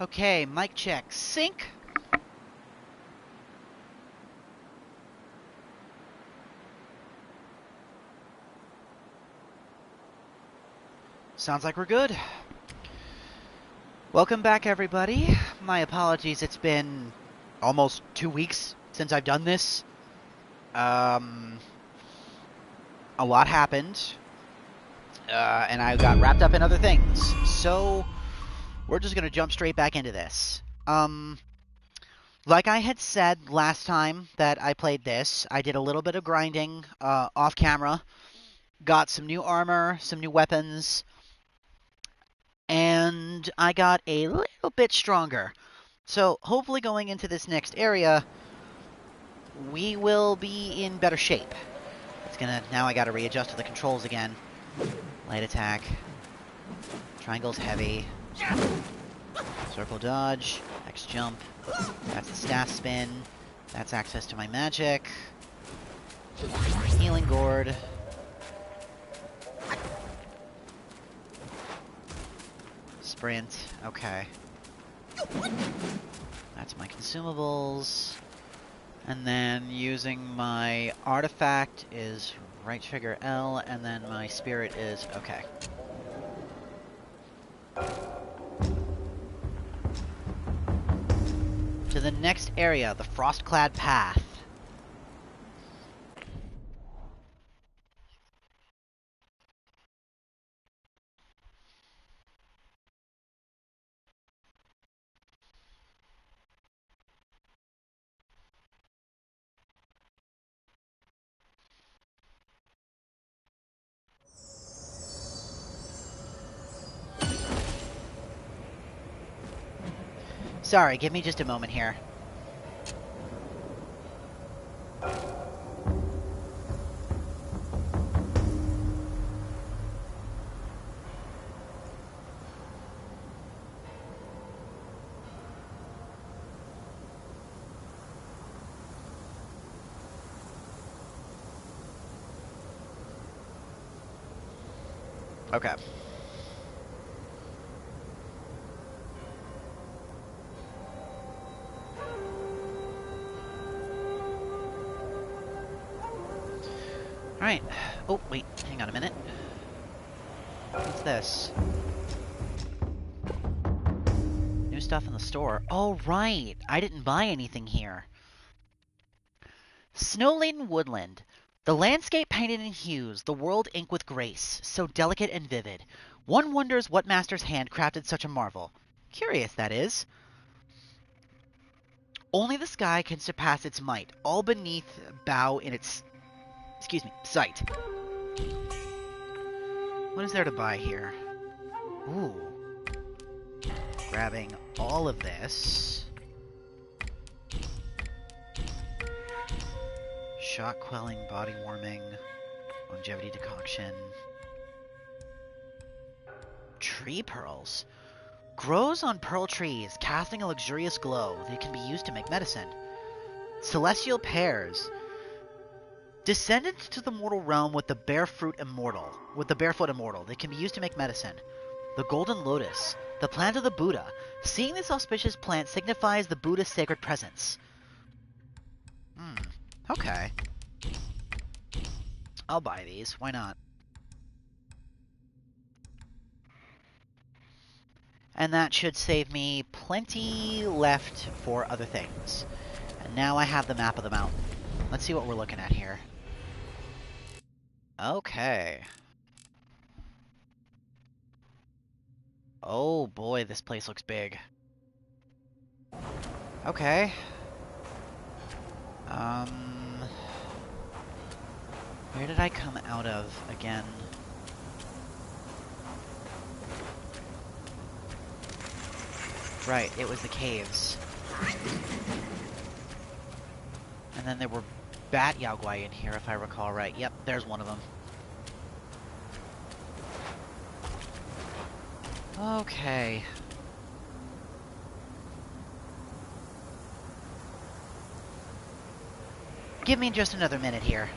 Okay, mic check. Sync. Sounds like we're good. Welcome back, everybody. My apologies, it's been almost 2 weeks since I've done this. A lot happened, and I got wrapped up in other things. So, we're just going to jump straight back into this. Like I had said last time that I played this, I did a little bit of grinding off camera, got some new armor, some new weapons, and I got a little bit stronger. So hopefully going into this next area, we will be in better shape. Now I gotta readjust to the controls again. Light attack. Triangle's heavy. Circle dodge. X jump. That's the staff spin. That's access to my magic. Healing gourd. Sprint. Okay. That's my consumables. And then using my artifact is right trigger L, and then my spirit is okay. To the next area, the Frostclad Path. Sorry, give me just a moment here. Okay. Alright. Oh, wait. Hang on a minute. What's this? New stuff in the store. Oh, right. I didn't buy anything here. Snow-laden woodland. The landscape painted in hues, the world inked with grace, so delicate and vivid. One wonders what master's hand crafted such a marvel. Curious, that is. Only the sky can surpass its might, all beneath bow in its... sight. What is there to buy here? Ooh. Grabbing all of this. Shock quelling, body warming, longevity decoction. Tree pearls. Grows on pearl trees, casting a luxurious glow that can be used to make medicine. Celestial pears. Descendant to the mortal realm with the barefoot immortal. They can be used to make medicine. The golden lotus. The plant of the Buddha. Seeing this auspicious plant signifies the Buddha's sacred presence. Okay. I'll buy these. Why not? And that should save me plenty left for other things. And now I have the map of the mountain. Let's see what we're looking at here. Okay. Oh boy, this place looks big. Okay. Where did I come out of again? Right, it was the caves. And then there were bat Yaogwai in here, if I recall right. Yep, there's one of them. Okay. Give me just another minute here.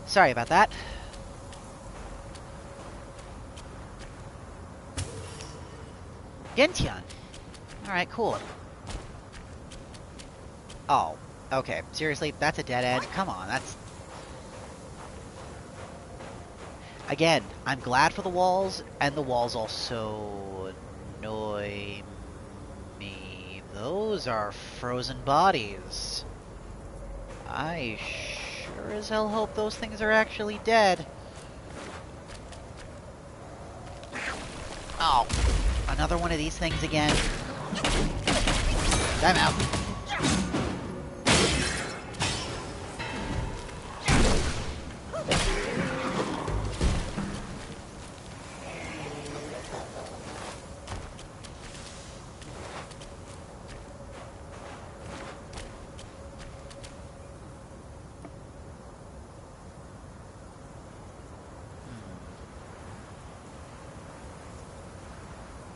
Sorry about that. Gentian. Alright, cool. Oh, okay. Seriously, that's a dead end? Come on, that's... Again, I'm glad for the walls, and the walls also annoy me. Those are frozen bodies. I sure as hell hope those things are actually dead. Oh, another one of these things again. Time out.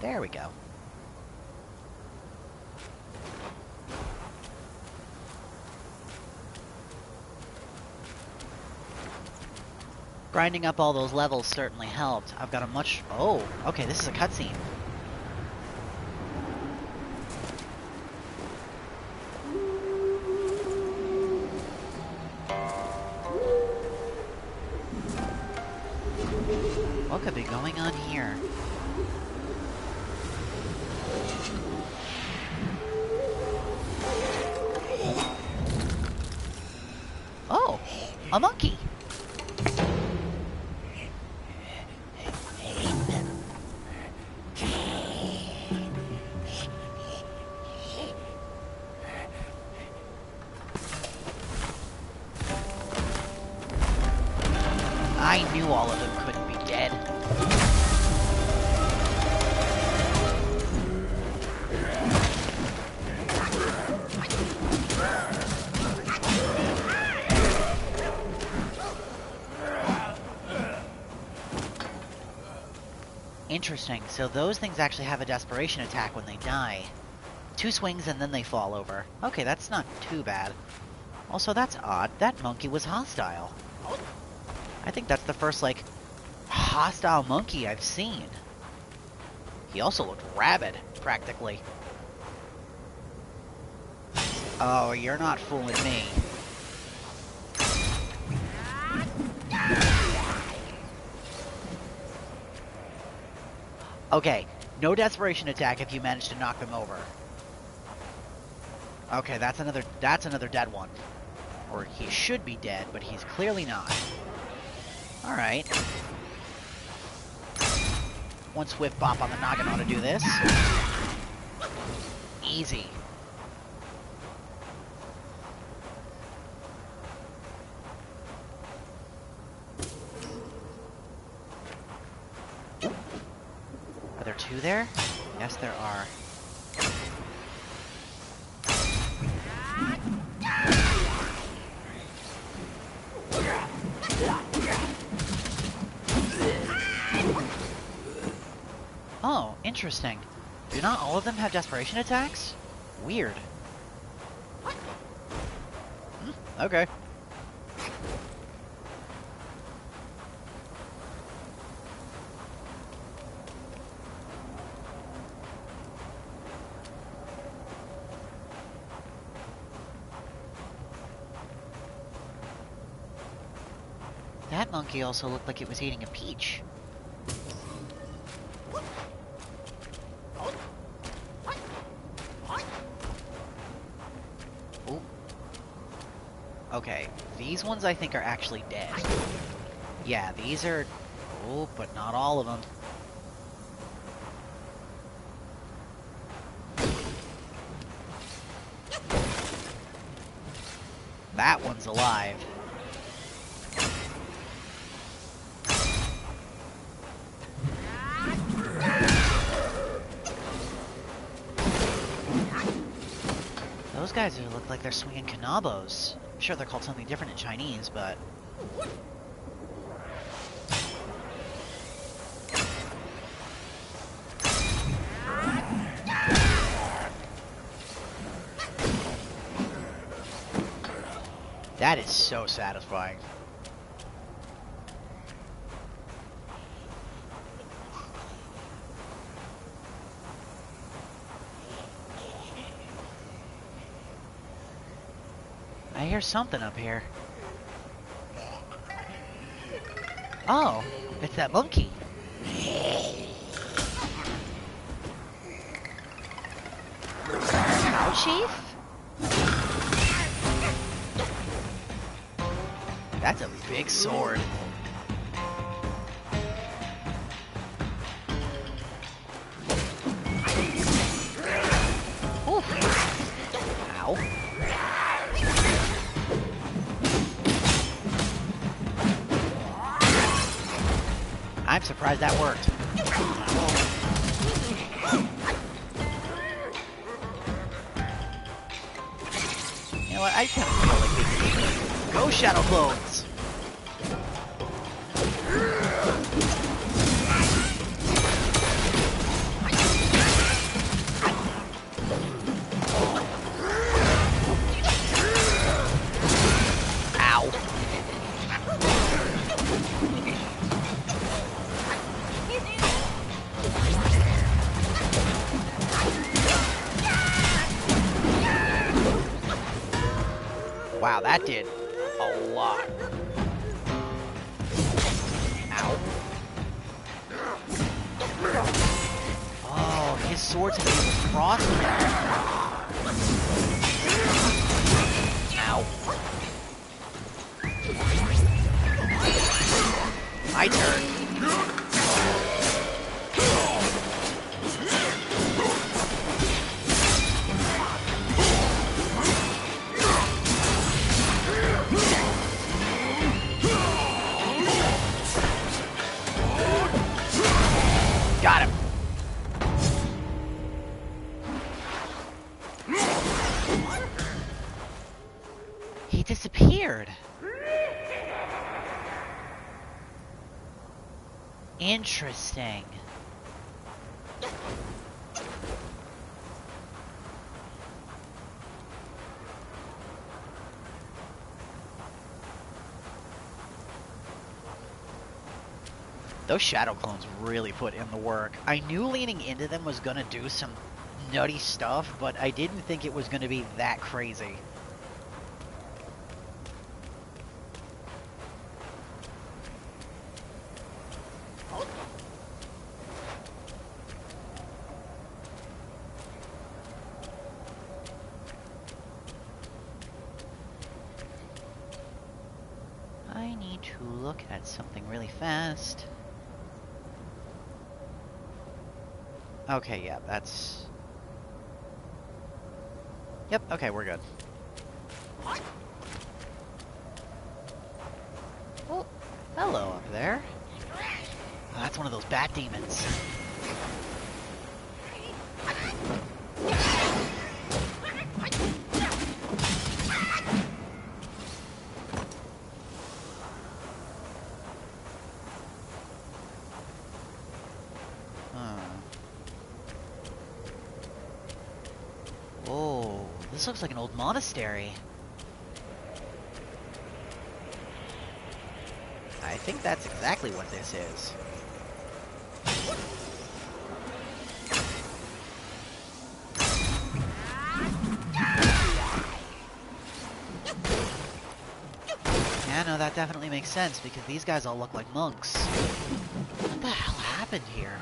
There we go. Grinding up all those levels certainly helped. I've got a much... Oh, okay, this is a cutscene. What could be going on here? Oh, a monkey. I knew all of them couldn't be dead. Interesting, so those things actually have a desperation attack when they die. 2 swings and then they fall over. Okay, that's not too bad. Also, that's odd. That monkey was hostile. I think that's the first, like, hostile monkey I've seen. He also looked rabid, practically. Oh, you're not fooling me. Okay, no desperation attack if you manage to knock them over. Okay, that's another dead one. Or he should be dead, but he's clearly not. Alright. One swift bop on the noggin ought to do this. Easy. Are there 2 there? Yes, there are. Oh, interesting. Do not all of them have desperation attacks? Weird. Okay. That monkey also looked like it was eating a peach. Ooh. Okay, these ones I think are actually dead. Yeah, these are... Oh, but not all of them. That one's alive. Those guys look like they're swinging kanabos. I'm sure they're called something different in Chinese, but... That is so satisfying. I hear something up here. Oh, it's that monkey. Cow Chief? That's a big sword. Oof. Ow. I'm surprised that worked. You know what? I kind of feel like we can go Shadow Clones. Wow, that did a lot. Ow. Oh, his sword's able to cross him. Ow. My turn. Got him. He disappeared. Interesting. Those Shadow Clones really put in the work. I knew leaning into them was gonna do some nutty stuff, but I didn't think it was gonna be that crazy. I need to look at something really fast. Okay, yeah, that's... Yep, okay, we're good. Oh, hello up there. Oh, that's one of those bat demons. Oh, this looks like an old monastery. I think that's exactly what this is. Yeah, no, that definitely makes sense, because these guys all look like monks. What the hell happened here?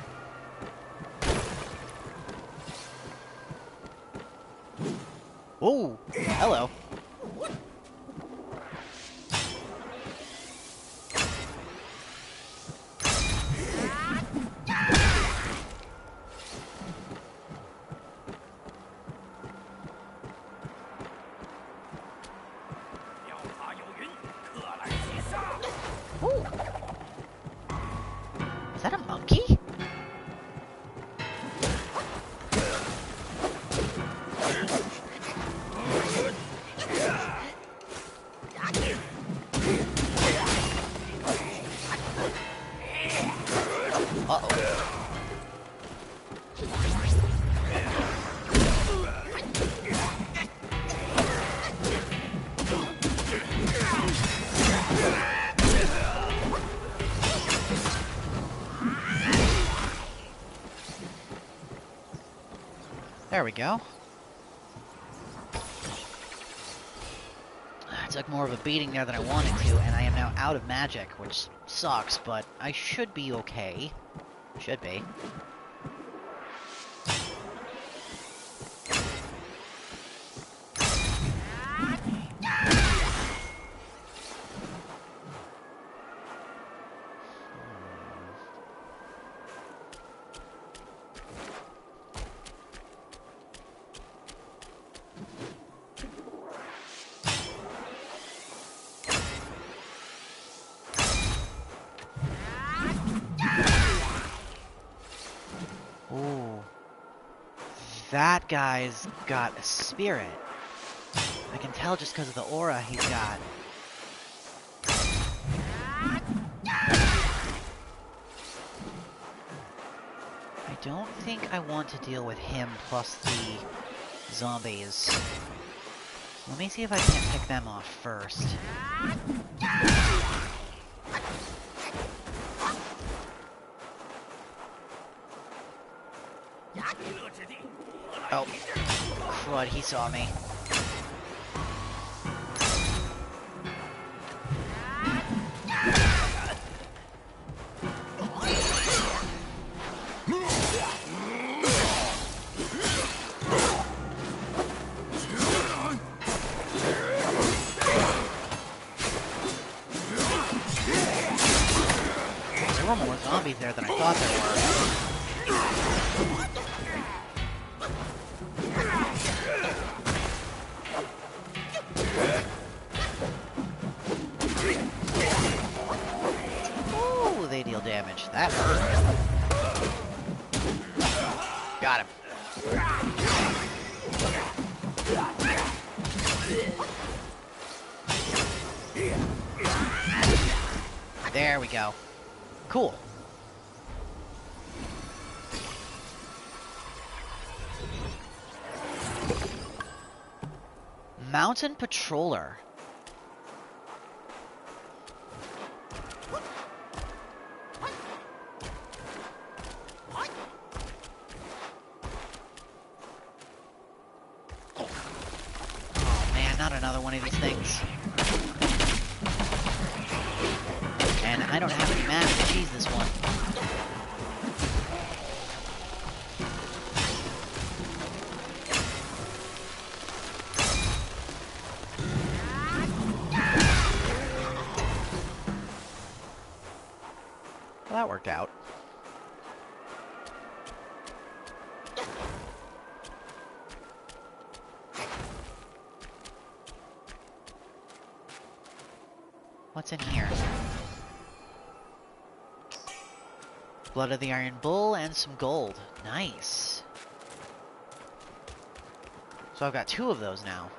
Oh, hello. Ooh. Is that a monkey? Uh-oh. There we go. took more of a beating there than I wanted to, and I am now out of magic, which sucks, but I should be okay. Should be. That guy's got a spirit. I can tell just because of the aura he's got. I don't think I want to deal with him plus the zombies. Let me see if I can't pick them off first. Oh, crud, he saw me. There were more zombies there than I thought there were. Damage. That hurt. Got him. There we go. Cool. Mountain Patroller. Not another one of these things. And I don't have any mana to cheese this one. Well, that worked out. What's in here? Blood of the Iron Bull and some gold. Nice. So I've got 2 of those now.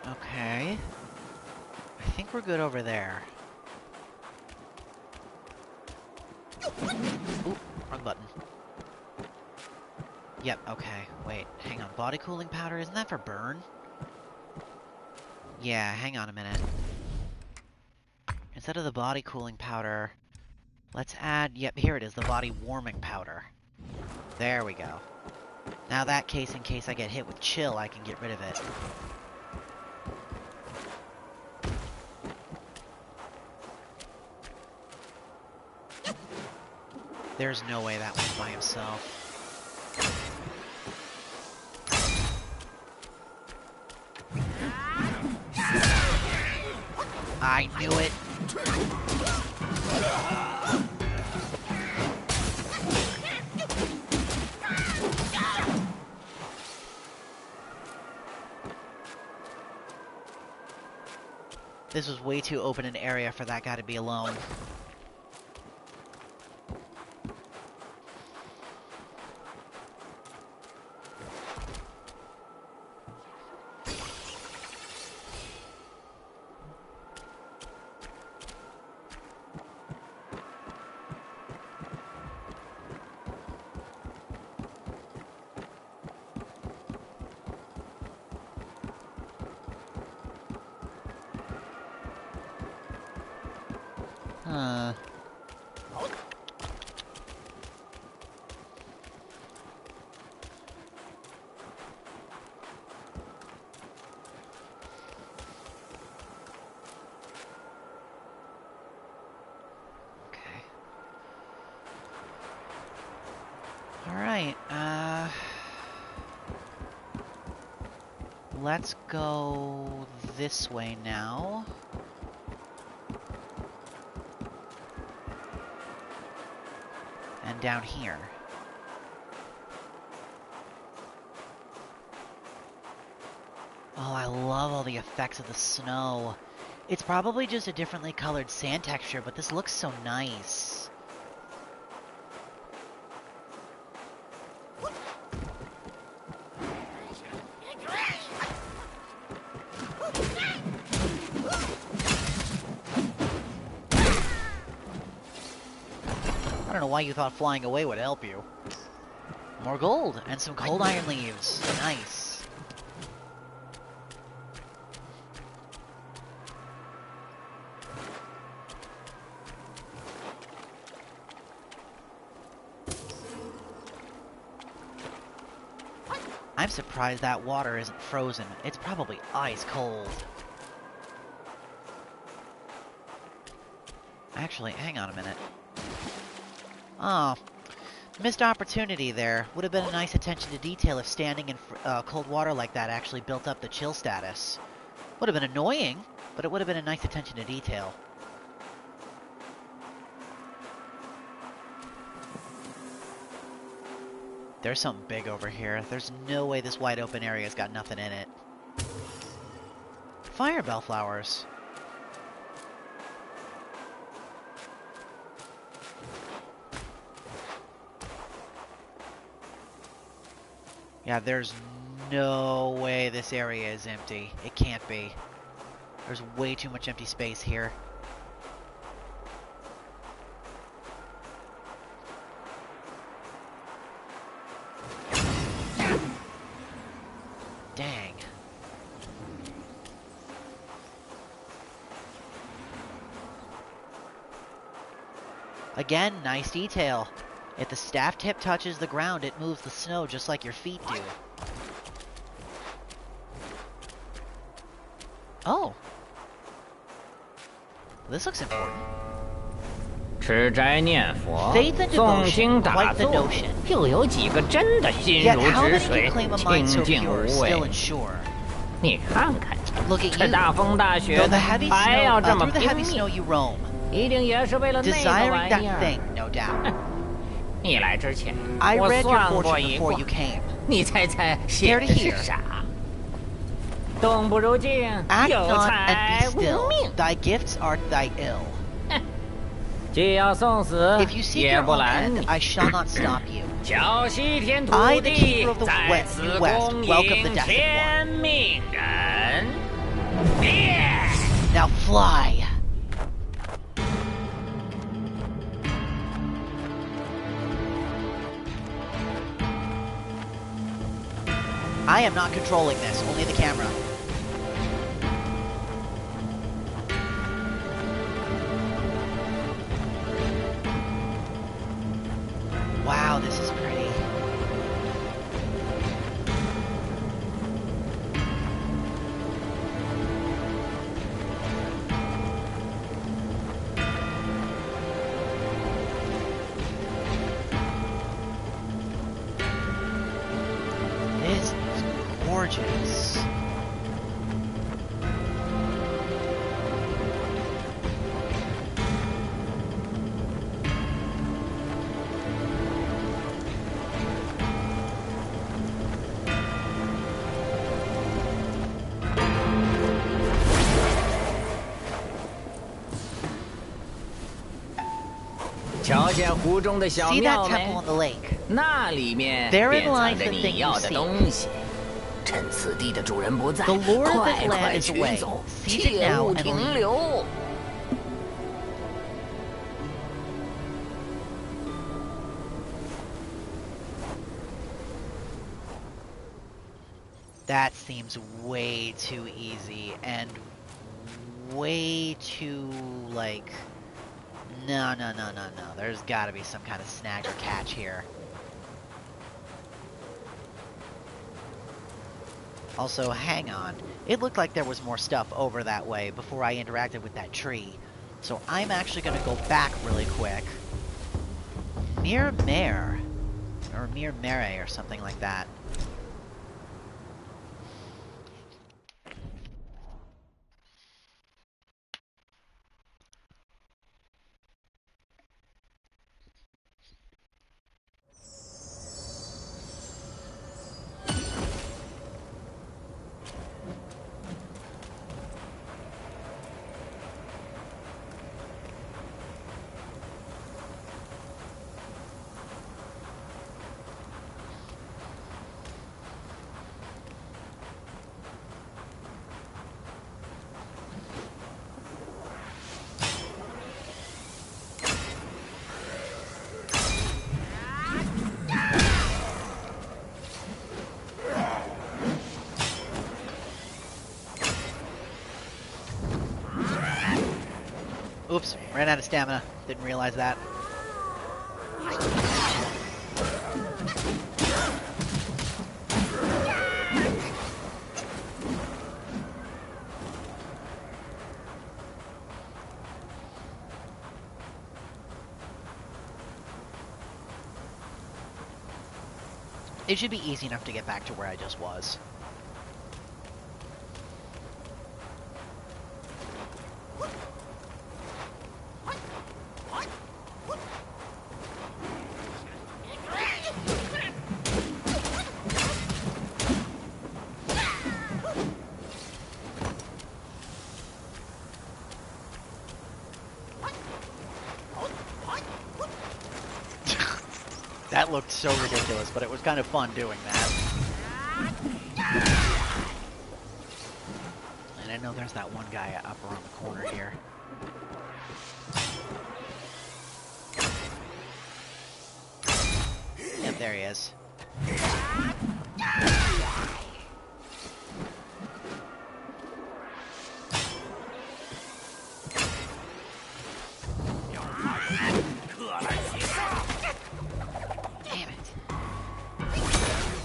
Okay. I think we're good over there. Ooh, wrong button. Yep, okay. Wait, hang on. Body cooling powder, isn't that for burn? Yeah, hang on a minute. Instead of the body cooling powder, let's add, yep, here it is, the body warming powder. There we go. Now that case, in case I get hit with chill, I can get rid of it. There's no way that one's by himself. I knew it. This was way too open an area for that guy to be alone. Huh. Okay. Alright, let's go this way now. And down here. Oh, I love all the effects of the snow. It's probably just a differently colored sand texture, but this looks so nice. I don't know why you thought flying away would help you. More gold and some cold iron leaves. Nice. I'm surprised that water isn't frozen. It's probably ice cold. Actually, hang on a minute. Oh, missed opportunity there. Would have been a nice attention to detail if standing in cold water like that actually built up the chill status. Would have been annoying, but it would have been a nice attention to detail. There's something big over here. There's no way this wide open area's got nothing in it. Fire bellflowers. Yeah, there's no way this area is empty. It can't be. There's way too much empty space here. Dang. Again, nice detail. If the staff tip touches the ground, it moves the snow just like your feet do. Oh. This looks important. 吃斋念佛， Faith and 诵 devotion, 经打 quite the 坐， notion. 又有几个真的心 Yet 如 how 止 many 水 can claim a mind 清 so 净 pure, 无 still 味？ and sure? 你看看， Look at 这大 you. 风大雪 Though 的 the heavy 还要 snow, 这么 through the 拼 heavy 命， snow you roam, 一定也是为了那个 desiring 玩 that 意儿。 thing, no doubt. 你来之前， I 我 read your 算过 fortune 一 before 卦 you，came. 你猜猜写 Here 的 to 是 hear. 啥？动不如静， Act 有 not 财 and 无 be still. 命。 Thy gifts are thy ill. 既要送死， If you seek 也 your 不 own 拦 end, 你。 I shall not stop you. 叫西天土 I, the 地 keeper of the 在此 West, 恭 welcome the 迎 destined 天 one. 命人。 Now fly! I am not controlling this, only the camera. Wow, this is pretty. This is gorgeous. See that temple on the lake? 那里面 Therein 便 lies 藏着 the 你 thing you 要的 seek. 东西。趁此地的主人不在， The lord of 快 this land 快 is 取 away. 走， Seize it 切 now 勿 and 停 leave. 留。 That seems way too easy and way too, like, No, no, no, no, no. There's gotta be some kind of snag or catch here. Also, hang on. It looked like there was more stuff over that way before I interacted with that tree. So I'm actually gonna go back really quick. Mere Mare. Or Mere Mare or something like that. Oops, ran out of stamina. Didn't realize that. It should be easy enough to get back to where I just was. That looked so ridiculous, but it was kind of fun doing that. And I know there's that one guy up around the corner here. Yep, there he is. Damn it.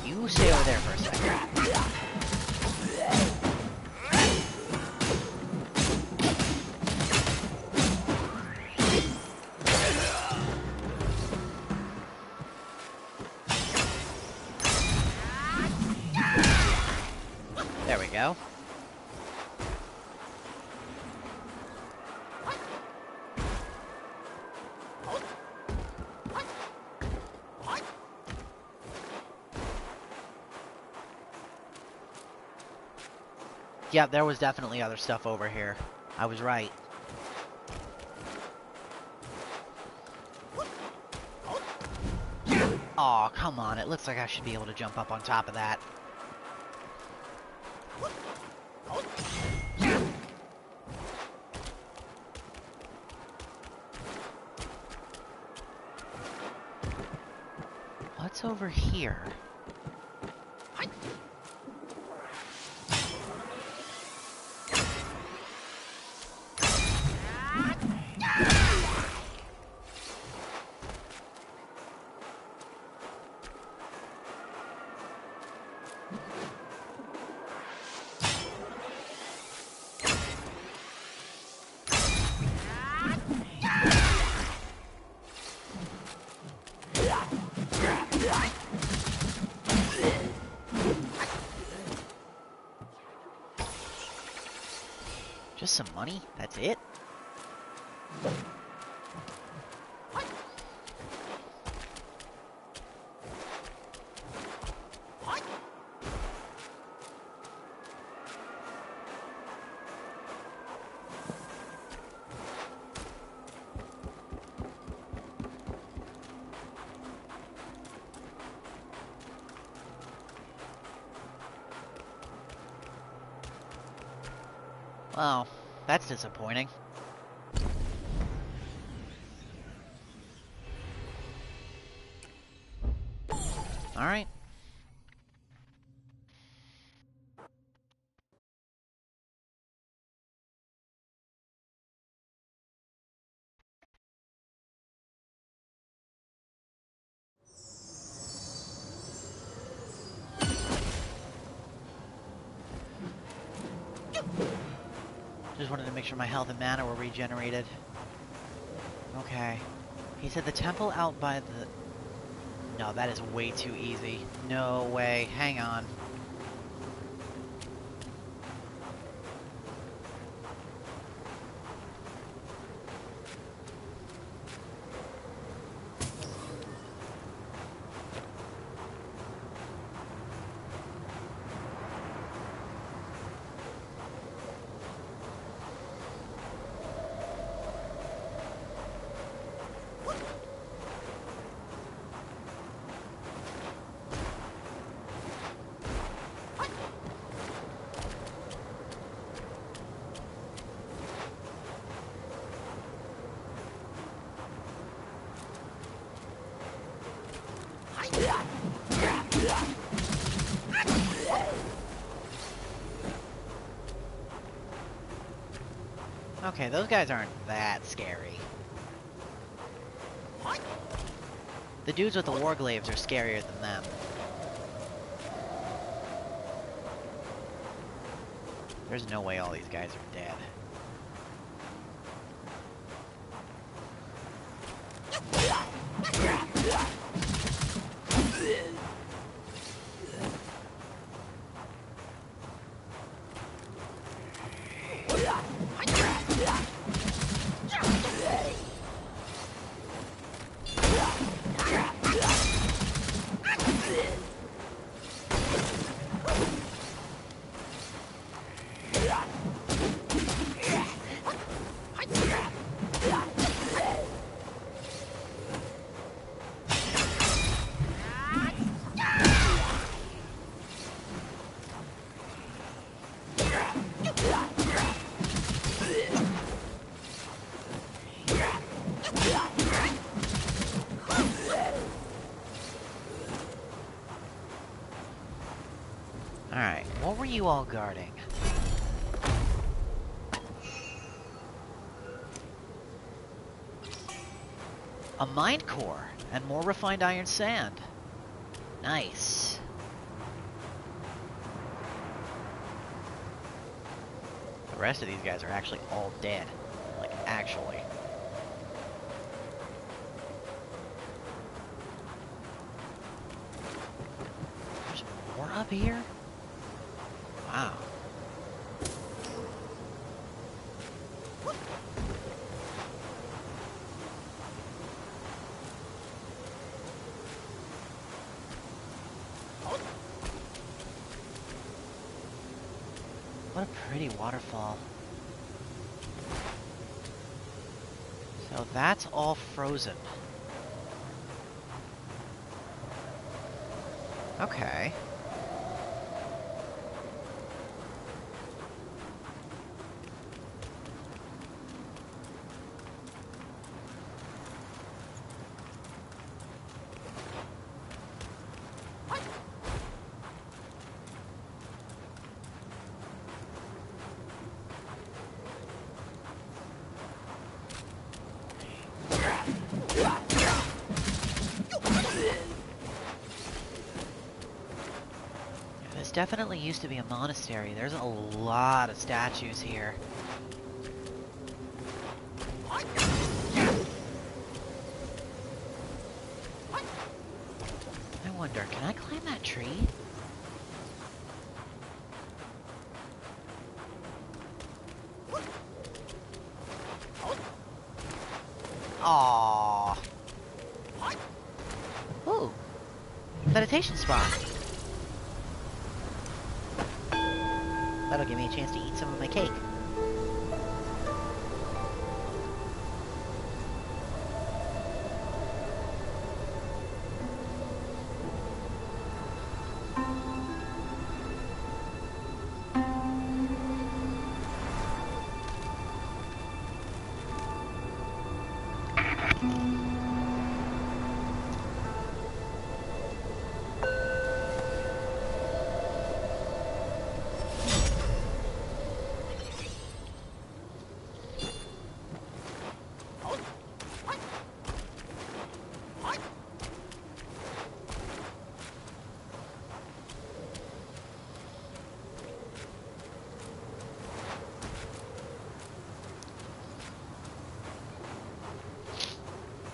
You stay over there for a second. There we go. Yeah, there was definitely other stuff over here. I was right. Aw, come on. It looks like I should be able to jump up on top of that. What's over here? Just some money? That's it? Well, that's disappointing. Alright. Just wanted to make sure my health and mana were regenerated. Okay. He said the temple out by the... No, that is way too easy. No way. Hang on. Okay, those guys aren't that scary. The dudes with the warglaives are scarier than them. There's no way all these guys are dead. Alright, what were you all guarding? A mind core and more refined iron sand. Nice. The rest of these guys are actually all dead. Like, actually. There's more up here? Wow. What a pretty waterfall. So that's all frozen. Okay. Definitely used to be a monastery. There's a lot of statues here. I wonder, can I climb that tree? Aww. Ooh. Meditation spot. That'll give me a chance to eat some of my cake.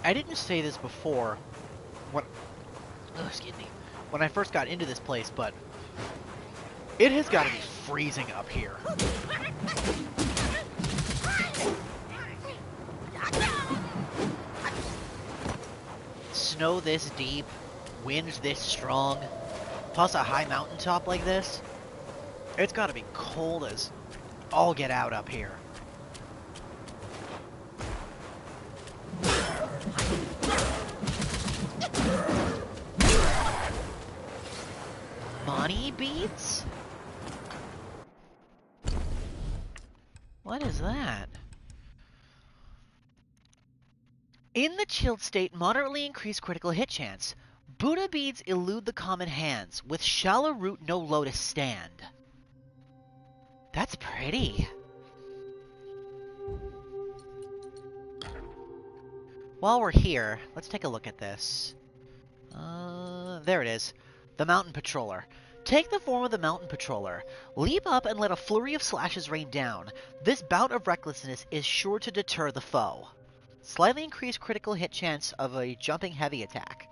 I didn't say this before, when, excuse me, when I first got into this place, but it has got to be freezing up here. Snow this deep, winds this strong, plus a high mountaintop like this. It's got to be cold as all get out up here. Money beads? What is that? In the chilled state, moderately increased critical hit chance. Buddha beads elude the common hands, with shallow root no lotus stand. That's pretty. While we're here, let's take a look at this. There it is. The Mountain Patroller. Take the form of the Mountain Patroller. Leap up and let a flurry of slashes rain down. This bout of recklessness is sure to deter the foe. Slightly increased critical hit chance of a jumping heavy attack.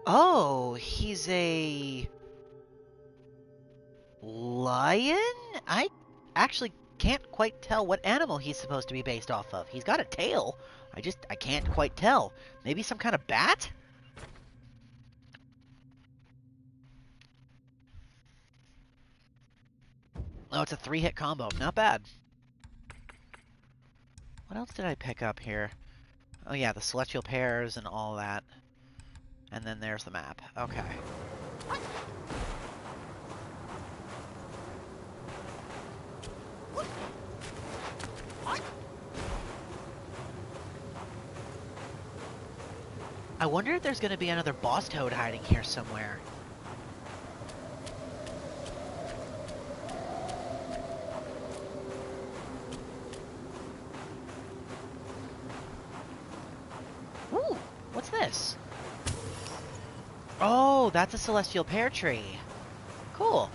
Oh, he's a lion? I actually can't quite tell what animal he's supposed to be based off of. He's got a tail. I can't quite tell. Maybe some kind of bat? Oh, it's a 3-hit combo. Not bad. What else did I pick up here? Oh yeah, the celestial pairs and all that. And then there's the map. Okay. I wonder if there's going to be another boss toad hiding here somewhere. Ooh, what's this? Oh, that's a celestial pear tree. Cool.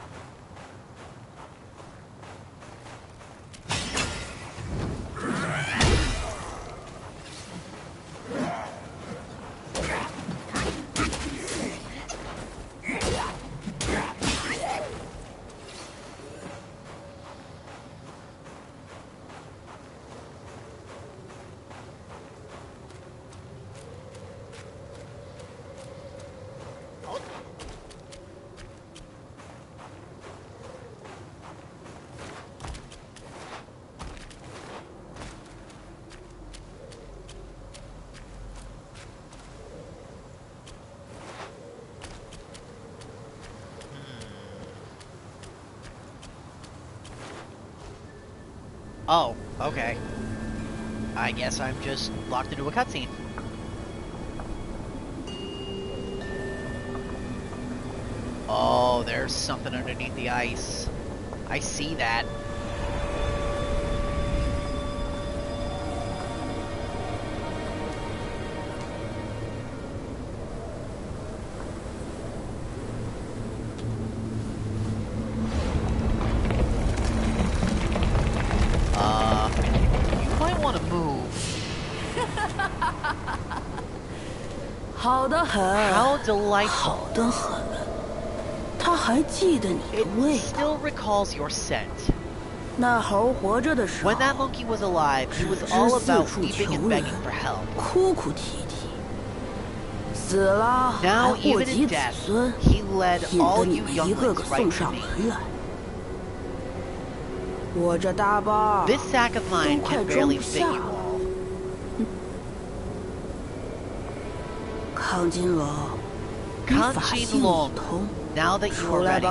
Oh, okay. I guess I'm just locked into a cutscene. Oh, there's something underneath the ice. I see that. You might want to move. How delightful. It still recalls your scent. When that monkey was alive, he was all about weeping and begging for help. Now, even in death, he led all you younglings right to me. This sack of mine can barely fit you all. Kanjin Long, now that you are ready,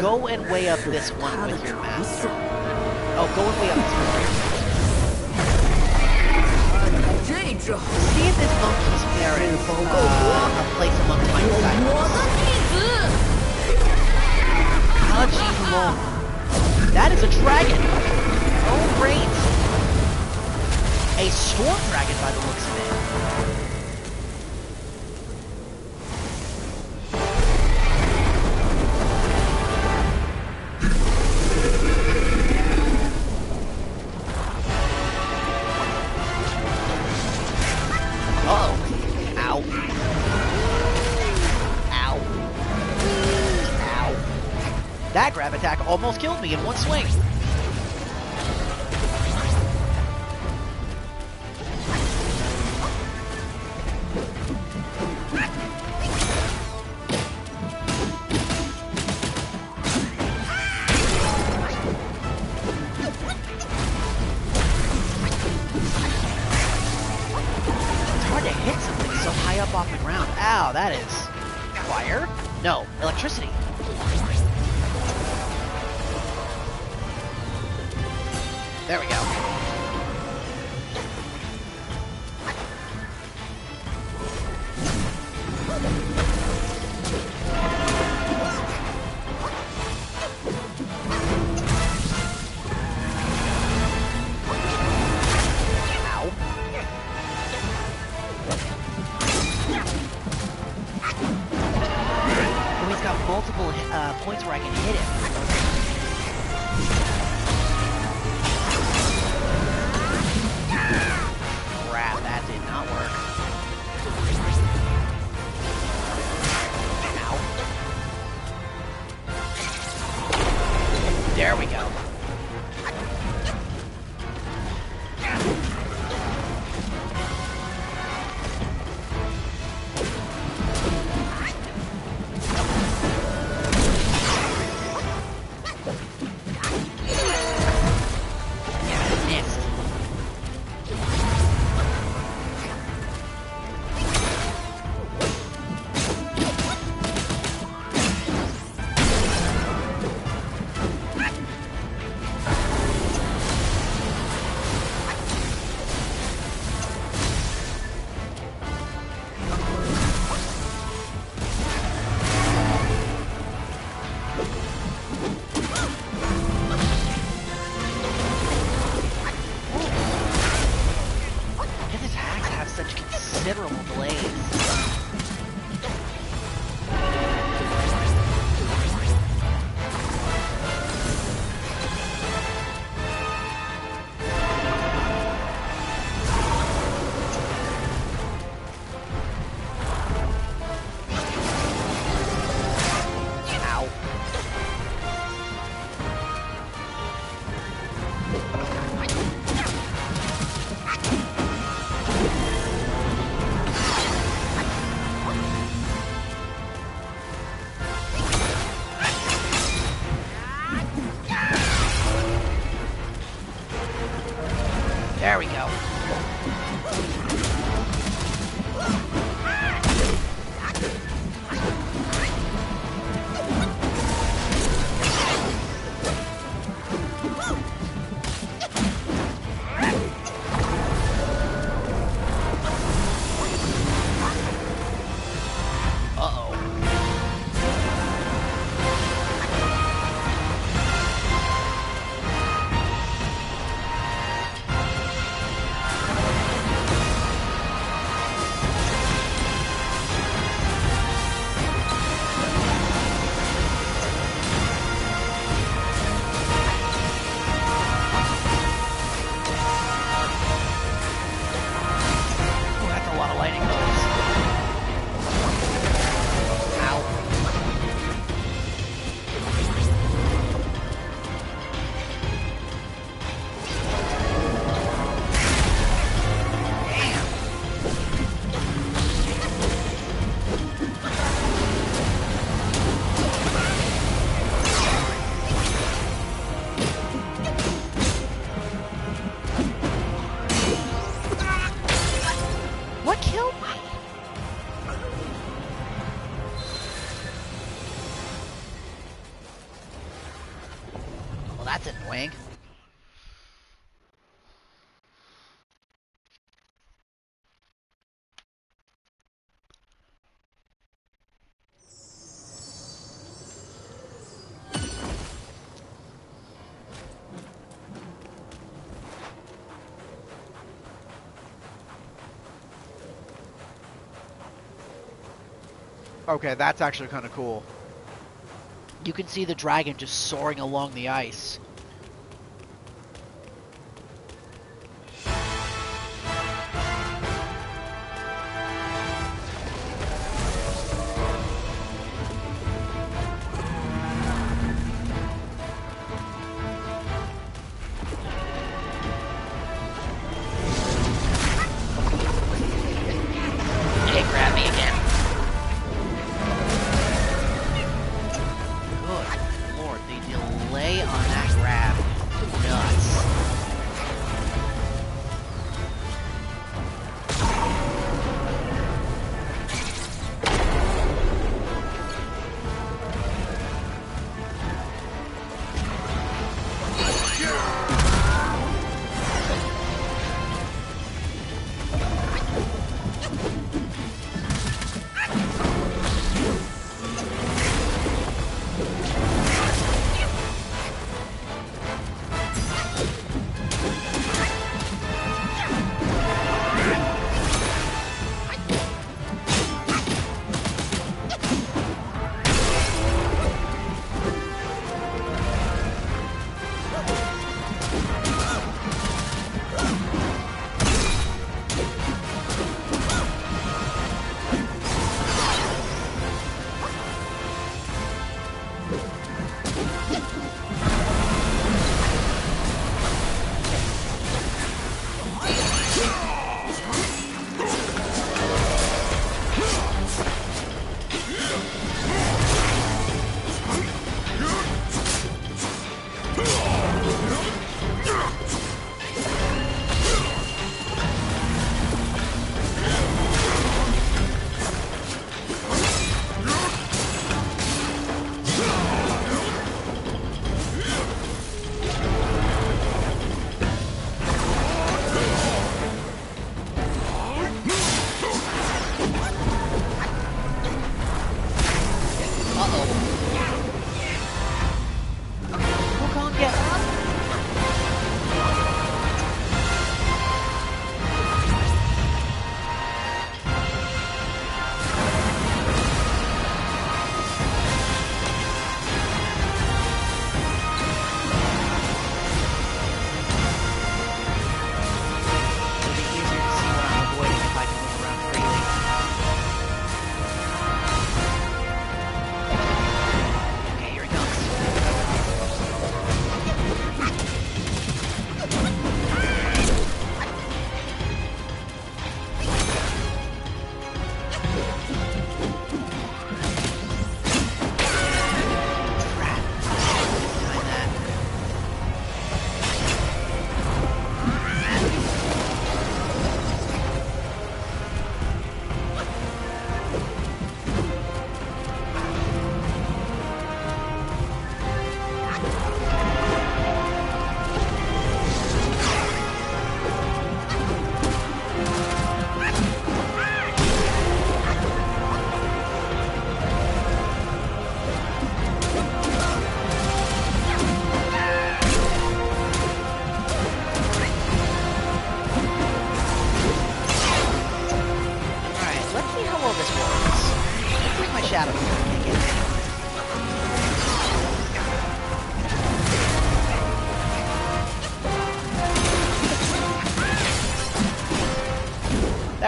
go and weigh up this one with your master. Oh, go and weigh up this one with your master. See if this monkey's merits a place amongst my disciples. Kanjin Long. That is a dragon! Oh, great! A storm dragon by the looks of it. almost killed me in one swing. Off the ground. Ow, that is fire? No, electricity. There we go. Multiple points where I can hit him. Crap, that did not work. Ow. There we go. Considerable blades. There we go. That's annoying. Okay, that's actually kind of cool. You can see the dragon just soaring along the ice.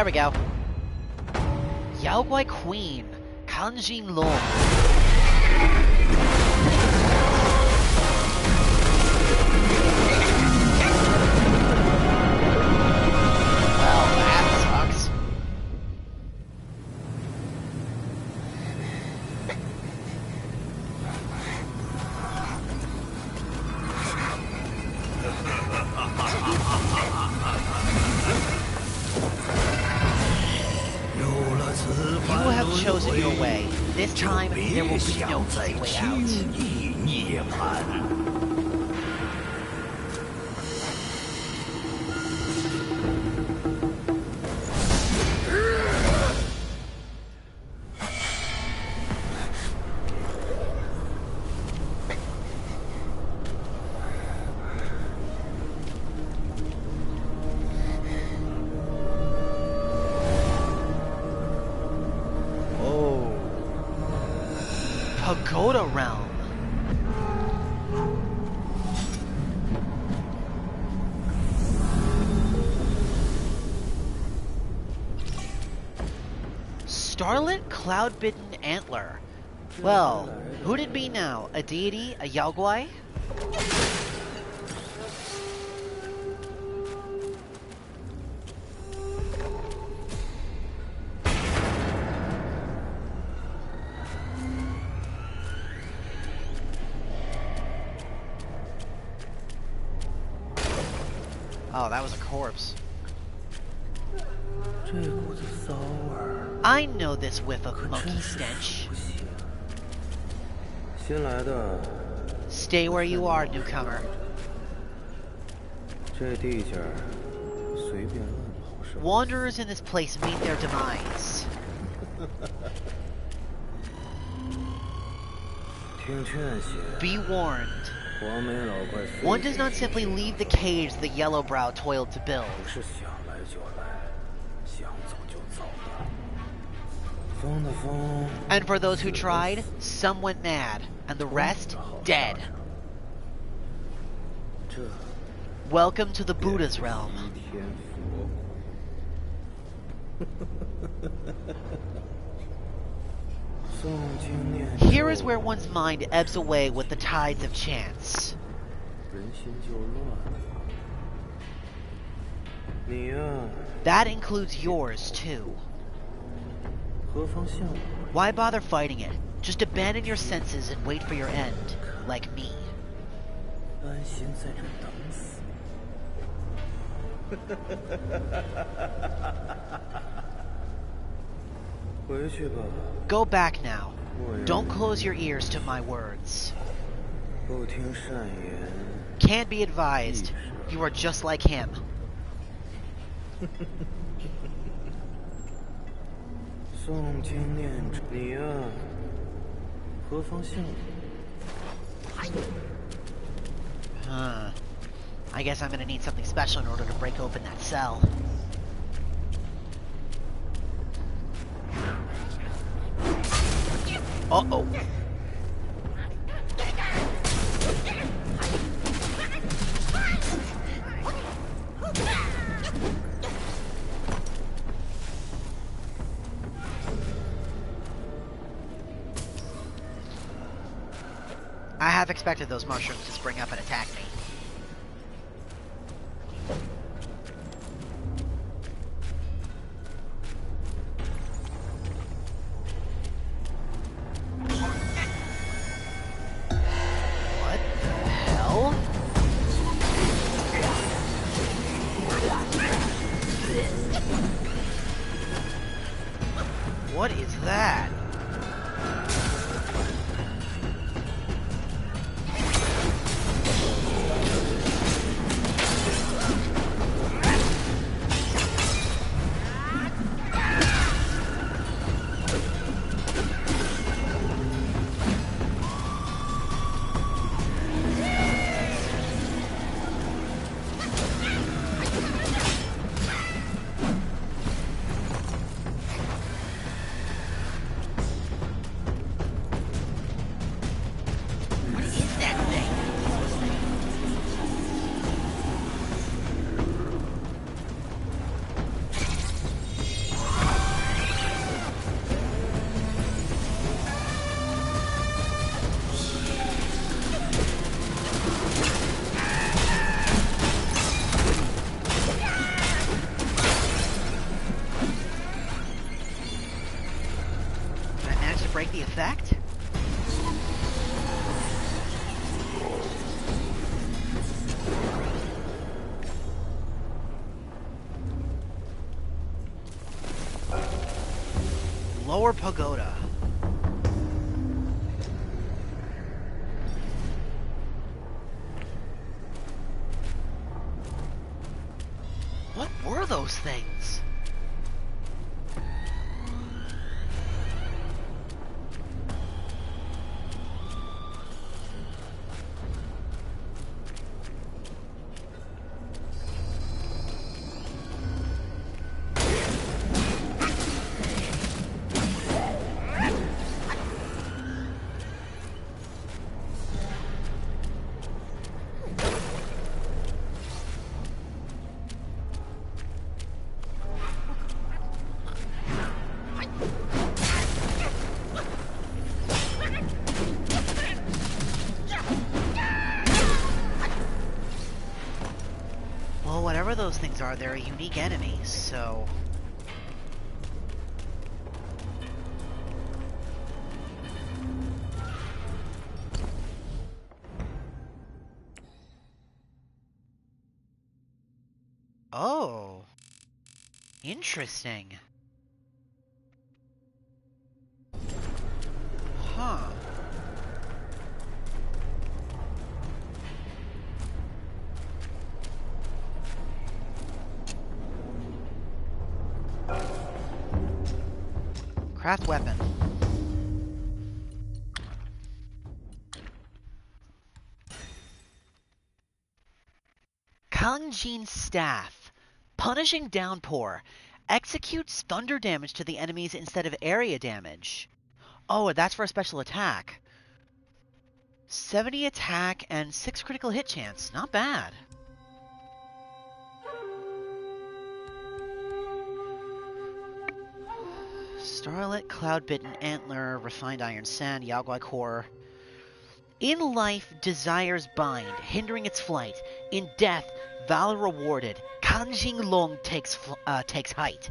There we go. Yaoguai Queen, Kanjin Long. Well, that sucks. You have chosen your way. This time, there will be no easy way out. Pagoda Realm. Starlit Cloud-Bitten Antler. Well, who'd it be now? A deity? A Yaoguai? Oh, that was a corpse. I know this whiff of monkey stench. Stay where you are, newcomer. Wanderers in this place meet their demise. Be warned. One does not simply leave the cage the Yellowbrow toiled to build. And for those who tried, some went mad, and the rest dead. Welcome to the Buddha's realm. Here is where one's mind ebbs away with the tides of chance. That includes yours, too. Why bother fighting it? Just abandon your senses and wait for your end, like me. Go back now. Don't close your ears to my words. Can't be advised. You are just like him. I guess I'm gonna need something special in order to break open that cell. Uh-oh. I have expected those mushrooms to spring up and attack me. What the hell? What is that? the effect? Lower pagoda. What were those things? Well, whatever those things are, they're a unique enemy, so... Oh. Interesting. Huh. Craft weapon. Kanjin Staff. Punishing Downpour. Executes thunder damage to the enemies instead of area damage. Oh, that's for a special attack. 70 attack and 6 critical hit chance. Not bad. Starlit, Cloud-Bitten Antler, Refined Iron Sand, Yaoguai Core. In life, desires bind, hindering its flight. In death, valor rewarded. Kanjing Long takes height.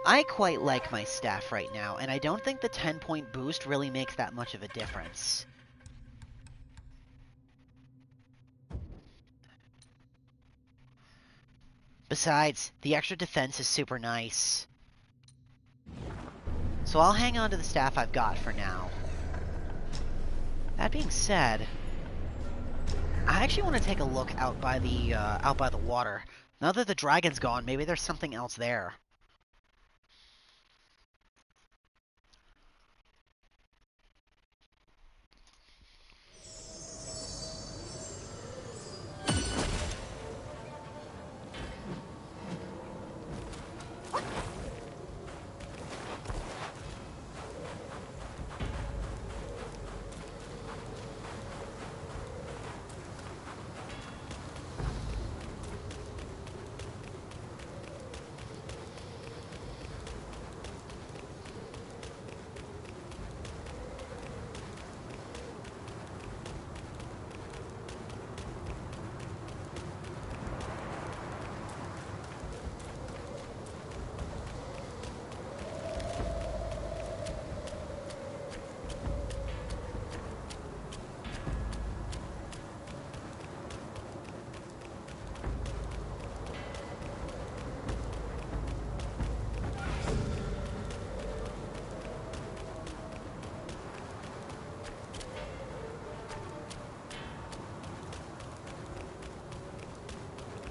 I quite like my staff right now, and I don't think the 10-point boost really makes that much of a difference. Besides, the extra defense is super nice. So I'll hang on to the staff I've got for now. That being said, I actually want to take a look out by the water. Now that the dragon's gone, maybe there's something else there.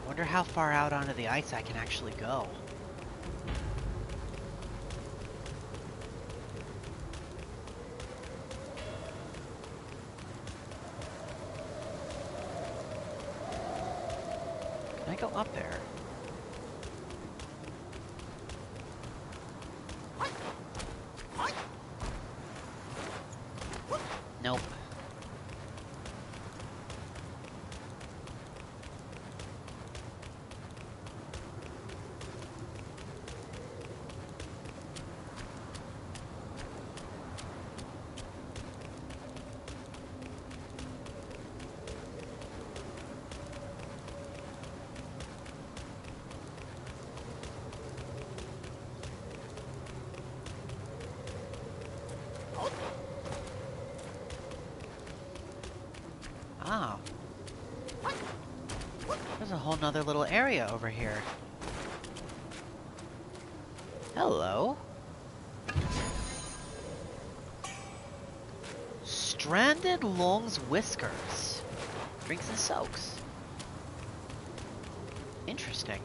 Wonder how far out onto the ice I can actually go. Can I go up there? Nope. a whole nother little area over here. Hello. Stranded Long's Whiskers. Drinks and soaks. Interesting.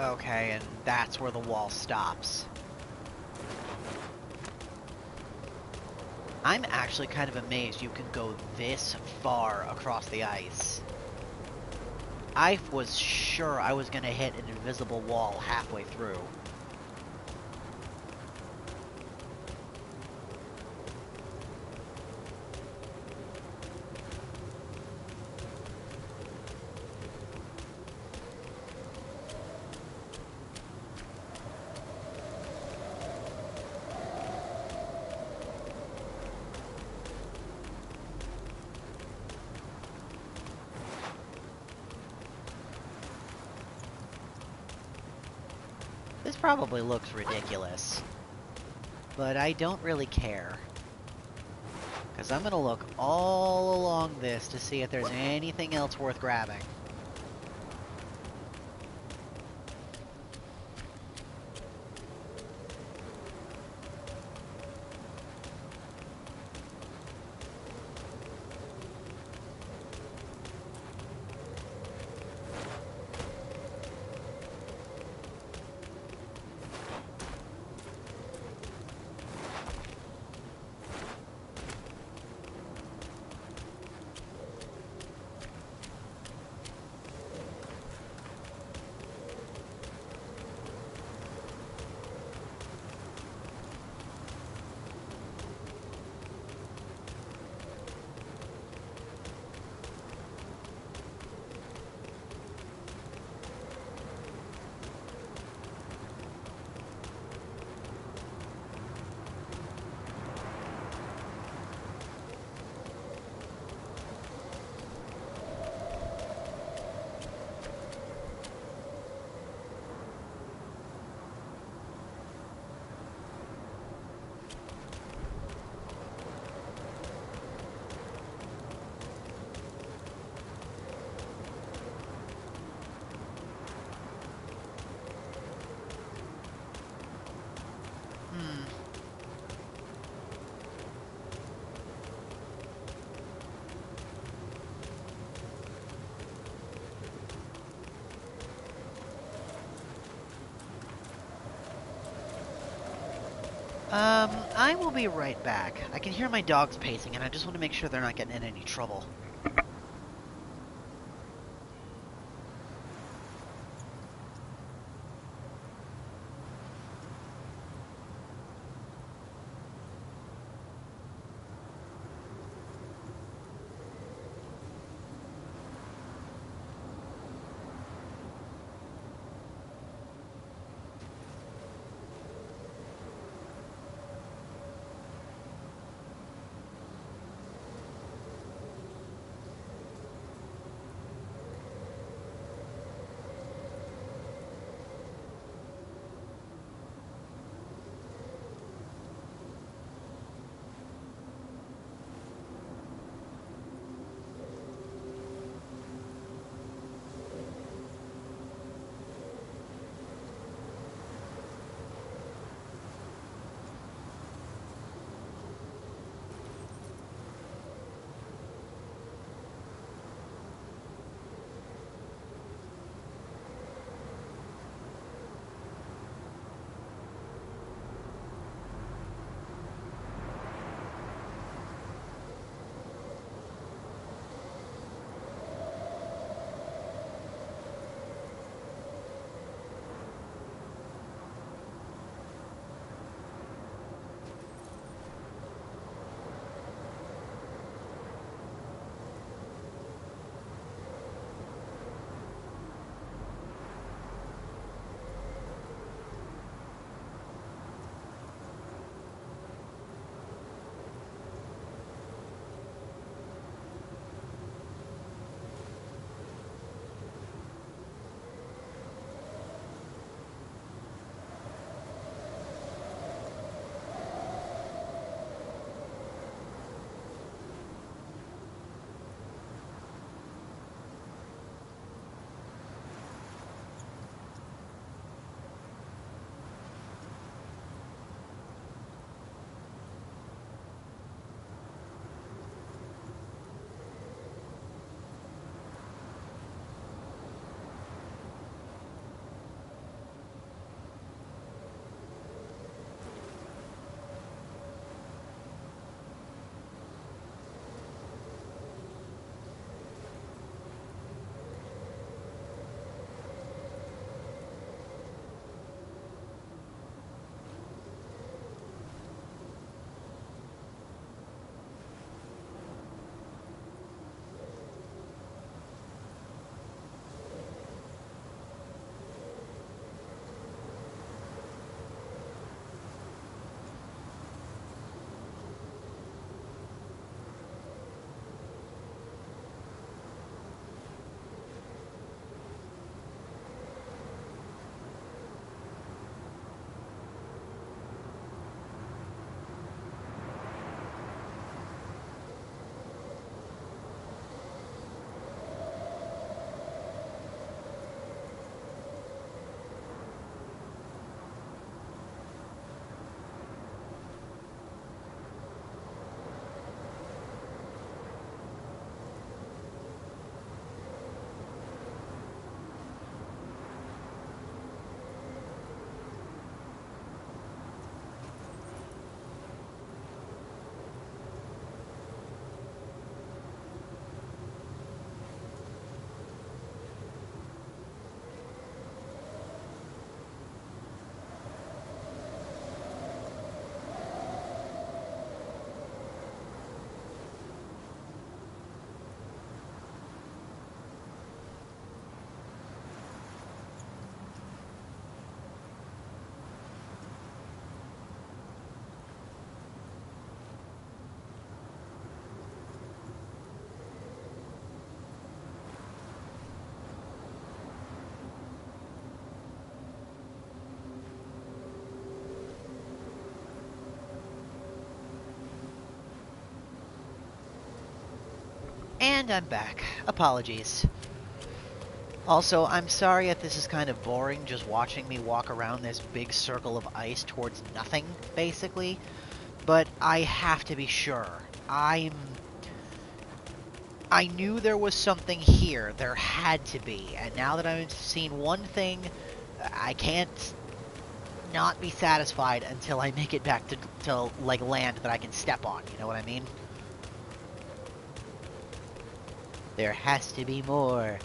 Okay, and that's where the wall stops. I'm actually kind of amazed you can go this far across the ice. I was sure I was going to hit an invisible wall halfway through. This probably looks ridiculous, but I don't really care. Because I'm going to look all along this to see if there's anything else worth grabbing. I will be right back. I can hear my dogs pacing, and I just want to make sure they're not getting in any trouble. And I'm back. Apologies. Also, I'm sorry if this is kind of boring, just watching me walk around this big circle of ice towards nothing, basically. But I have to be sure. I knew there was something here. There had to be. And now that I've seen one thing, I can't not be satisfied until I make it back to like land that I can step on. You know what I mean? There has to be more.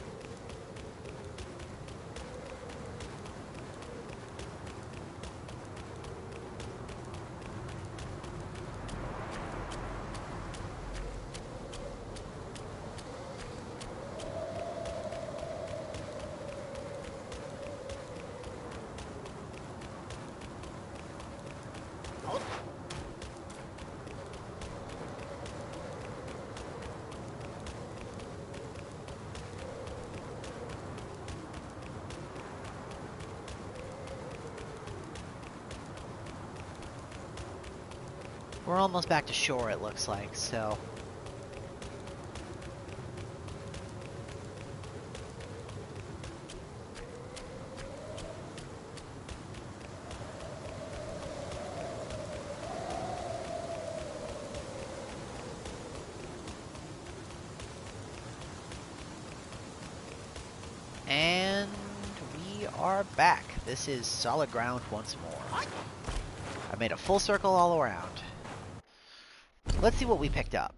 We're almost back to shore, it looks like, so... And we are back. This is solid ground once more. I made a full circle all around. Let's see what we picked up.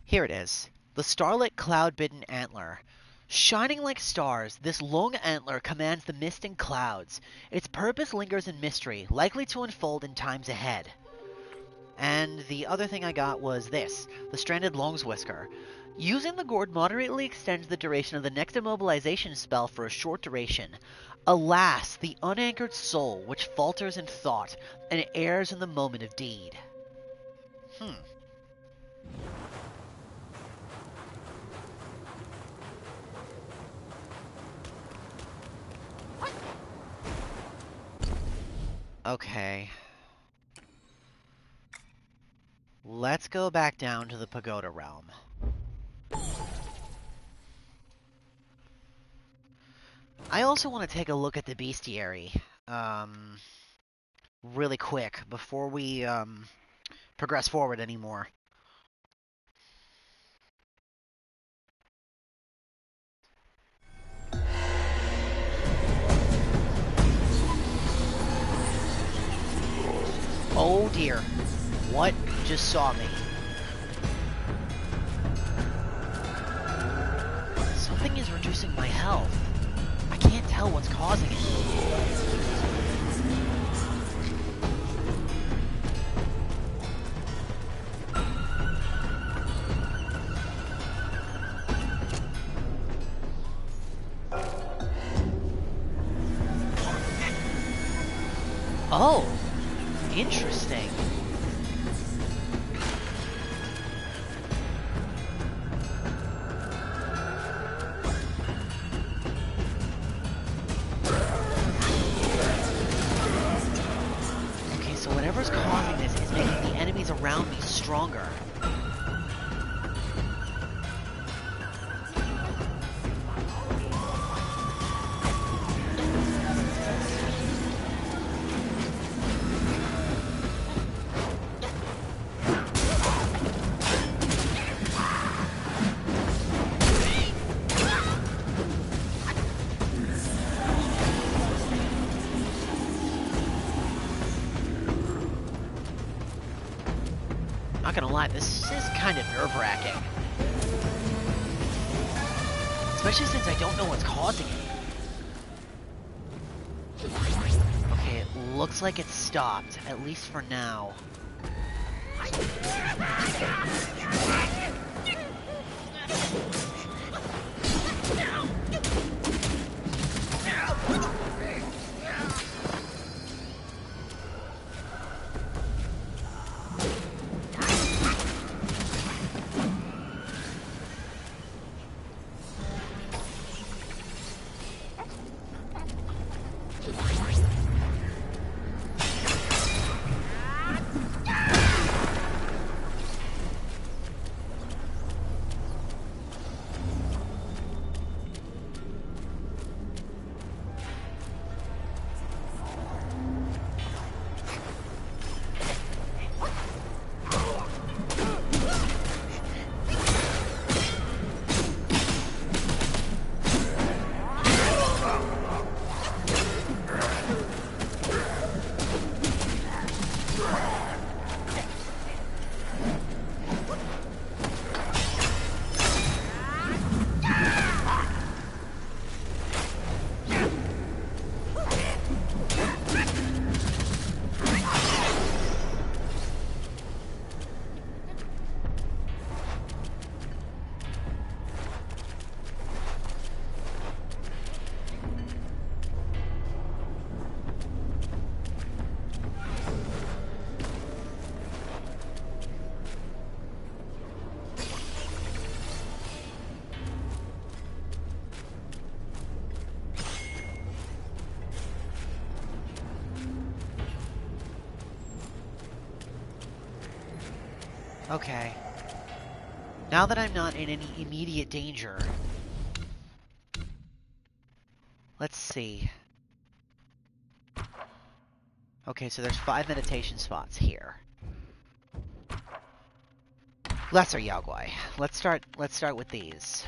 Here it is. The starlit cloud-bidden antler. Shining like stars, this long antler commands the mist and clouds. Its purpose lingers in mystery, likely to unfold in times ahead. And the other thing I got was this, the stranded Longswhisker. Using the gourd moderately extends the duration of the next immobilization spell for a short duration. Alas, the unanchored soul, which falters in thought, and errs in the moment of deed. Okay. Let's go back down to the Pagoda Realm. I also want to take a look at the bestiary, really quick, before we, progress forward anymore. Oh dear. What just saw me? Something is reducing my health. I can't tell what's causing it. Oh, interesting. Okay, so whatever's causing this is making the enemies around me stronger. Not gonna lie, this is kind of nerve-wracking. Especially since I don't know what's causing it. Okay, it looks like it's stopped, at least for now. Okay. Now that I'm not in any immediate danger, let's see. Okay, so there's 5 meditation spots here. Lesser Yaogwai. Let's start with these.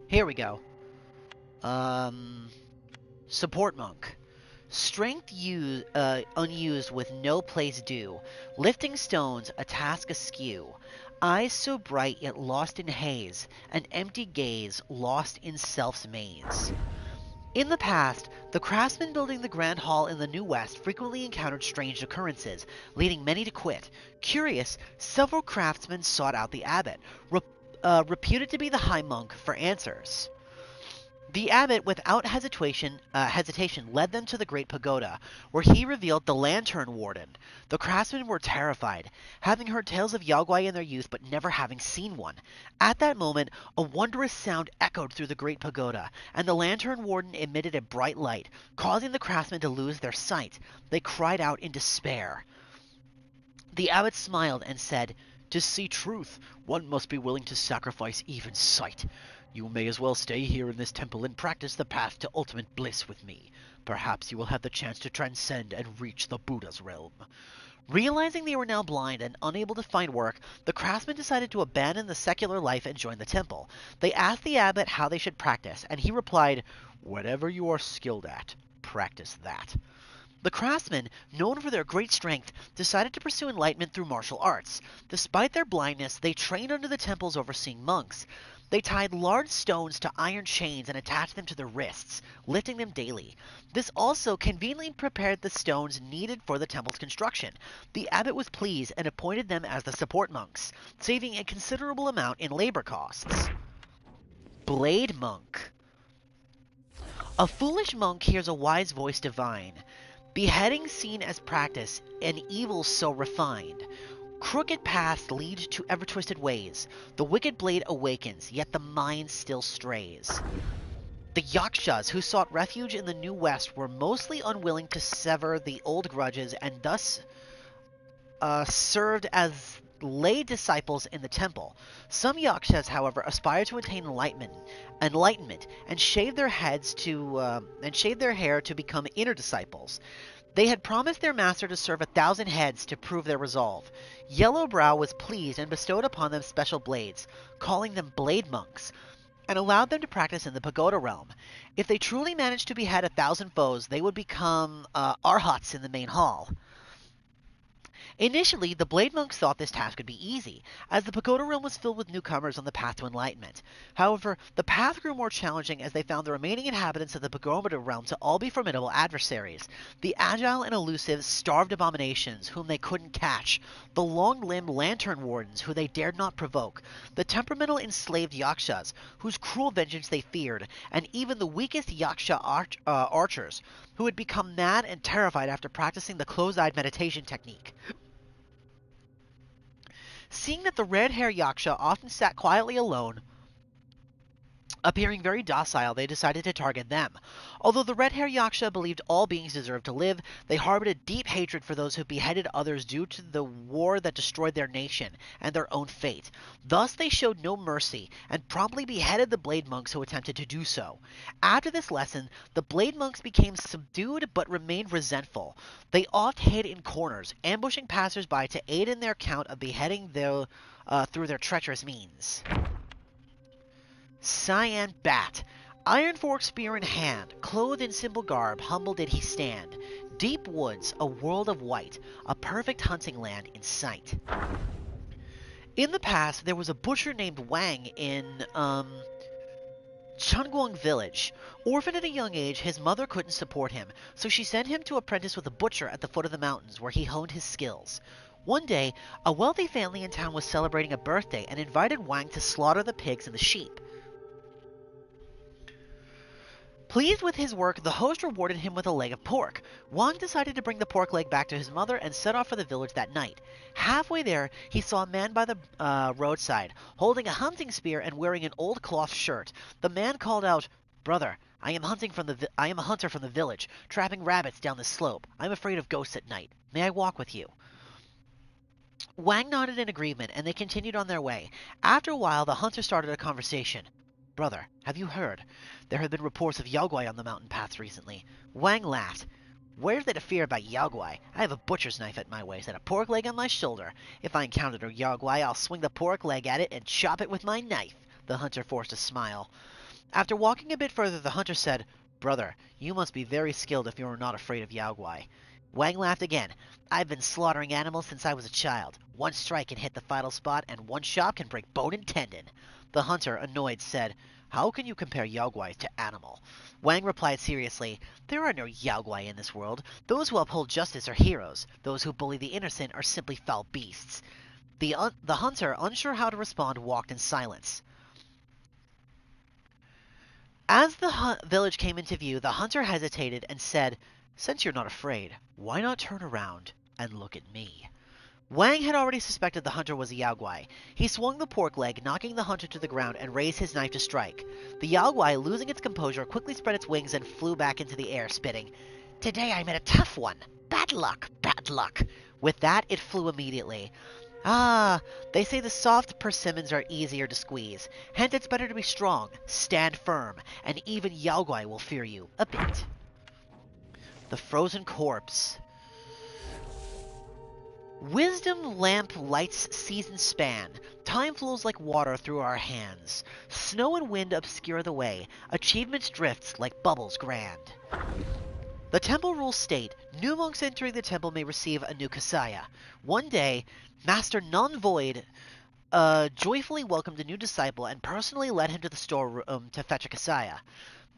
Here we go. Support Monk. Strength unused with no place due. Lifting stones, a task askew. Eyes so bright yet lost in haze. An empty gaze, lost in self's maze. In the past, the craftsmen building the Grand Hall in the New West frequently encountered strange occurrences, leading many to quit. Curious, several craftsmen sought out the abbot, reputed to be the high monk, for answers. The abbot, without hesitation, led them to the great pagoda, where he revealed the lantern warden. The craftsmen were terrified, having heard tales of Yaogwai in their youth but never having seen one. At that moment, a wondrous sound echoed through the great pagoda, and the lantern warden emitted a bright light, causing the craftsmen to lose their sight. They cried out in despair. The abbot smiled and said, "To see truth, one must be willing to sacrifice even sight. You may as well stay here in this temple and practice the path to ultimate bliss with me. Perhaps you will have the chance to transcend and reach the Buddha's realm." Realizing they were now blind and unable to find work, the craftsmen decided to abandon the secular life and join the temple. They asked the abbot how they should practice, and he replied, "Whatever you are skilled at, practice that." The craftsmen, known for their great strength, decided to pursue enlightenment through martial arts. Despite their blindness, they trained under the temple's overseeing monks. They tied large stones to iron chains and attached them to their wrists, lifting them daily. This also conveniently prepared the stones needed for the temple's construction. The abbot was pleased and appointed them as the support monks, saving a considerable amount in labor costs. Blade Monk. A foolish monk hears a wise voice divine. Beheading seen as practice, and evil so refined. Crooked paths lead to ever-twisted ways. The wicked blade awakens, yet the mind still strays. The Yakshas who sought refuge in the New West were mostly unwilling to sever the old grudges and thus served as lay disciples in the temple. Some Yakshas, however, aspired to attain enlightenment and shave their hair to become inner disciples. They had promised their master to serve 1,000 heads to prove their resolve. Yellowbrow was pleased and bestowed upon them special blades, calling them blade monks, and allowed them to practice in the pagoda realm. If they truly managed to behead 1,000 foes, they would become arhats in the main hall. Initially, the Blade Monks thought this task would be easy, as the pagoda realm was filled with newcomers on the path to enlightenment. However, the path grew more challenging as they found the remaining inhabitants of the pagoda realm to all be formidable adversaries. The agile and elusive starved abominations whom they couldn't catch, the long-limbed lantern wardens who they dared not provoke, the temperamental enslaved yakshas whose cruel vengeance they feared, and even the weakest yaksha archers who had become mad and terrified after practicing the close-eyed meditation technique. Seeing that the red-haired yaksha often sat quietly alone, appearing very docile, they decided to target them. Although the red-haired yaksha believed all beings deserved to live, they harbored a deep hatred for those who beheaded others due to the war that destroyed their nation and their own fate. Thus they showed no mercy and promptly beheaded the blade monks who attempted to do so. After this lesson, the blade monks became subdued but remained resentful. They oft hid in corners, ambushing passers-by to aid in their count of beheading through their treacherous means. Cyan Bat. Iron fork spear in hand, clothed in simple garb, humble did he stand. Deep woods, a world of white, a perfect hunting land in sight. In the past, there was a butcher named Wang in, Chunguang village. Orphaned at a young age, his mother couldn't support him, so she sent him to apprentice with a butcher at the foot of the mountains, where he honed his skills. One day, a wealthy family in town was celebrating a birthday and invited Wang to slaughter the pigs and the sheep. Pleased with his work, the host rewarded him with a leg of pork. Wang decided to bring the pork leg back to his mother and set off for the village that night. Halfway there, he saw a man by the roadside, holding a hunting spear and wearing an old cloth shirt. The man called out, "Brother, I am a hunter from the village, trapping rabbits down this slope. I'm afraid of ghosts at night. May I walk with you?" Wang nodded in agreement, and they continued on their way. After a while, the hunter started a conversation. "Brother, have you heard? There have been reports of Yaogwai on the mountain paths recently." Wang laughed. "Where's there to fear about Yaogwai? I have a butcher's knife at my waist and a pork leg on my shoulder. If I encountered a Yaogwai, I'll swing the pork leg at it and chop it with my knife." The hunter forced a smile. After walking a bit further, the hunter said, "Brother, you must be very skilled if you are not afraid of Yaogwai." Wang laughed again. "I've been slaughtering animals since I was a child. One strike can hit the vital spot, and one shot can break bone and tendon." The hunter, annoyed, said, "How can you compare Yaogwai to animal?" Wang replied seriously, "There are no Yaogwai in this world. Those who uphold justice are heroes. Those who bully the innocent are simply foul beasts." The hunter, unsure how to respond, walked in silence. As the village came into view, the hunter hesitated and said, "Since you're not afraid, why not turn around and look at me?" Wang had already suspected the hunter was a Yaogwai. He swung the pork leg, knocking the hunter to the ground, and raised his knife to strike. The Yaogwai, losing its composure, quickly spread its wings and flew back into the air, spitting, "Today I met a tough one. Bad luck, bad luck." With that, it flew immediately. Ah, they say the soft persimmons are easier to squeeze. Hence it's better to be strong, stand firm, and even Yaogwai will fear you a bit. The frozen corpse. Wisdom lamp lights season span. Time flows like water through our hands. Snow and wind obscure the way. Achievements drifts like bubbles grand. The temple rules state, new monks entering the temple may receive a new kasaya. One day, Master Non-Void joyfully welcomed a new disciple and personally led him to the storeroom to fetch a kasaya.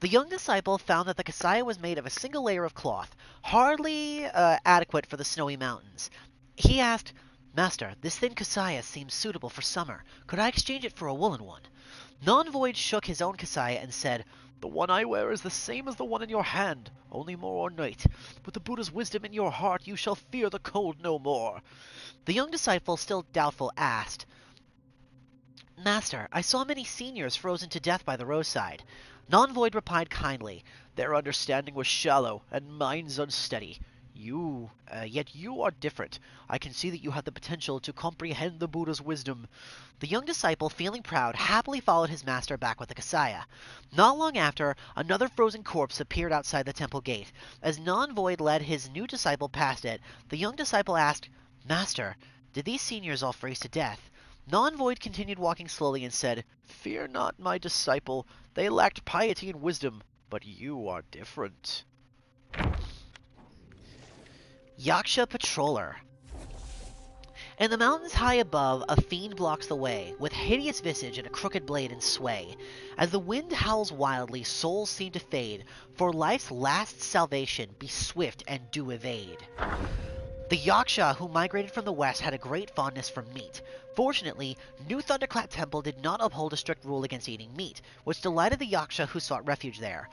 The young disciple found that the kasaya was made of a single layer of cloth, hardly adequate for the snowy mountains. He asked, "Master, this thin kasaya seems suitable for summer. Could I exchange it for a woolen one?" Non-Void shook his own kasaya and said, "The one I wear is the same as the one in your hand, only more ornate. With the Buddha's wisdom in your heart, you shall fear the cold no more." The young disciple, still doubtful, asked, "Master, I saw many seniors frozen to death by the roadside." Non-Void replied kindly, "Their understanding was shallow, and mine's unsteady. Yet you are different. I can see that you have the potential to comprehend the Buddha's wisdom." The young disciple, feeling proud, happily followed his master back with the kasaya. Not long after, another frozen corpse appeared outside the temple gate. As Non-Void led his new disciple past it, the young disciple asked, "Master, did these seniors all freeze to death?" Non-Void continued walking slowly and said, "Fear not, my disciple. They lacked piety and wisdom, but you are different." Yaksha Patroller. In the mountains high above, a fiend blocks the way, with hideous visage and a crooked blade in sway. As the wind howls wildly, souls seem to fade. For life's last salvation, be swift and do evade. The Yaksha who migrated from the west had a great fondness for meat. Fortunately, New Thunderclap Temple did not uphold a strict rule against eating meat, which delighted the Yaksha who sought refuge there.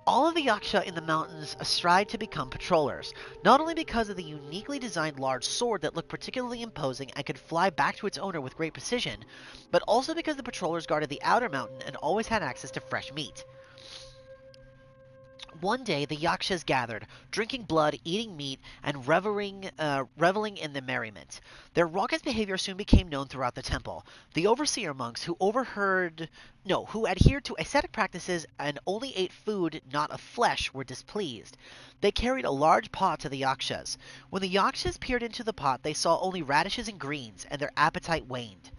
All of the Yaksha in the mountains strive to become patrollers, not only because of the uniquely designed large sword that looked particularly imposing and could fly back to its owner with great precision, but also because the patrollers guarded the outer mountain and always had access to fresh meat. One day the Yakshas gathered, drinking blood, eating meat, and reveling in the merriment. Their raucous behavior soon became known throughout the temple. The overseer monks, who adhered to ascetic practices and only ate food not of flesh, were displeased. They carried a large pot to the Yakshas. When the Yakshas peered into the pot, they saw only radishes and greens, and their appetite waned.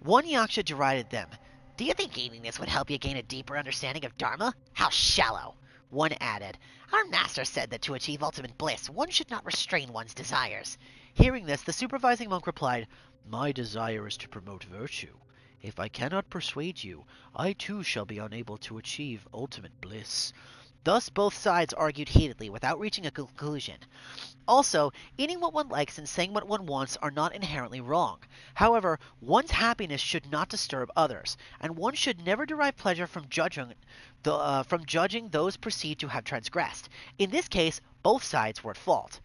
One Yaksha derided them. "Do you think eating this would help you gain a deeper understanding of Dharma? How shallow!" One added, "Our master said that to achieve ultimate bliss, one should not restrain one's desires." Hearing this, the supervising monk replied, "My desire is to promote virtue. If I cannot persuade you, I too shall be unable to achieve ultimate bliss." Thus both sides argued heatedly, without reaching a conclusion. Also, eating what one likes and saying what one wants are not inherently wrong. However, one's happiness should not disturb others, and one should never derive pleasure from judging those perceived to have transgressed. In this case, both sides were at fault.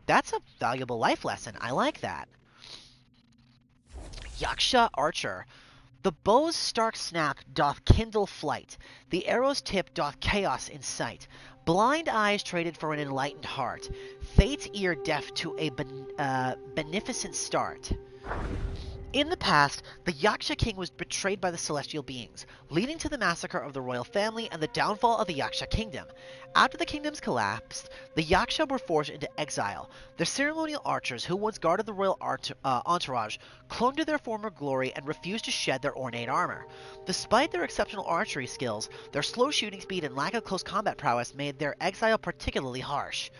That's a valuable life lesson. I like that. Yaksha Archer. The bow's stark snap doth kindle flight, the arrow's tip doth chaos incite. Blind eyes traded for an enlightened heart, fate's ear deaf to a beneficent start. In the past, the Yaksha king was betrayed by the celestial beings, leading to the massacre of the royal family and the downfall of the Yaksha kingdom. After the kingdoms collapsed, the Yaksha were forced into exile. The ceremonial archers who once guarded the royal entourage clung to their former glory and refused to shed their ornate armor. Despite their exceptional archery skills, their slow shooting speed and lack of close combat prowess made their exile particularly harsh.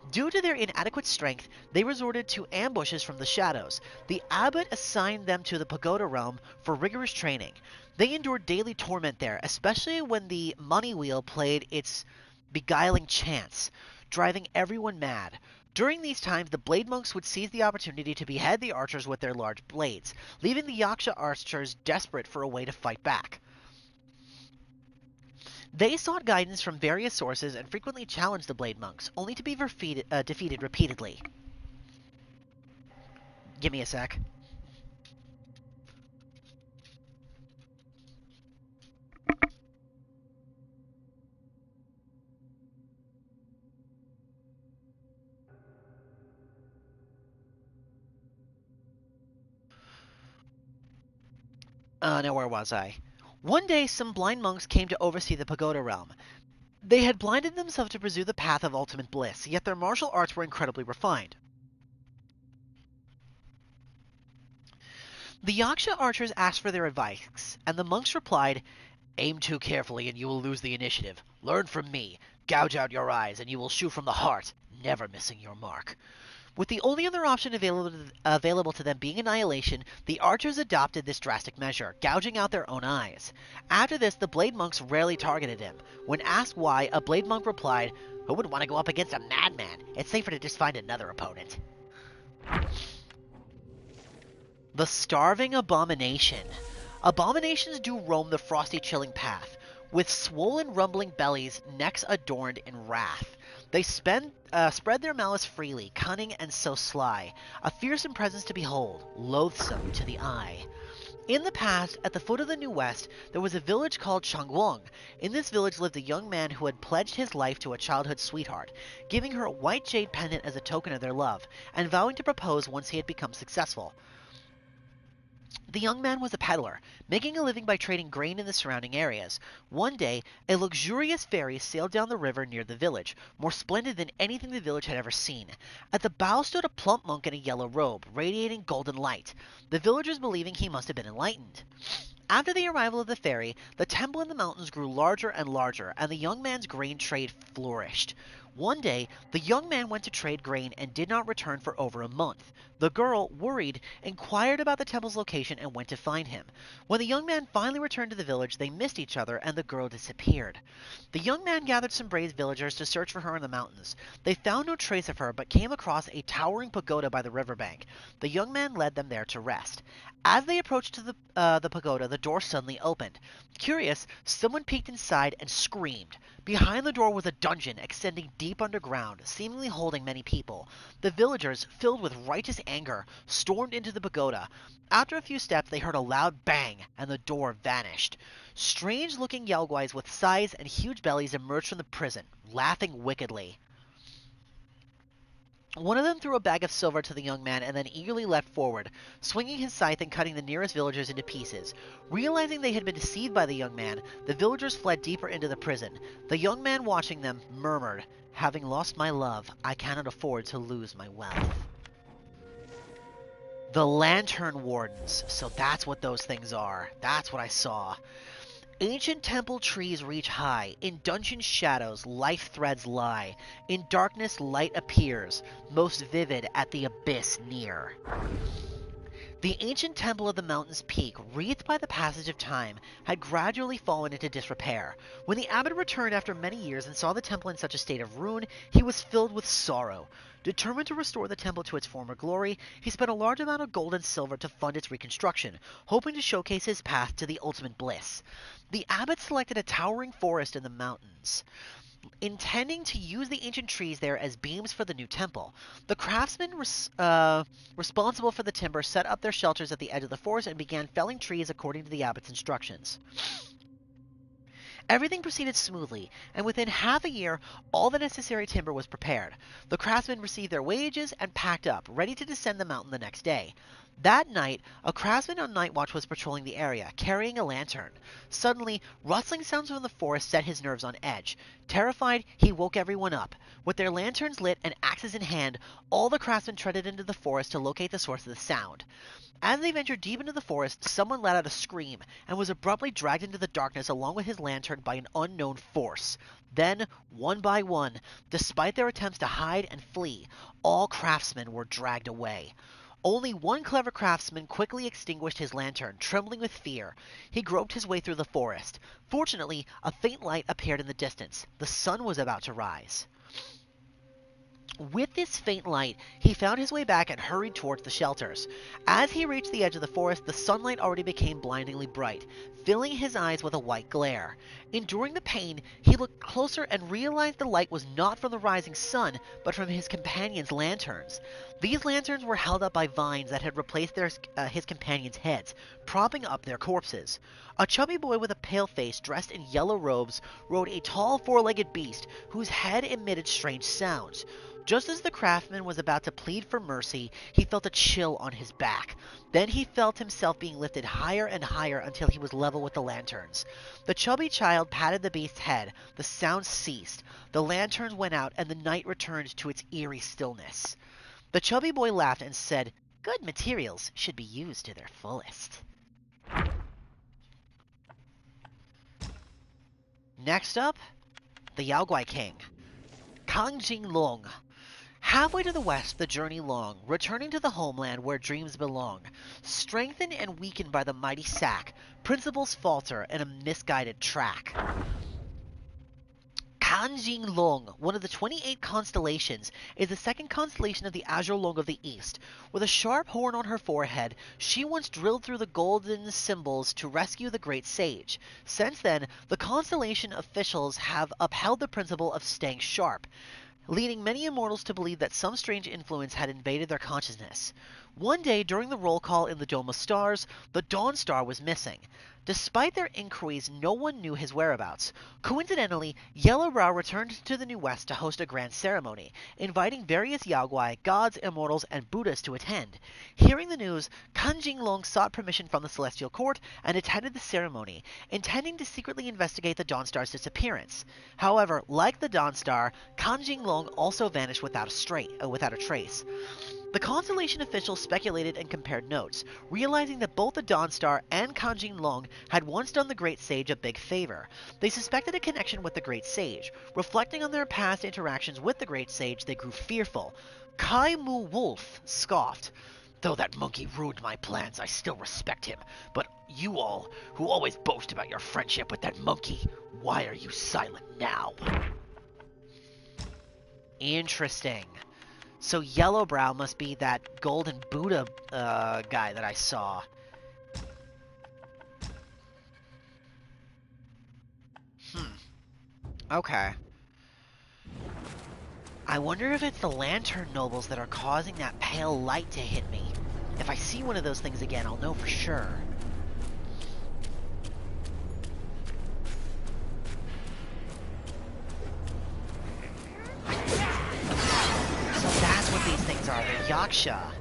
Due to their inadequate strength, they resorted to ambushes from the shadows. The abbot assigned them to the pagoda realm for rigorous training. They endured daily torment there, especially when the money wheel played its beguiling chants, driving everyone mad. During these times, the blade monks would seize the opportunity to behead the archers with their large blades, leaving the Yaksha archers desperate for a way to fight back. They sought guidance from various sources and frequently challenged the Blade Monks, only to be defeated repeatedly. Give me a sec. Now where was I? One day, some blind monks came to oversee the pagoda realm. They had blinded themselves to pursue the path of ultimate bliss, yet their martial arts were incredibly refined. The Yaksha archers asked for their advice, and the monks replied, "Aim too carefully and you will lose the initiative. Learn from me. Gouge out your eyes and you will shoot from the heart, never missing your mark." With the only other option available to them being annihilation, the archers adopted this drastic measure, gouging out their own eyes. After this, the Blade Monks rarely targeted him. When asked why, a Blade Monk replied, "Who would want to go up against a madman? It's safer to just find another opponent." The Starving Abomination. Abominations do roam the frosty chilling path, with swollen rumbling bellies, necks adorned in wrath. They spread their malice freely, cunning and so sly, a fearsome presence to behold, loathsome to the eye. In the past, at the foot of the New West, there was a village called Changwon. In this village lived a young man who had pledged his life to a childhood sweetheart, giving her a white jade pendant as a token of their love, and vowing to propose once he had become successful. The young man was a peddler, making a living by trading grain in the surrounding areas. One day, a luxurious ferry sailed down the river near the village, more splendid than anything the village had ever seen. At the bow stood a plump monk in a yellow robe, radiating golden light, the villagers believing he must have been enlightened. After the arrival of the ferry, the temple in the mountains grew larger and larger, and the young man's grain trade flourished. One day, the young man went to trade grain and did not return for over a month. The girl, worried, inquired about the temple's location and went to find him. When the young man finally returned to the village, they missed each other and the girl disappeared. The young man gathered some brave villagers to search for her in the mountains. They found no trace of her, but came across a towering pagoda by the riverbank. The young man led them there to rest. As they approached to the pagoda, the door suddenly opened. Curious, someone peeked inside and screamed. Behind the door was a dungeon extending deep underground, seemingly holding many people. The villagers, filled with righteous anger, stormed into the pagoda. After a few steps, they heard a loud bang, and the door vanished. Strange-looking Yelguais with size and huge bellies emerged from the prison, laughing wickedly. One of them threw a bag of silver to the young man and then eagerly leapt forward, swinging his scythe and cutting the nearest villagers into pieces. Realizing they had been deceived by the young man, the villagers fled deeper into the prison. The young man, watching them, murmured, "Having lost my love, I cannot afford to lose my wealth." The Lantern Wardens. So that's what those things are. That's what I saw. Ancient temple trees reach high, in dungeon shadows life threads lie, in darkness light appears, most vivid at the abyss near. The ancient temple of the mountain's peak, wreathed by the passage of time, had gradually fallen into disrepair. When the abbot returned after many years and saw the temple in such a state of ruin, he was filled with sorrow. Determined to restore the temple to its former glory, he spent a large amount of gold and silver to fund its reconstruction, hoping to showcase his path to the ultimate bliss. The abbot selected a towering forest in the mountains. Intending to use the ancient trees there as beams for the new temple. The craftsmen responsible for the timber set up their shelters at the edge of the forest and began felling trees according to the abbot's instructions. Everything proceeded smoothly, and within half a year, all the necessary timber was prepared. The craftsmen received their wages and packed up, ready to descend the mountain the next day. That night, a craftsman on night watch was patrolling the area, carrying a lantern. Suddenly, rustling sounds from the forest set his nerves on edge. Terrified, he woke everyone up. With their lanterns lit and axes in hand, all the craftsmen treaded into the forest to locate the source of the sound. As they ventured deep into the forest, someone let out a scream and was abruptly dragged into the darkness along with his lantern by an unknown force. Then, one by one, despite their attempts to hide and flee, all craftsmen were dragged away. Only one clever craftsman quickly extinguished his lantern, trembling with fear. He groped his way through the forest. Fortunately, a faint light appeared in the distance. The sun was about to rise. With this faint light, he found his way back and hurried towards the shelters. As he reached the edge of the forest, the sunlight already became blindingly bright, filling his eyes with a white glare. Enduring the pain, he looked closer and realized the light was not from the rising sun, but from his companions' lanterns. These lanterns were held up by vines that had replaced his companions' heads, propping up their corpses. A chubby boy with a pale face, dressed in yellow robes, rode a tall four-legged beast whose head emitted strange sounds. Just as the craftsman was about to plead for mercy, he felt a chill on his back. Then he felt himself being lifted higher and higher until he was level with the lanterns. The chubby child patted the beast's head. The sound ceased. The lanterns went out, and the night returned to its eerie stillness. The chubby boy laughed and said, "Good materials should be used to their fullest." Next up, the Yaoguai King, Kang Jinglong. Halfway to the west, the journey long, returning to the homeland where dreams belong. Strengthened and weakened by the mighty sack, principles falter in a misguided track. Kanjing Long, one of the 28 constellations, is the second constellation of the Azure Long of the East. With a sharp horn on her forehead, she once drilled through the golden symbols to rescue the great sage. Since then, the constellation officials have upheld the principle of staying sharp, leading many immortals to believe that some strange influence had invaded their consciousness. One day, during the roll call in the Dome of Stars, the Dawn Star was missing. Despite their inquiries, no one knew his whereabouts. Coincidentally, Yellowbrow returned to the New West to host a grand ceremony, inviting various Yaoguai, gods, immortals, and Buddhas to attend. Hearing the news, Kan Jinglong sought permission from the Celestial Court and attended the ceremony, intending to secretly investigate the Dawn Star's disappearance. However, like the Dawn Star, Kan Jinglong also vanished without a trace. The constellation officials speculated and compared notes, realizing that both the Dawn Star and Kanjin Long had once done the Great Sage a big favor. They suspected a connection with the Great Sage. Reflecting on their past interactions with the Great Sage, they grew fearful. Kai Mu Wolf scoffed. "Though that monkey ruined my plans, I still respect him. But you all, who always boast about your friendship with that monkey, why are you silent now?" Interesting. So Yellowbrow must be that golden Buddha guy that I saw. Okay. I wonder if it's the Lantern Nobles that are causing that pale light to hit me. If I see one of those things again, I'll know for sure. So that's what these things are. They're Yaksha.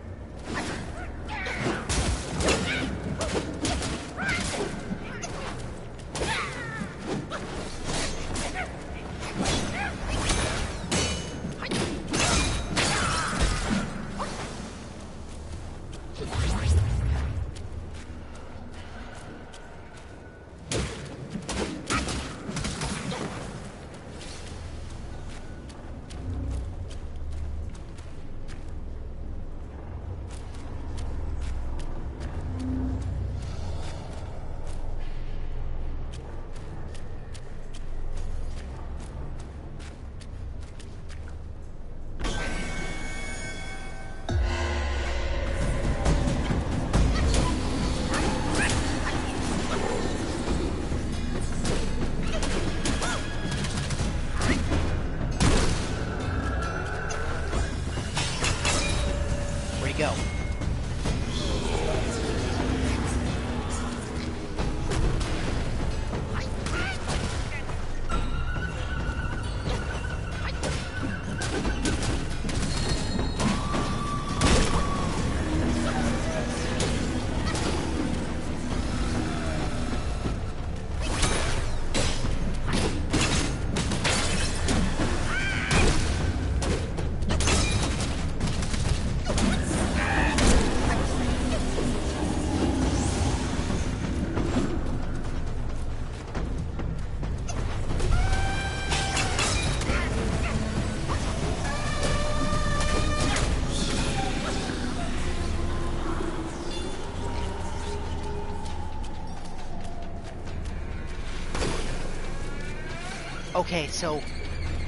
Okay, so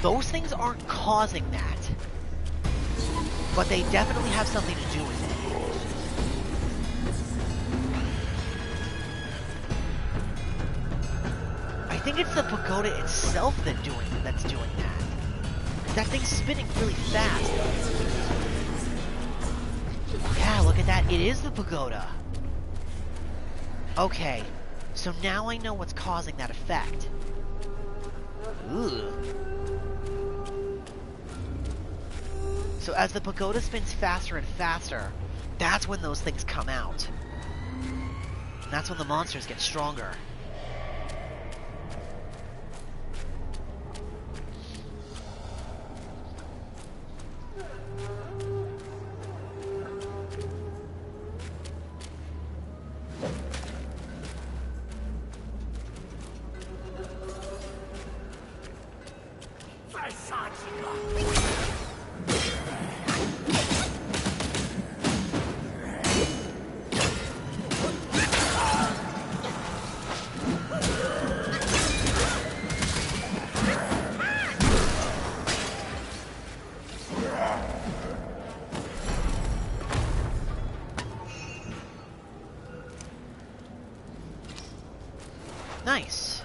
those things aren't causing that, but they definitely have something to do with it. I think it's the pagoda itself that's doing that. That thing's spinning really fast. Yeah, look at that. It is the pagoda. Okay, so now I know what's causing that effect. Ooh. So as the pagoda spins faster and faster, that's when those things come out. And that's when the monsters get stronger. Nice.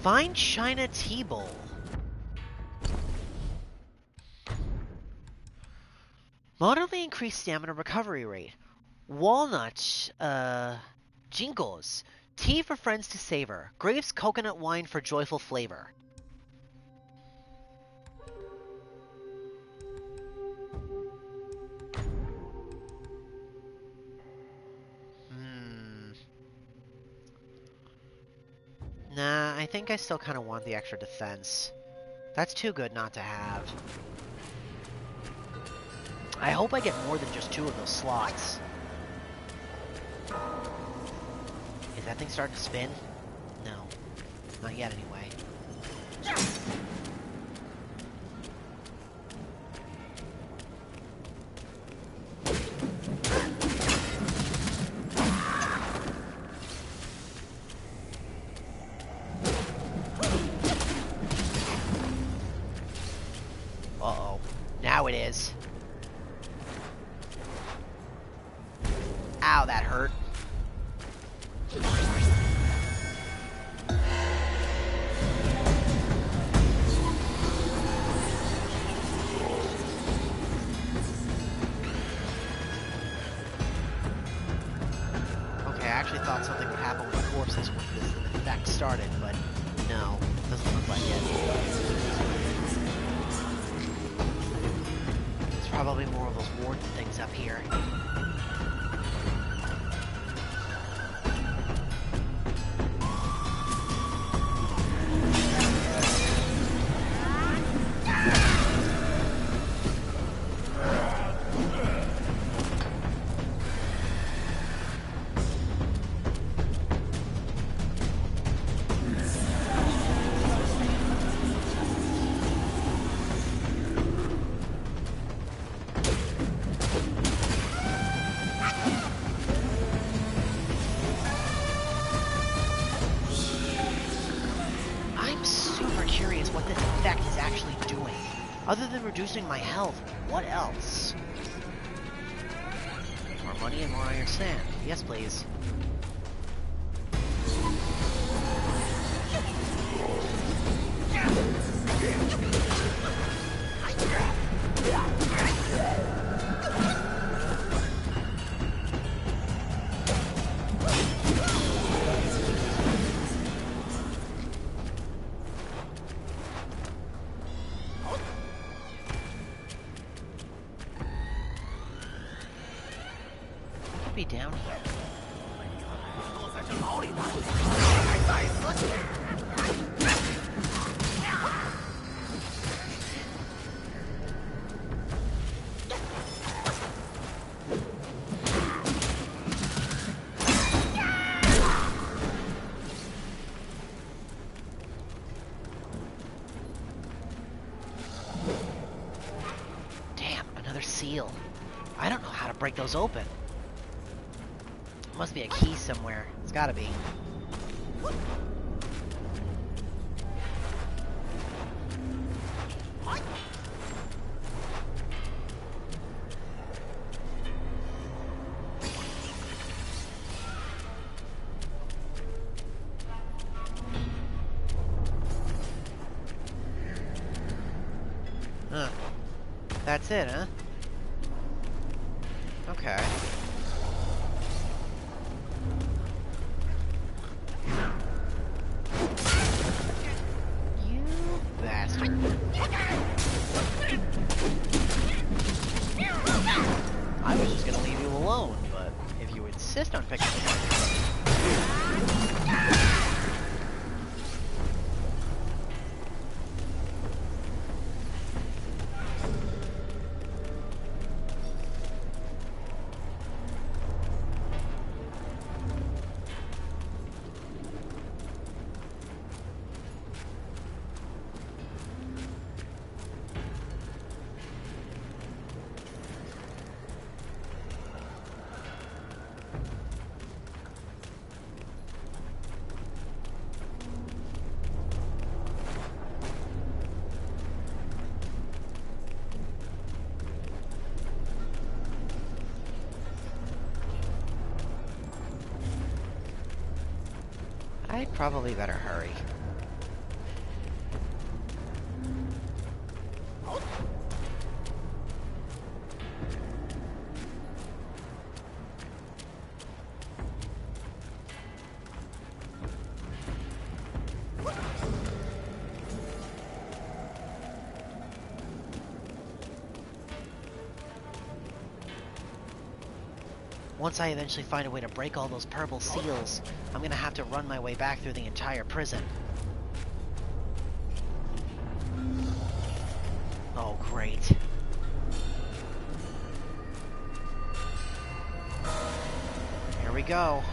Find China Tea Bowl. Moderately increased stamina recovery rate. Walnuts, jingles. Tea for friends to savor. Grapes coconut wine for joyful flavor. Nah, I think I still kind of want the extra defense. That's too good not to have. I hope I get more than just 2 of those slots. Is that thing starting to spin? No. Not yet, anyway. Uh-oh. Now it is. Ow, that hurt. Okay, I actually thought something would happen with the corpses when this effect started, but no, doesn't look like it. There's probably more of those warden things up here. reducing my health. What else? More money and more iron sand. Yes, please. Be down here. Damn, another seal. I don't know how to break those open. Must be a key somewhere. It's gotta be. Huh. That's it, huh? Okay. I was just gonna leave you alone, but if you insist on picking it up. I'd probably better hurry. Once I eventually find a way to break all those purple seals, I'm gonna have to run my way back through the entire prison. Oh, great. Here we go.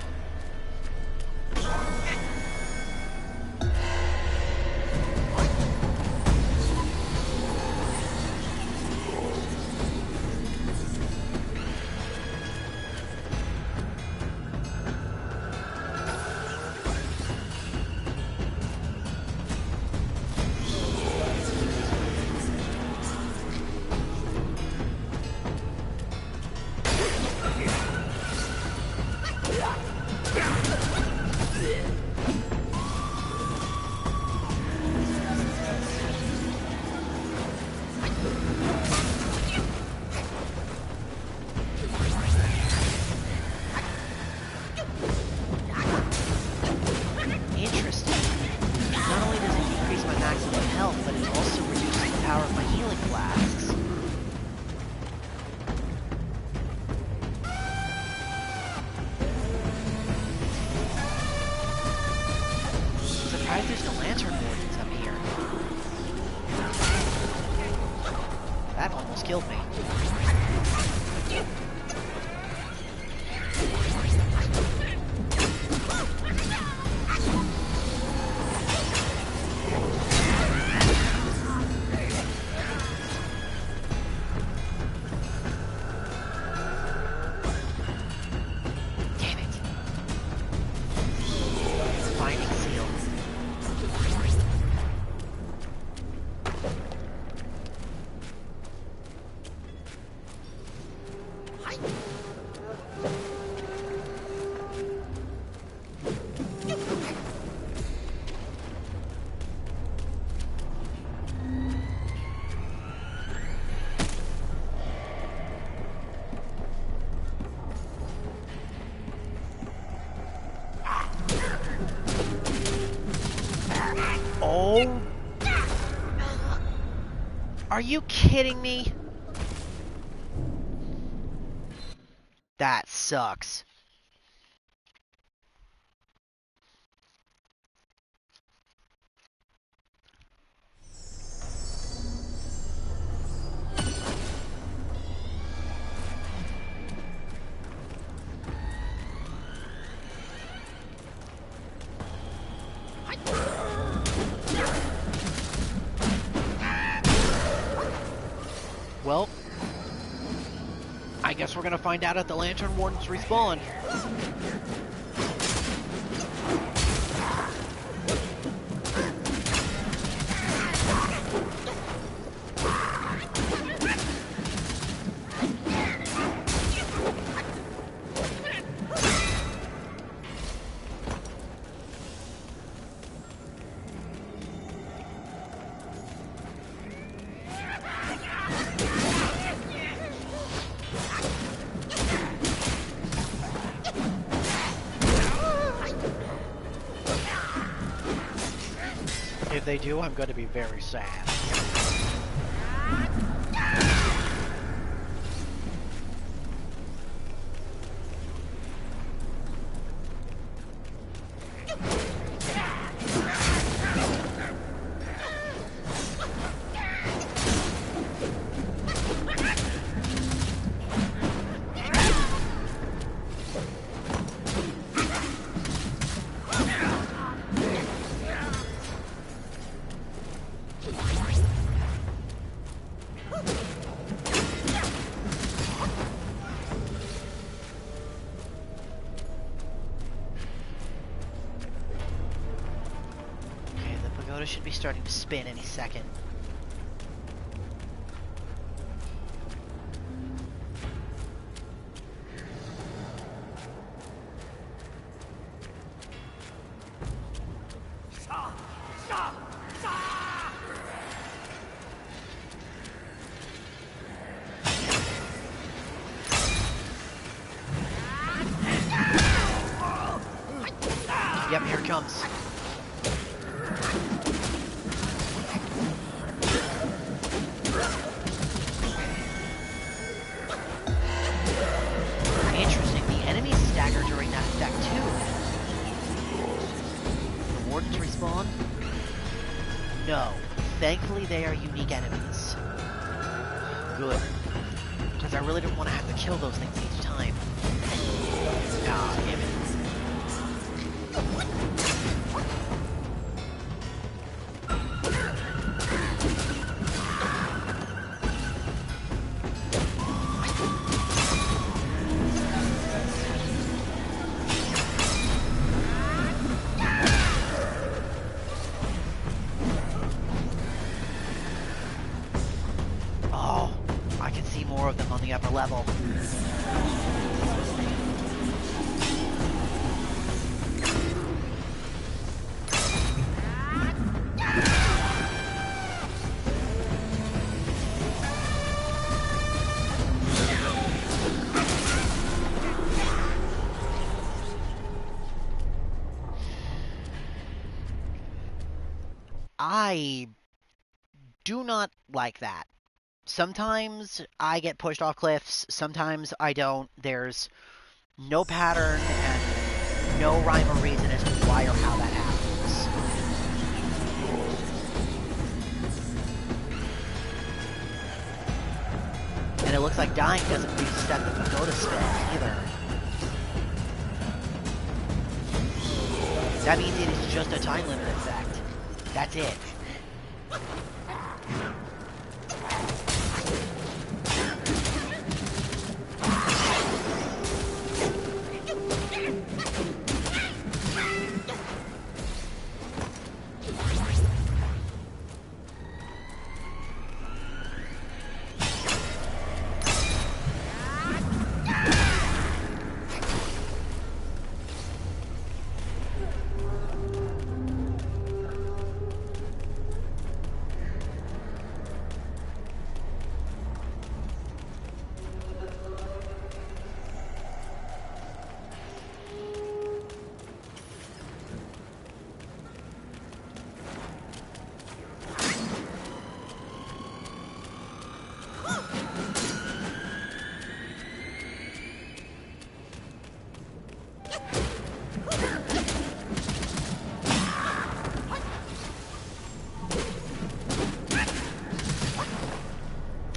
There's no lantern wardens up here. That almost killed me. Damn it. Finding seal. Oh! Are you kidding me? That sucks. Well, I guess we're gonna find out if the Lantern Wardens respawn. If they do, I'm going to be very sad. Should be starting to spin any second. Yep, here it comes. No. Thankfully, they are unique enemies. Good. Because I really don't want to have to kill those things each time. Ah, damn it. More of them on the upper level. I do not like that. Sometimes I get pushed off cliffs, sometimes I don't. There's no pattern and no rhyme or reason as to why or how that happens. And it looks like dying doesn't reset the pagoda spin either. That means it is just a time limit effect. That's it.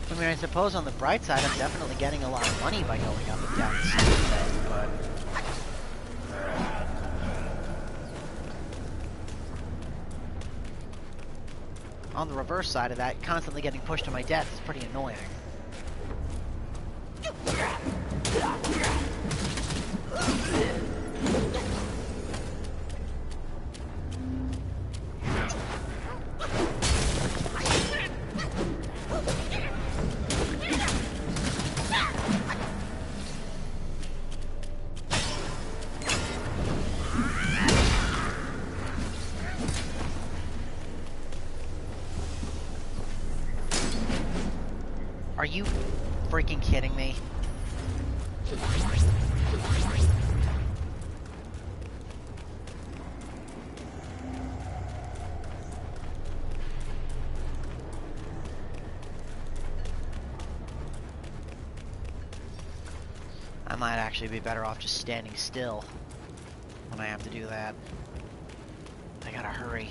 I mean, I suppose on the bright side, I'm definitely getting a lot of money by going up and down the stupid thing, but... On the reverse side of that, constantly getting pushed to my death is pretty annoying. Are you freaking kidding me? I might actually be better off just standing still when I have to do that. I gotta hurry.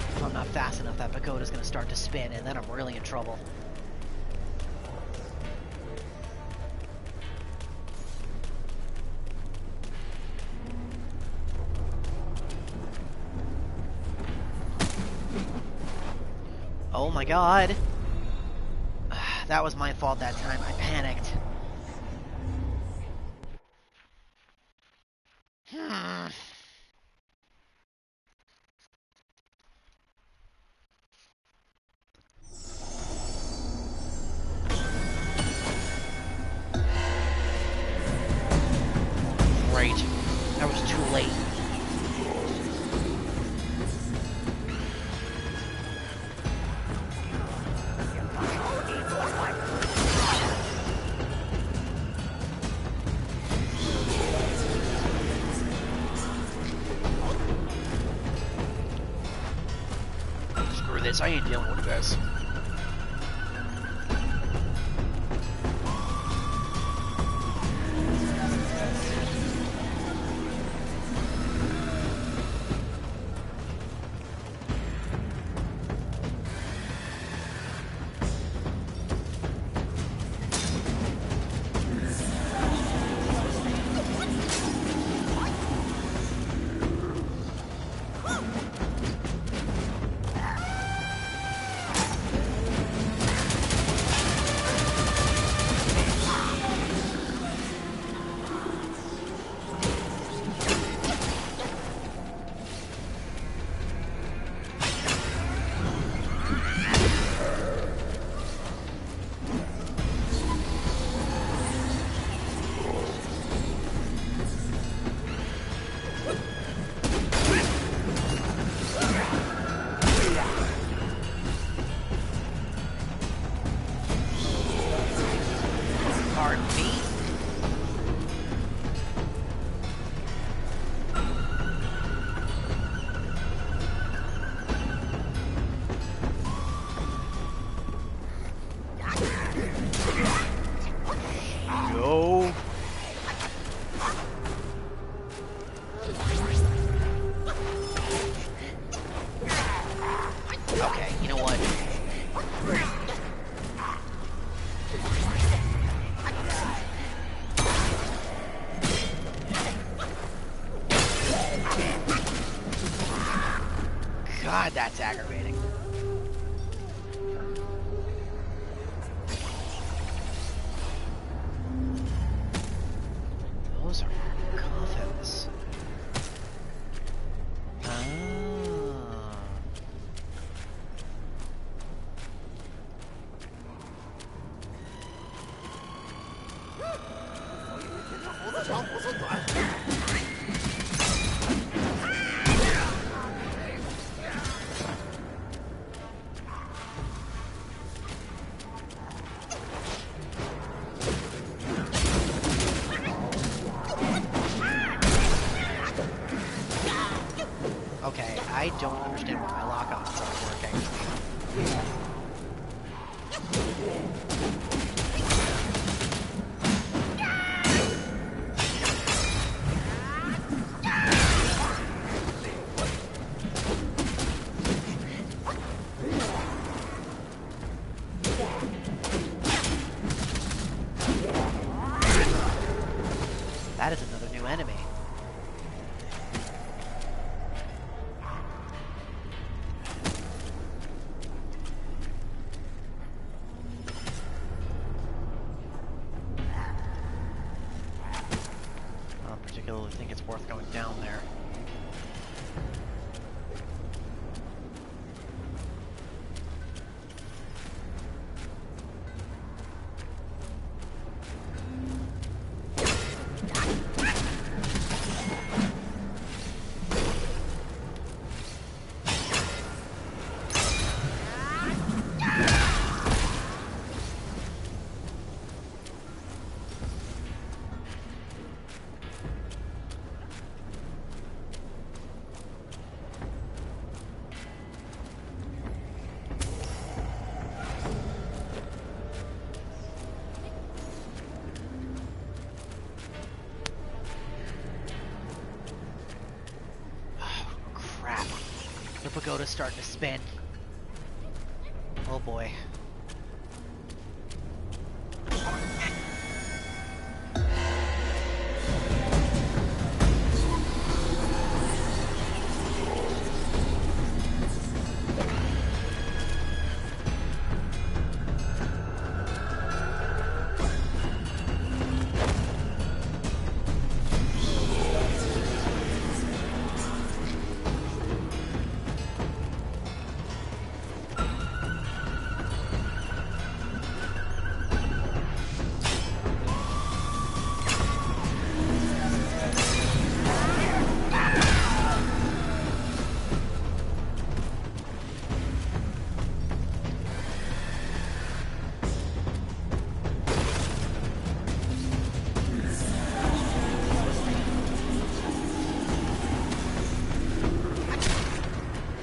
If I'm not fast enough, that pagoda's gonna start to spin, and then I'm really in trouble. Oh my god. That was my fault that time. I panicked. Great. That was too late. Screw this, I ain't dealing with this. God, that's aggravating. Those are coffins. Okay, I don't understand why my lock-ons aren't working. That is another new enemy. I don't particularly think it's worth going down there. The pagoda's starting to spin. Oh boy.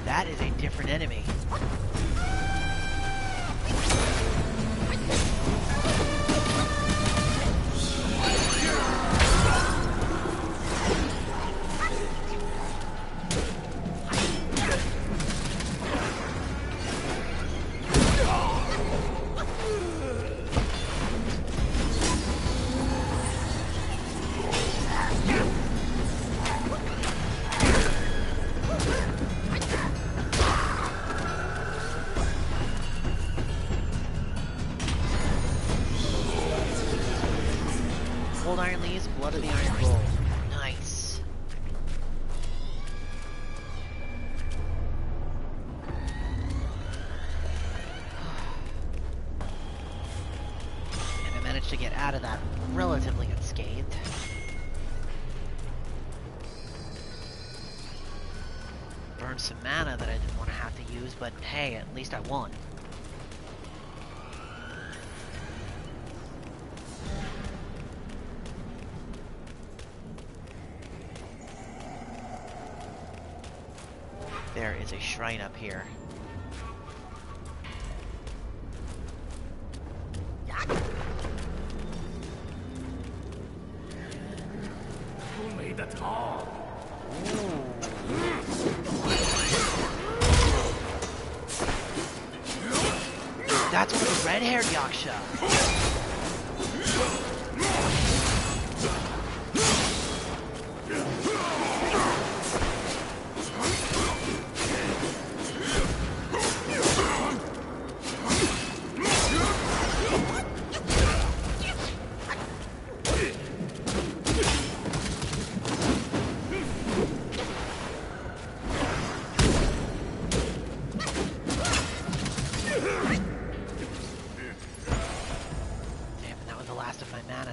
That is a different enemy. Gold Iron Leaves, Blood of the Iron Bull. Nice. And I managed to get out of that relatively unscathed. Burned some mana that I didn't want to have to use, but hey, at least I won. There is a shrine up here. Who made the tall? That's one of the red-haired Yaksha.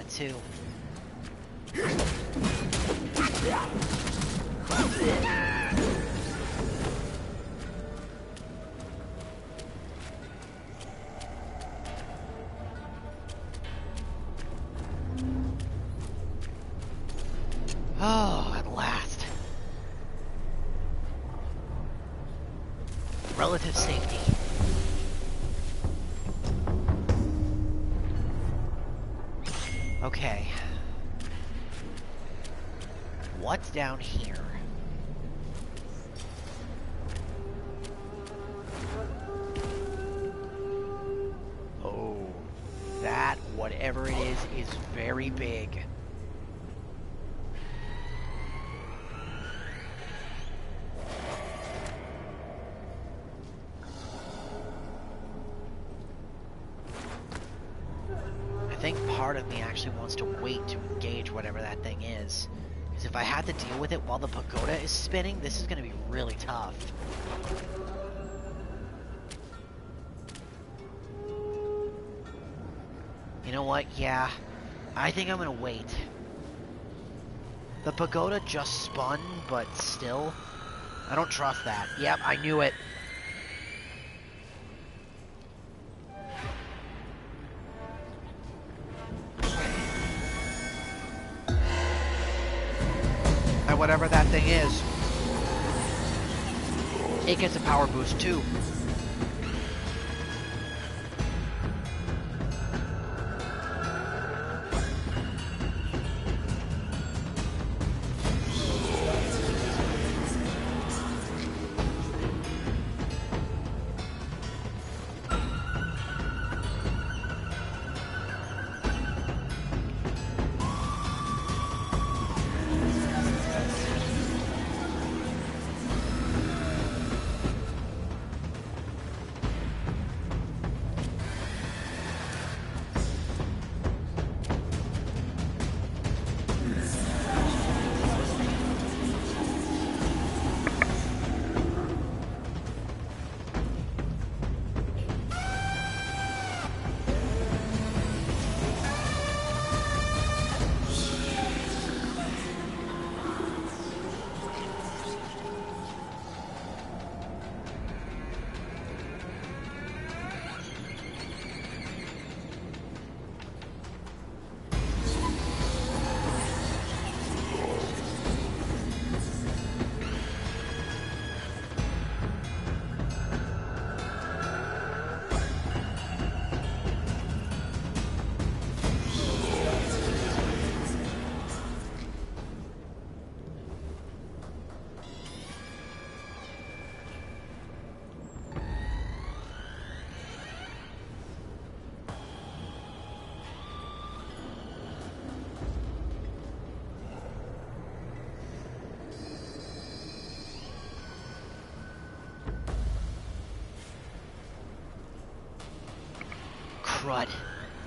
Too. Oh, at last. Relative safety. Okay. What's down here? Oh, that, whatever it is very big. think part of me actually wants to wait to engage whatever that thing is. Because if I had to deal with it while the pagoda is spinning, this is going to be really tough. You know what? Yeah, I think I'm going to wait. The pagoda just spun, but still, I don't trust that. Yep, I knew it. And whatever that thing is, it gets a power boost too. Crud.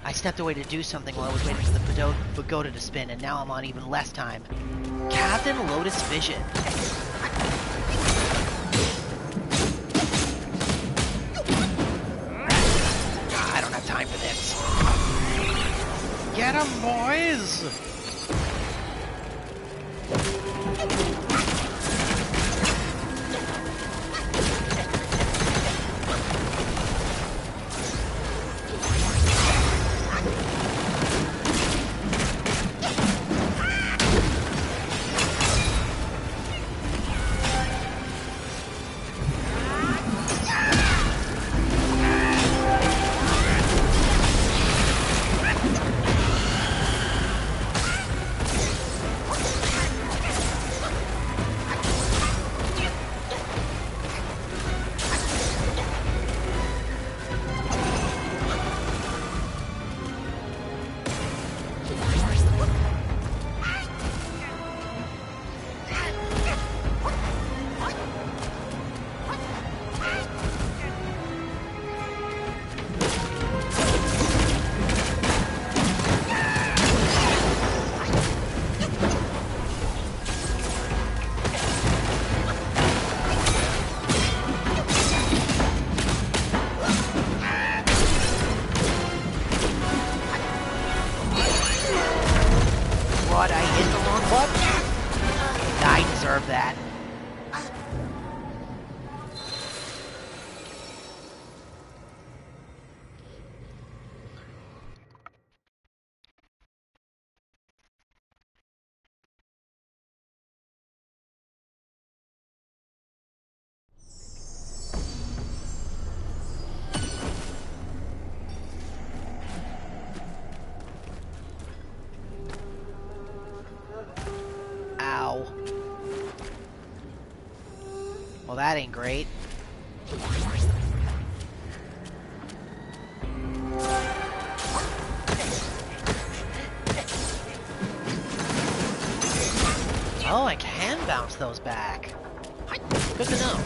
I stepped away to do something while I was waiting for the pagoda to spin, and now I'm on even less time. Captain Lotus Vision. I don't have time for this. Get 'em, boys! That. Ow. Well, that ain't great. Oh, I can bounce those back. Good to know.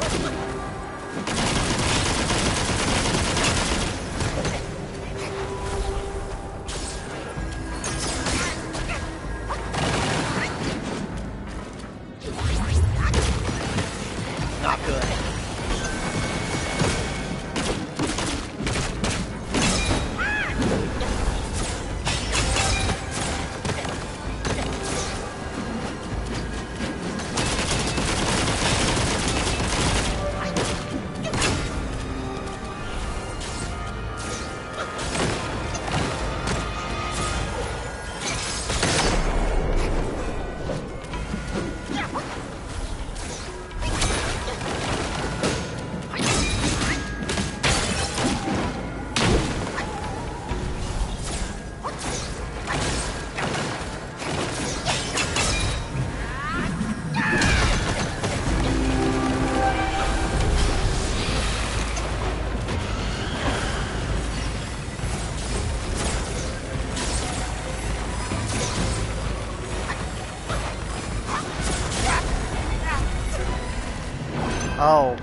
Oh,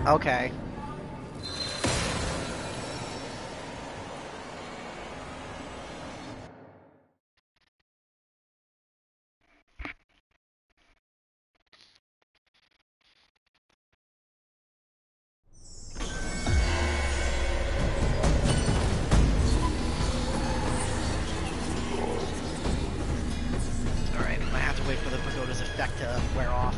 okay. Alright, I might have to wait for the pagoda's effect to wear off.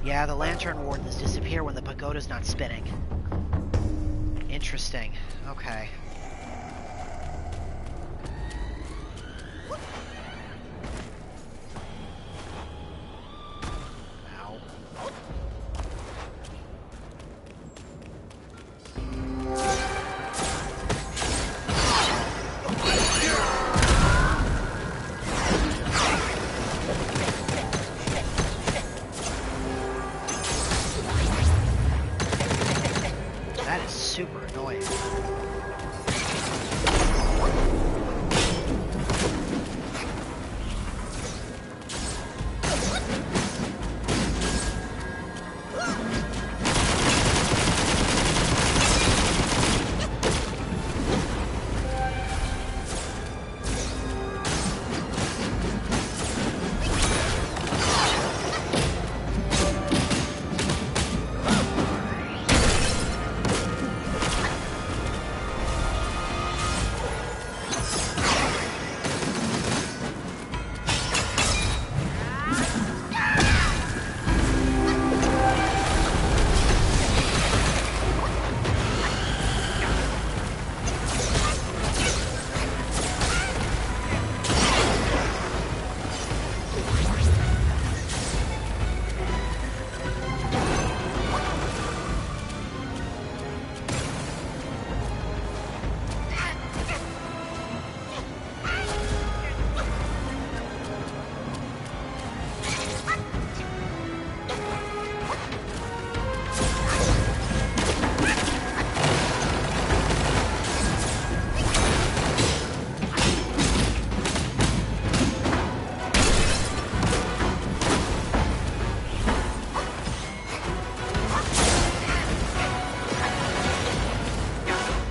Yeah, the lantern wardens disappear when the pagoda's not spinning. Interesting. Okay. Ow. That is super annoying.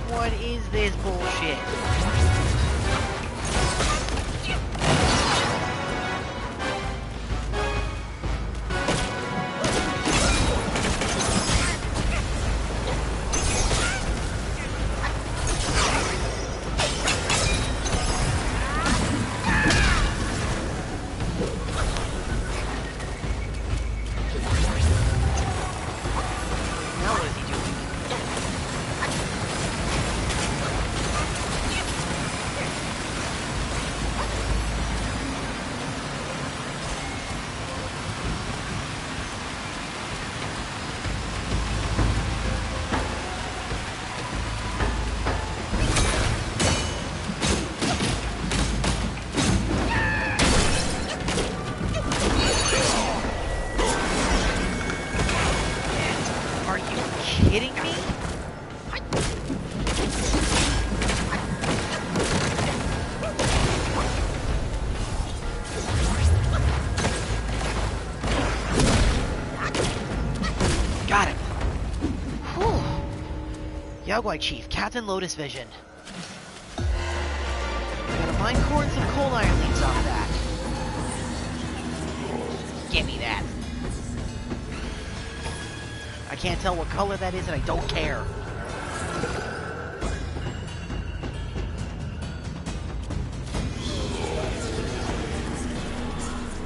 What is this bullshit? Now what is he doing? Are you kidding me? Got him. Whew. Yaogwai Chief, Captain Lotus Vision. Got a mine core and some coal iron leads off that. Give me that. I can't tell what color that is and I don't care.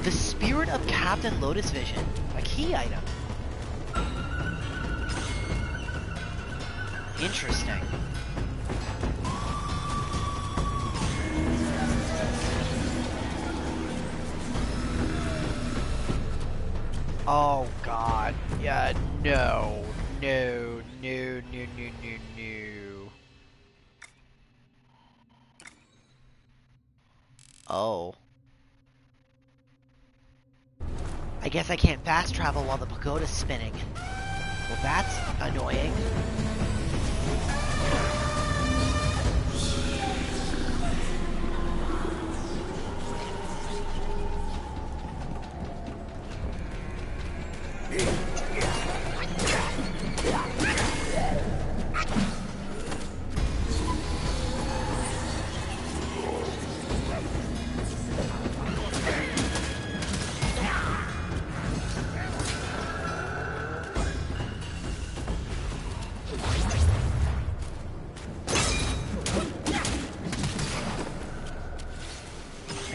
The Spirit of Captain Lotus Vision. A key item. Interesting. Oh god. Yeah, no. No, no, no, no, no, no. Oh. I guess I can't fast travel while the pagoda's spinning. Well, that's annoying.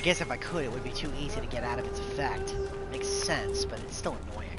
guess if I could, it would be too easy to get out of its effect. Makes sense, but it's still annoying.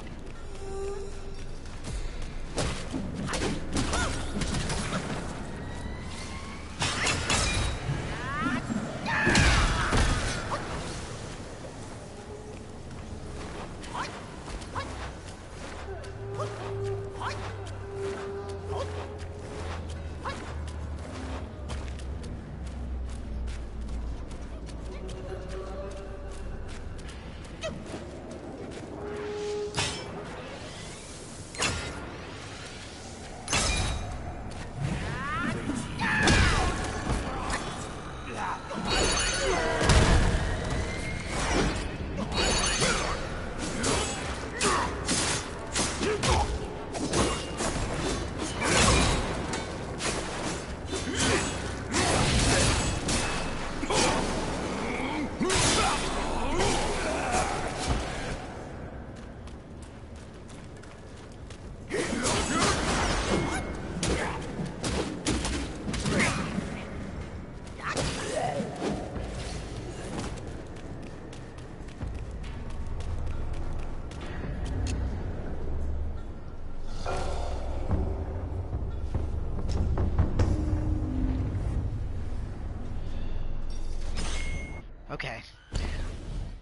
Okay.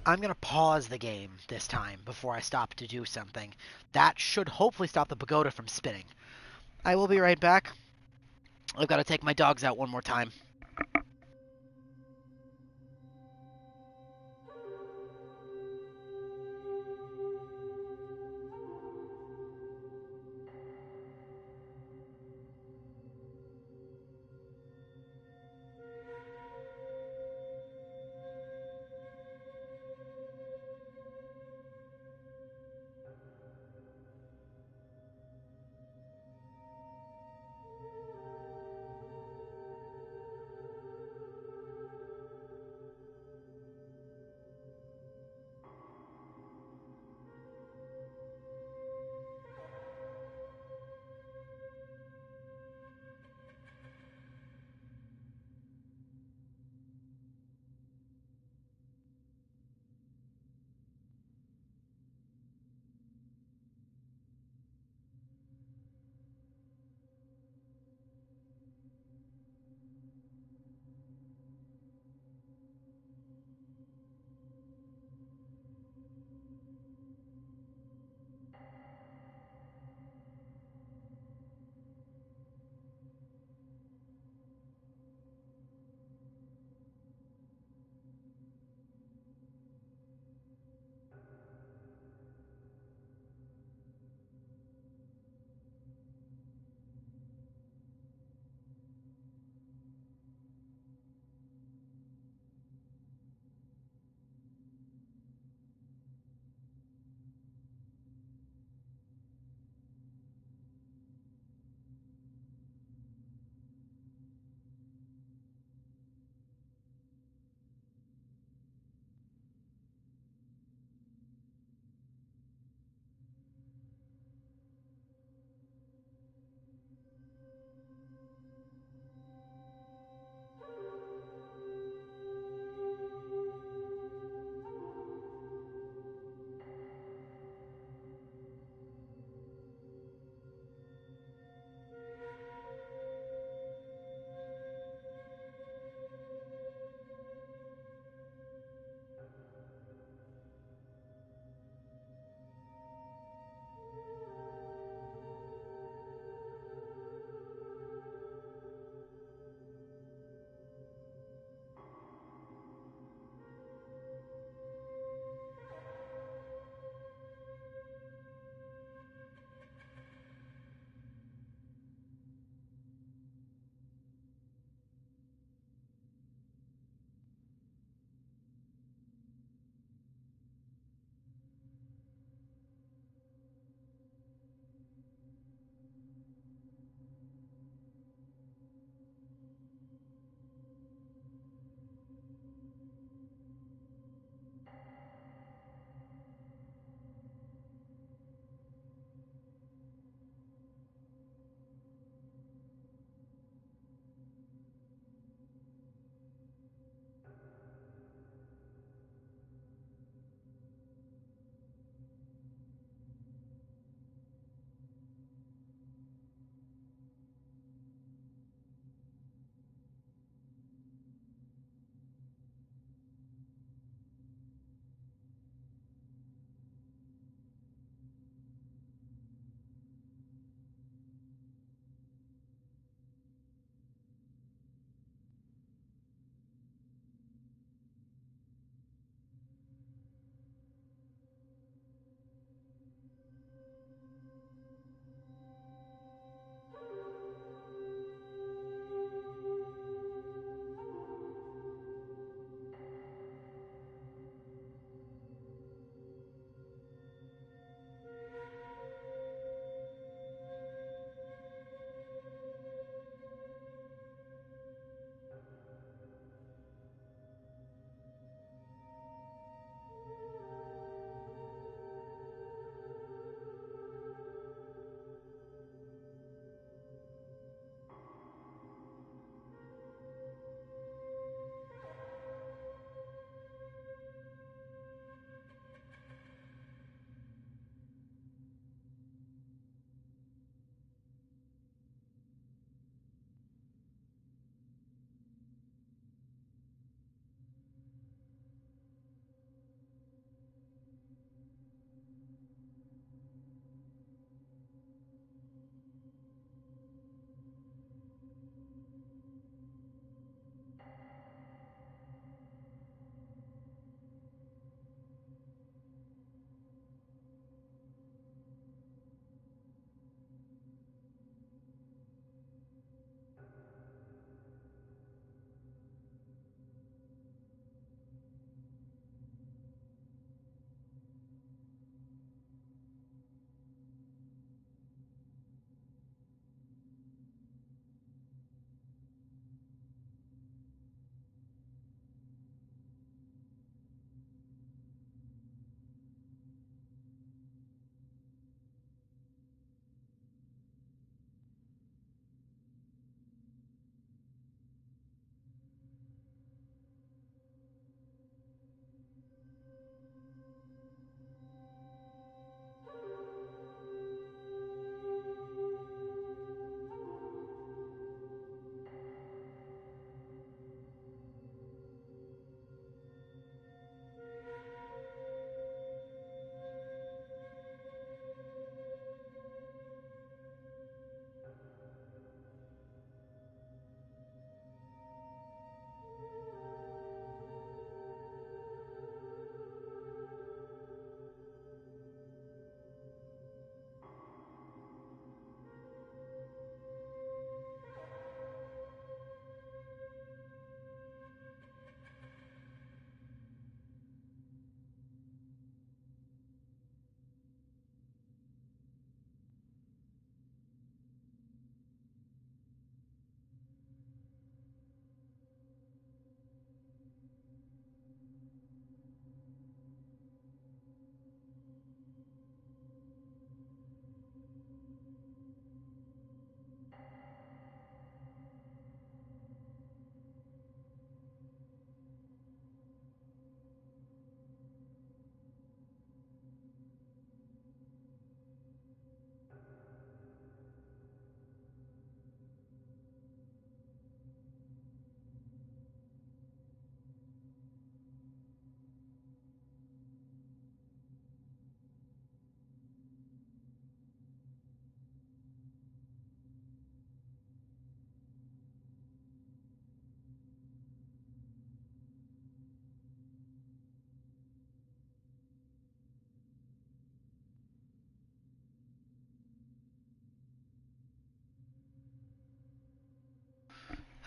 I'm gonna pause the game this time before I stop to do something. That should hopefully stop the pagoda from spinning. I will be right back. I've got to take my dogs out one more time.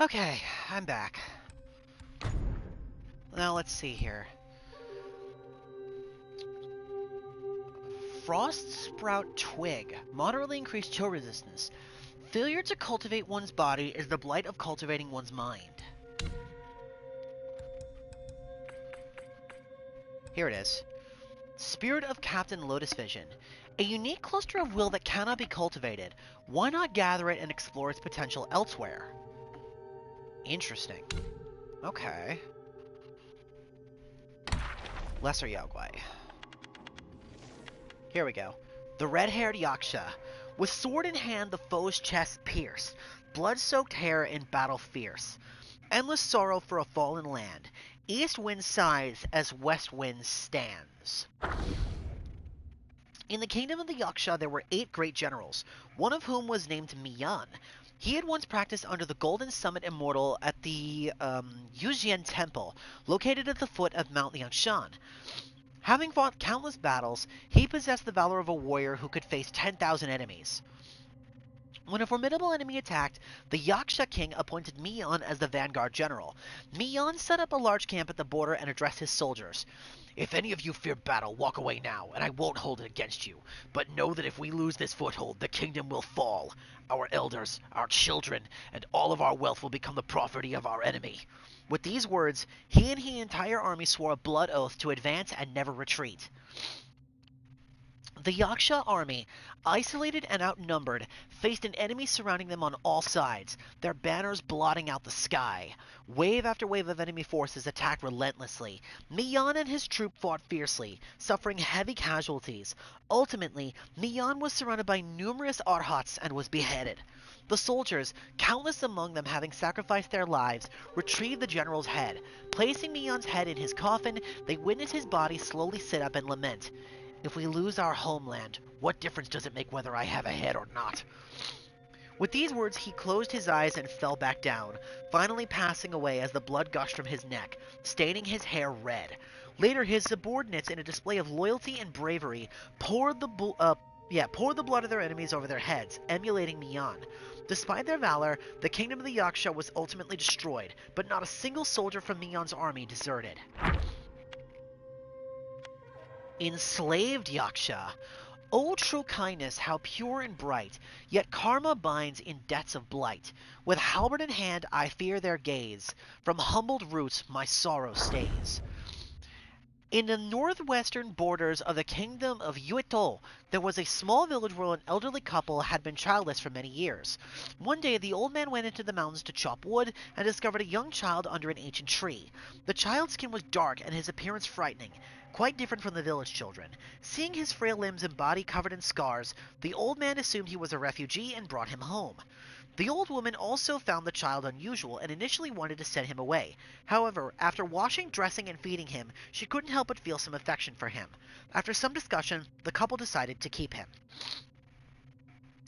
Okay, I'm back. Now let's see here. Frost Sprout Twig. Moderately increased chill resistance. Failure to cultivate one's body is the blight of cultivating one's mind. Here it is. Spirit of Captain Lotus Vision. A unique cluster of will that cannot be cultivated. Why not gather it and explore its potential elsewhere? Interesting. Okay. Lesser Yaogwai. Here we go. The red-haired Yaksha. With sword in hand, the foe's chest pierced. Blood-soaked hair in battle fierce. Endless sorrow for a fallen land. East wind sighs as west wind stands. In the kingdom of the Yaksha, there were 8 great generals, one of whom was named Miyan. He had once practiced under the Golden Summit Immortal at the Yujian Temple, located at the foot of Mount Liangshan. Having fought countless battles, he possessed the valor of a warrior who could face 10,000 enemies. When a formidable enemy attacked, the Yaksha king appointed Miyan as the vanguard general. Miyan set up a large camp at the border and addressed his soldiers. If any of you fear battle, walk away now, and I won't hold it against you. But know that if we lose this foothold, the kingdom will fall. Our elders, our children, and all of our wealth will become the property of our enemy. With these words, he and his entire army swore a blood oath to advance and never retreat. The Yaksha army, isolated and outnumbered, faced an enemy surrounding them on all sides, their banners blotting out the sky. Wave after wave of enemy forces attacked relentlessly. Miyan and his troop fought fiercely, suffering heavy casualties. Ultimately, Miyan was surrounded by numerous Arhats and was beheaded. The soldiers, countless among them having sacrificed their lives, retrieved the general's head. Placing Miyan's head in his coffin, they witnessed his body slowly sit up and lament. If we lose our homeland, what difference does it make whether I have a head or not? With these words, he closed his eyes and fell back down, finally passing away as the blood gushed from his neck, staining his hair red. Later, his subordinates, in a display of loyalty and bravery, poured the blood of their enemies over their heads, emulating Miyan. Despite their valor, the kingdom of the Yaksha was ultimately destroyed, but not a single soldier from Miyan's army deserted. Enslaved Yaksha. O true kindness, how pure and bright, yet karma binds in debts of blight. With halberd in hand I fear their gaze, from humbled roots my sorrow stays. In the northwestern borders of the kingdom of Yueto, there was a small village where an elderly couple had been childless for many years. One day, the old man went into the mountains to chop wood and discovered a young child under an ancient tree. The child's skin was dark and his appearance frightening, quite different from the village children. Seeing his frail limbs and body covered in scars, the old man assumed he was a refugee and brought him home. The old woman also found the child unusual and initially wanted to send him away. However, after washing, dressing, and feeding him, she couldn't help but feel some affection for him. After some discussion, the couple decided to keep him.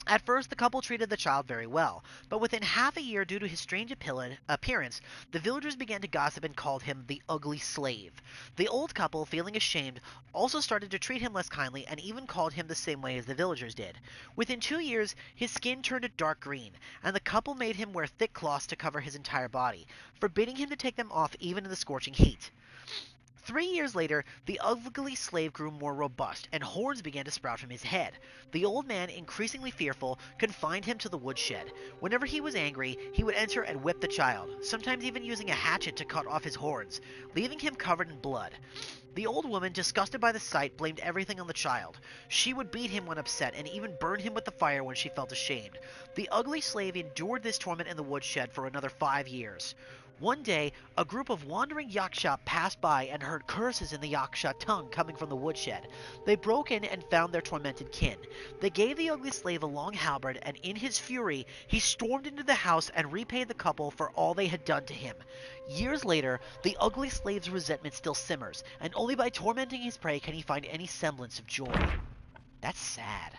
At first, the couple treated the child very well, but within half a year, due to his strange appearance, the villagers began to gossip and called him the ugly slave. The old couple, feeling ashamed, also started to treat him less kindly and even called him the same way as the villagers did. Within 2 years, his skin turned a dark green, and the couple made him wear thick cloths to cover his entire body, forbidding him to take them off even in the scorching heat. 3 years later, the ugly slave grew more robust, and horns began to sprout from his head. The old man, increasingly fearful, confined him to the woodshed. Whenever he was angry, he would enter and whip the child, sometimes even using a hatchet to cut off his horns, leaving him covered in blood. The old woman, disgusted by the sight, blamed everything on the child. She would beat him when upset, and even burn him with the fire when she felt ashamed. The ugly slave endured this torment in the woodshed for another 5 years. One day, a group of wandering Yaksha passed by and heard curses in the Yaksha tongue coming from the woodshed. They broke in and found their tormented kin. They gave the ugly slave a long halberd, and in his fury, he stormed into the house and repaid the couple for all they had done to him. Years later, the ugly slave's resentment still simmers, and only by tormenting his prey can he find any semblance of joy. That's sad.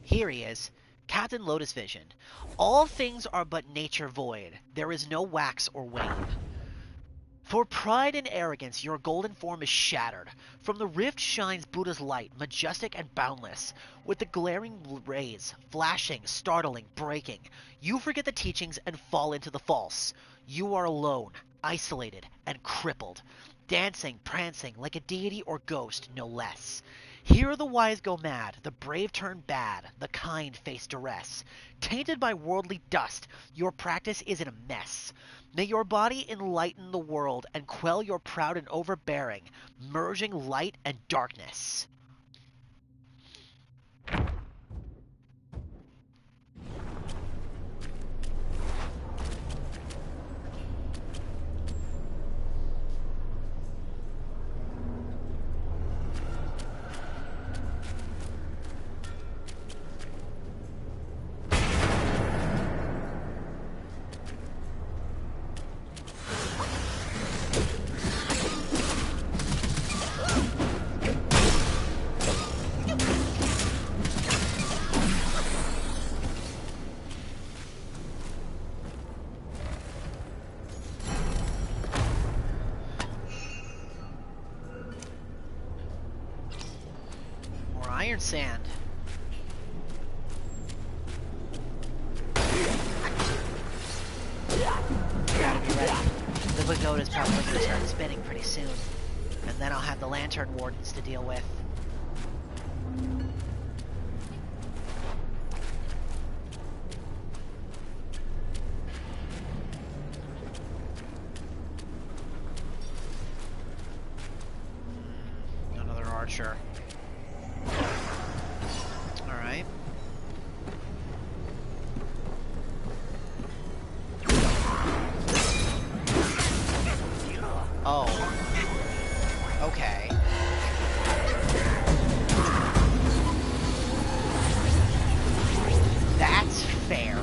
Here he is, Captain Lotus Vision. All things are but nature void. There is no wax or wane. For pride and arrogance, your golden form is shattered. From the rift shines Buddha's light, majestic and boundless, with the glaring rays, flashing, startling, breaking. You forget the teachings and fall into the false. You are alone, isolated, and crippled, dancing, prancing, like a deity or ghost, no less. Here the wise go mad, the brave turn bad, the kind face duress. Tainted by worldly dust, your practice is in a mess. May your body enlighten the world and quell your proud and overbearing, merging light and darkness. Iron sand. Gotta be ready. The pagoda's probably gonna start spinning pretty soon. And then I'll have the lantern wardens to deal with. Another archer. Alright. Oh. Okay. That's fair.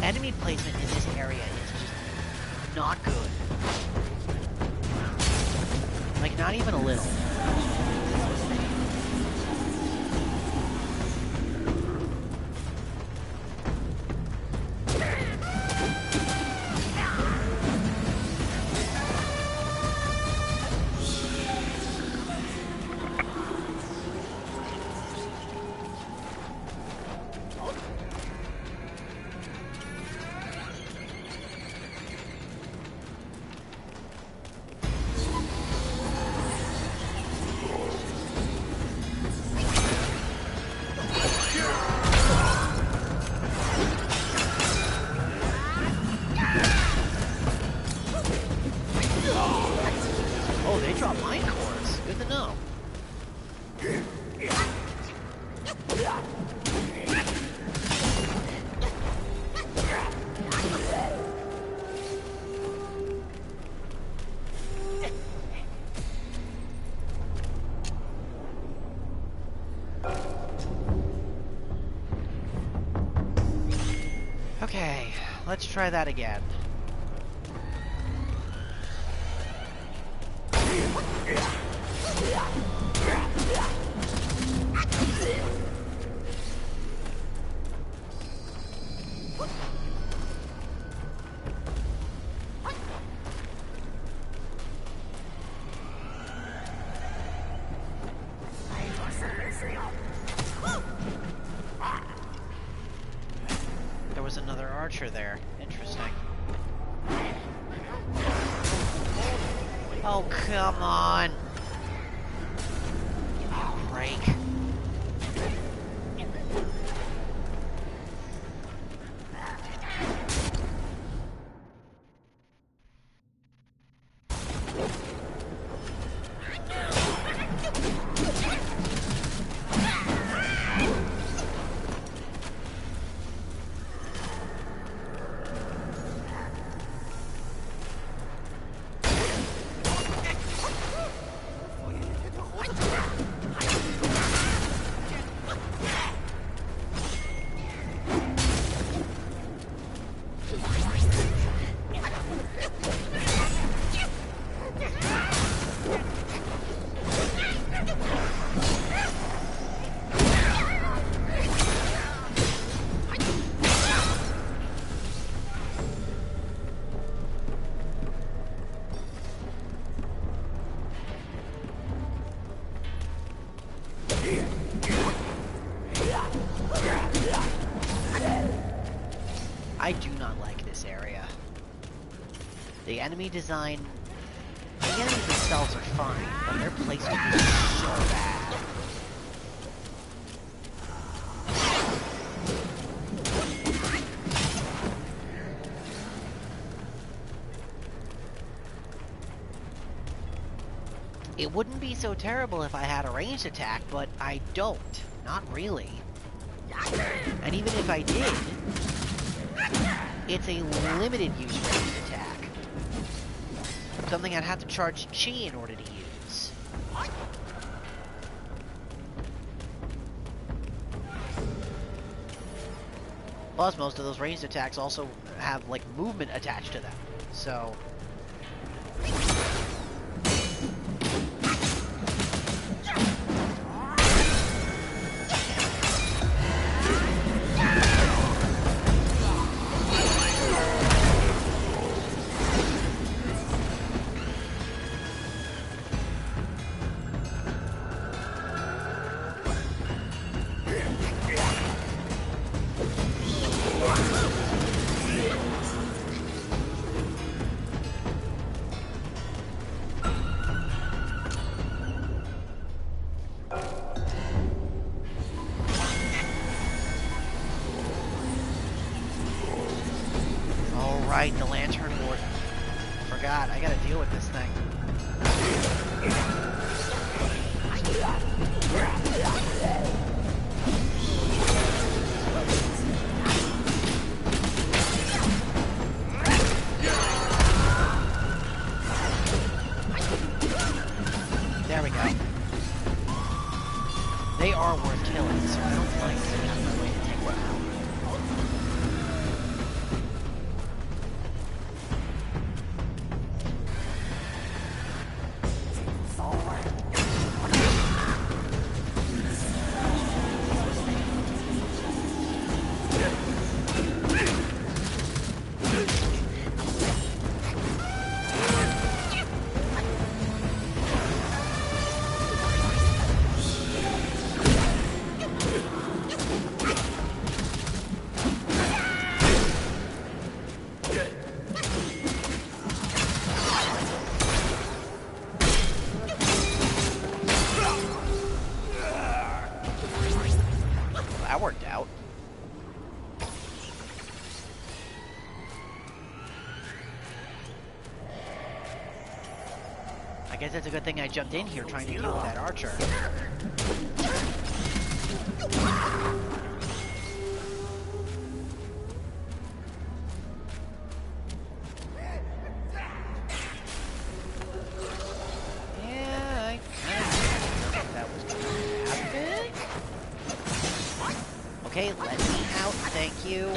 Enemy placement in this area is just not good. Like, not even a little. Oh, they drop mine cores. Good to know. Okay, let's try that again. There was another archer there. Interesting. Oh, come on! Oh, rake. I do not like this area. The enemy design... The enemies themselves are fine, but their placement is so bad. It wouldn't be so terrible if I had a ranged attack, but I don't. Not really. And even if I did, it's a limited use ranged attack. Something I'd have to charge chi in order to use. Plus, most of those ranged attacks also have, like, movement attached to them. So... Right, the Lantern Warden. Forgot, I gotta deal with this thing. There we go. They are worth killing, so I don't mind getting out of my way to take one out. That worked out. I guess it's a good thing I jumped in here trying to deal with that archer. Yeah, I kind of think that was going to happen. Okay, let me out, thank you.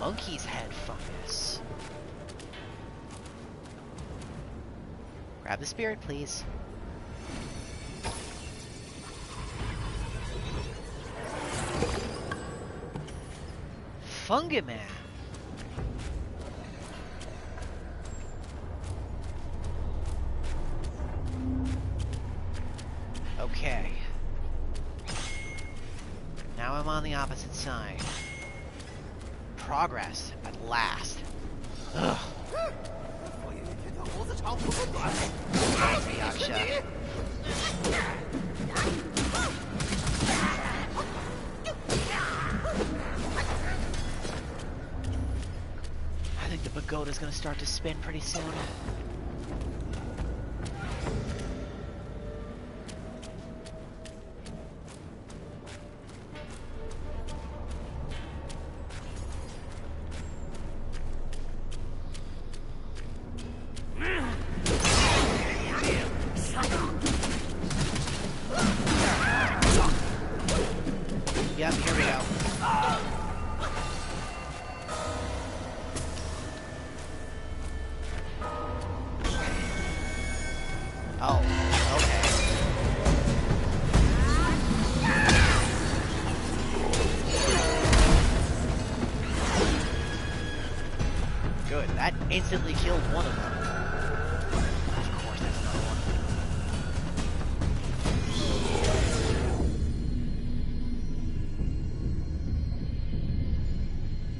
Monkey's head fungus. Grab the spirit, please. Fungiman. Okay. Now I'm on the opposite side. Progress, at last. Ugh. Yaksha. I think the pagoda's gonna start to spin pretty soon. instantly killed one of them. Of course, that's another one.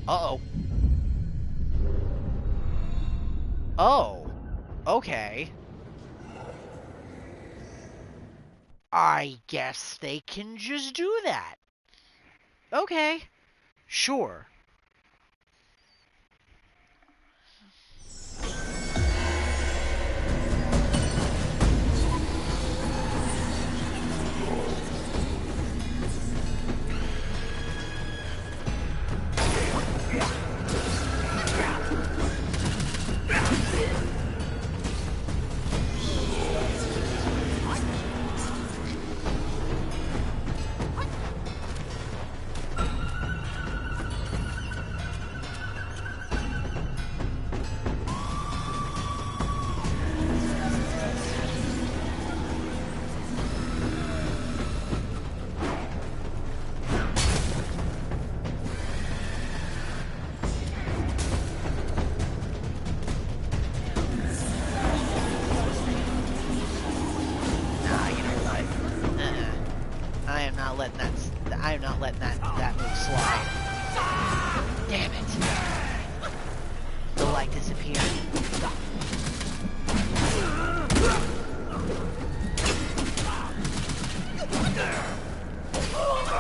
Uh-oh. Oh. Okay. I guess they can just do that. Okay. Sure. I'm not letting that move slide. Damn it. The light disappeared.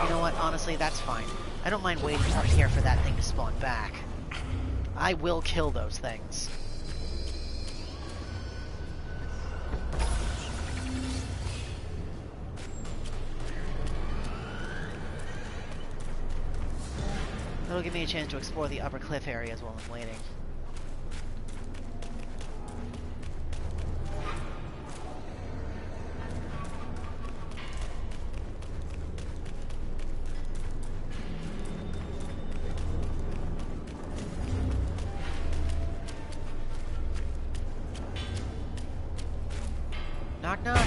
You know what? Honestly, that's fine. I don't mind waiting up here for that thing to spawn back. I will kill those things. That'll give me a chance to explore the upper cliff areas while I'm waiting. Knock knock!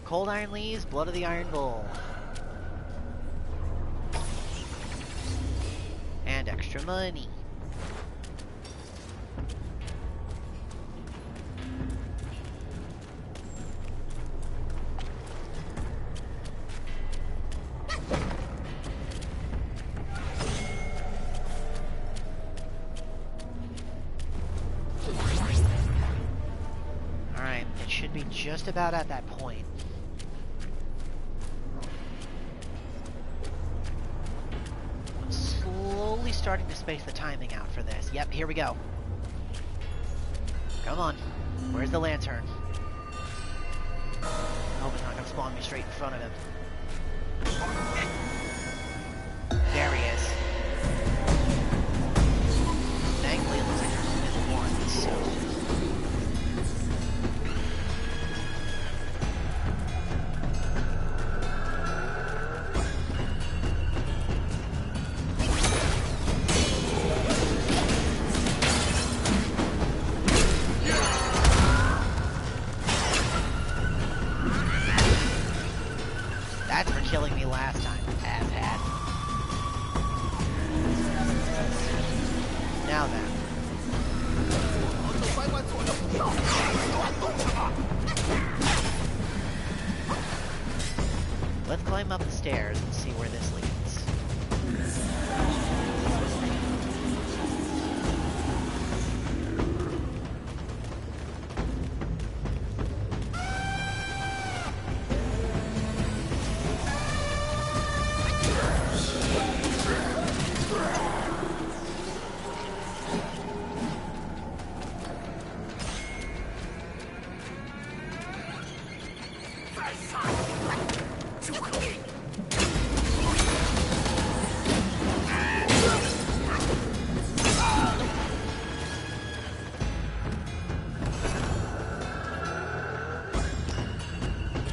Cold Iron Leaves, Blood of the Iron Bull. And extra money. Alright, it should be just about at that point. Starting to space the timing out for this. Yep, here we go. Come on. Where's the lantern? I hope it's not going to spawn me straight in front of him. There he is. Thankfully, it looks like there's only one, so... killing me last time, asshat. climb up the stairs and see where this leads.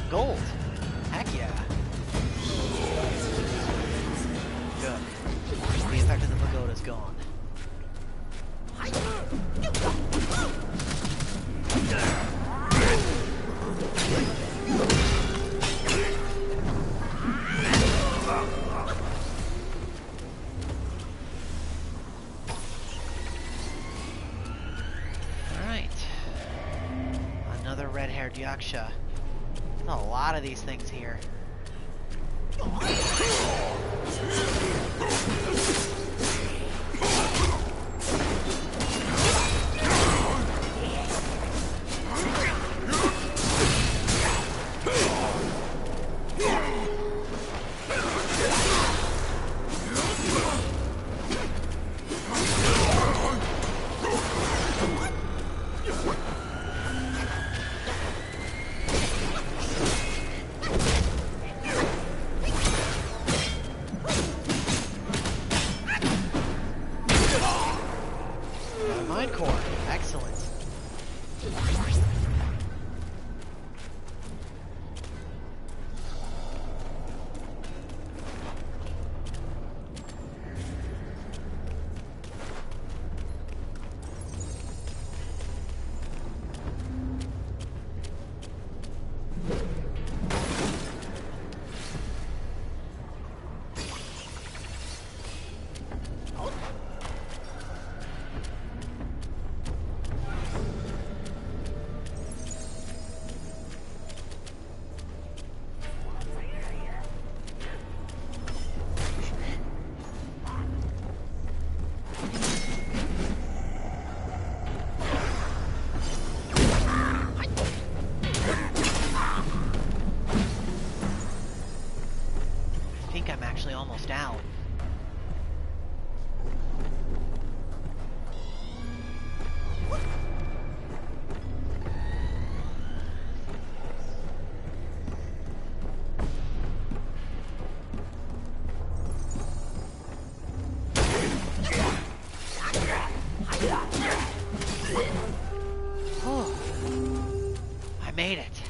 Gold! Heck yeah! Good. The effect of the pagoda's gone. Alright. Another red-haired Yaksha. A lot of these things here. Mind core. Excellent. I think I'm actually almost out. I made it.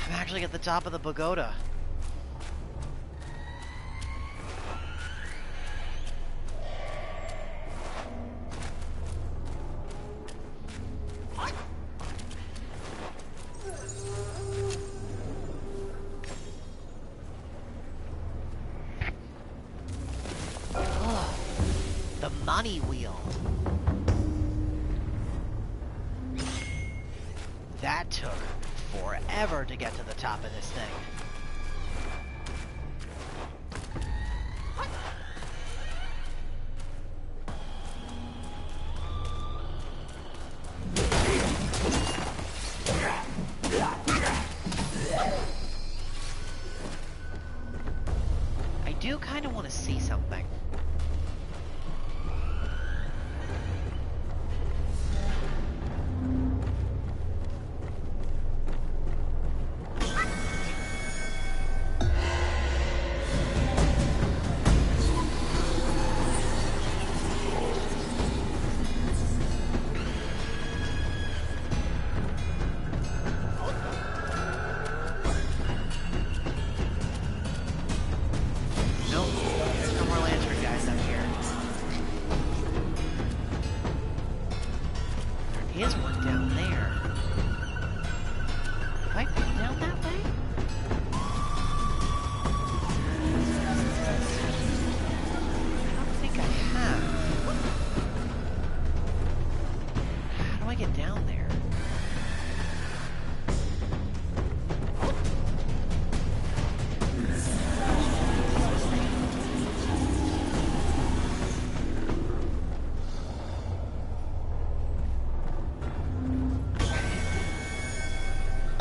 I'm actually at the top of the pagoda. The money wheel. That took forever to get to the top of this thing. I do kind of want to see something.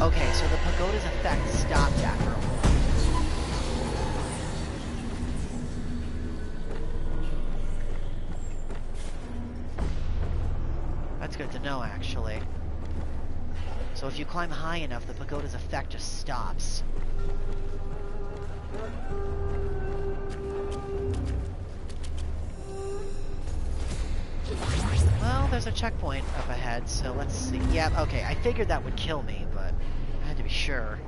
Okay, so the pagoda's effect stopped after a while. That's good to know, actually. So if you climb high enough, the pagoda's effect just stops. Well, there's a checkpoint up ahead, so let's see. Yeah, okay, I figured that would kill me, but I had to be sure.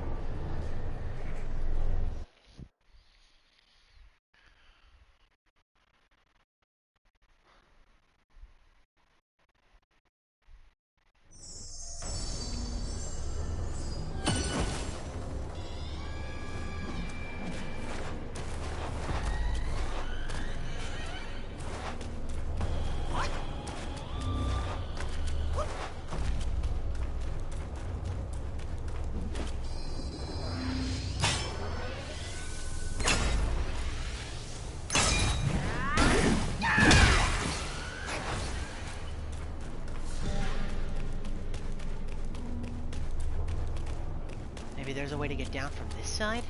Maybe there's a way to get down from this side?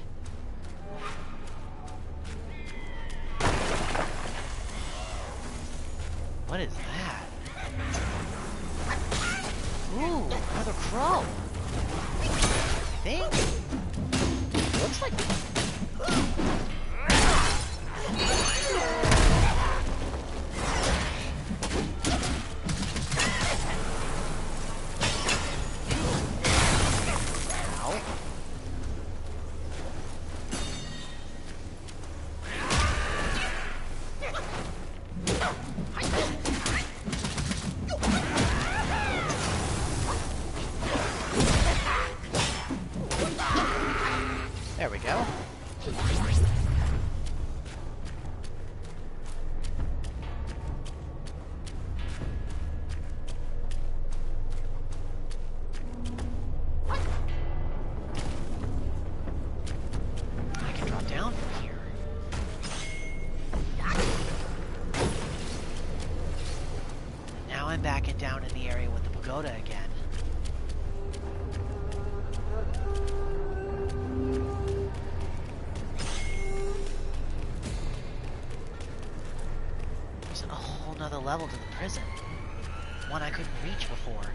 What is that? Ooh, another crow! I think? Looks like... Ow. There we go. I can drop down from here. Now I'm back and down in the area with the pagoda again. There's a whole nother level to the prison. One I couldn't reach before.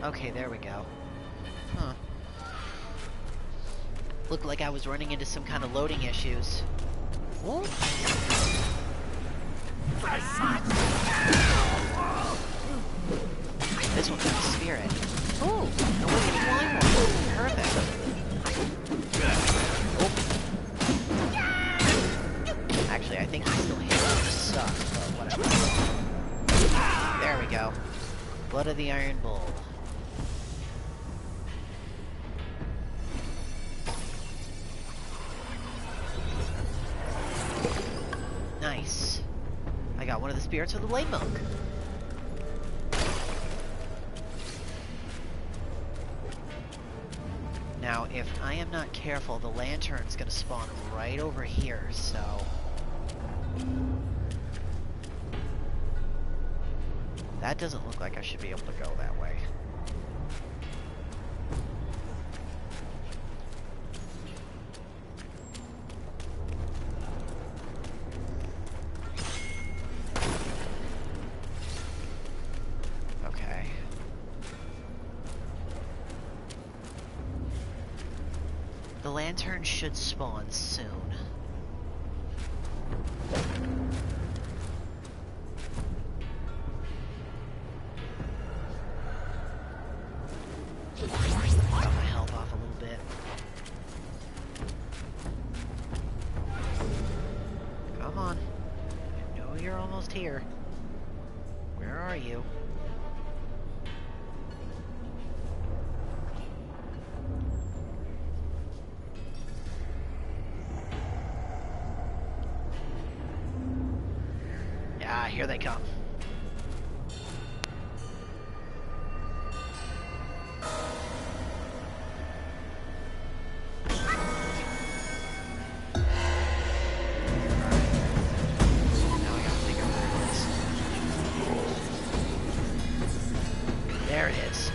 Okay, there we go. Huh. Looked like I was running into some kind of loading issues. Whoa. This one's got a spirit. Oh, no way to climb one. Perfect. Oh. Actually, I think he still hit me. Sucks, but whatever. There we go. Blood of the Iron Bull. Nice. I got one of the spirits of the Blade Monk. Now, if I am not careful, the lantern's gonna spawn right over here, so... That doesn't look like I should be able to go that way. Okay. The lantern should spawn soon. Got my health off a little bit. Come on. I know you're almost here. Where are you? Ah, here they come. There it is.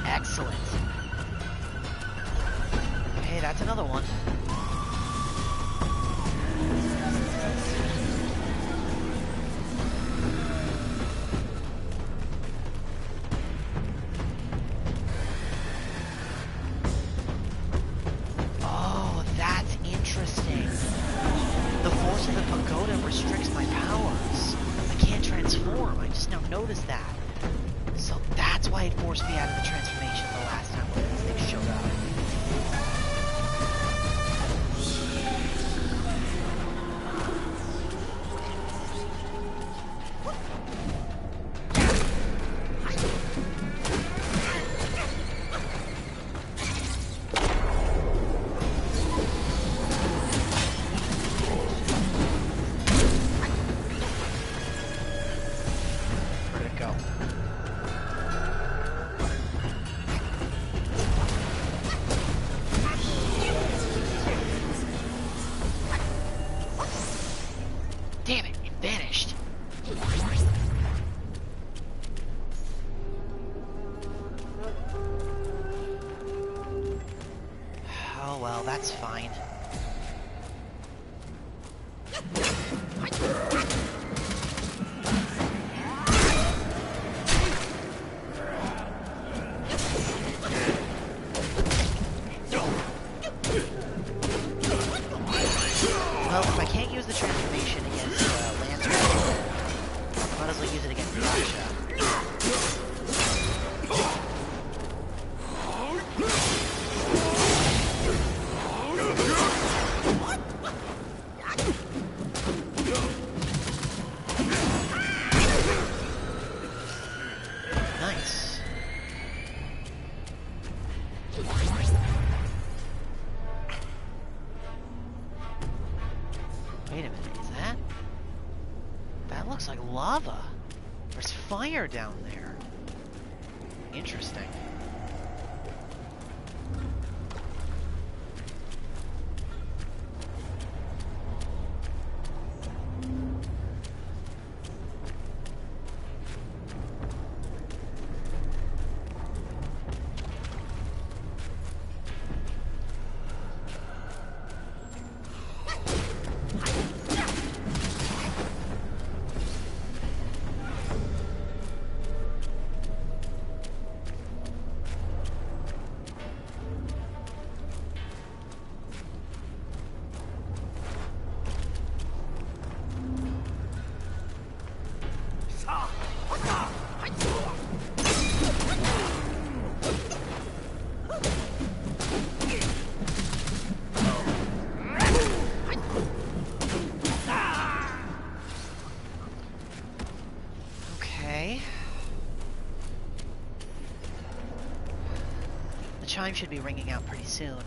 Excellent. Okay, that's another one. Oh, that's interesting. The force of the pagoda restricts my powers. I can't transform. I just now noticed that. So that's why it forced me out of the transformation the last time when this thing showed up. Where'd it go? Damn it, it vanished. Oh well, that's fine. Well, if I can't use the transformation against Lantern, I might as well use it against Yasha. Nice. Wait a minute, is that? That looks like lava. There's fire down there. Interesting. chime should be ringing out pretty soon.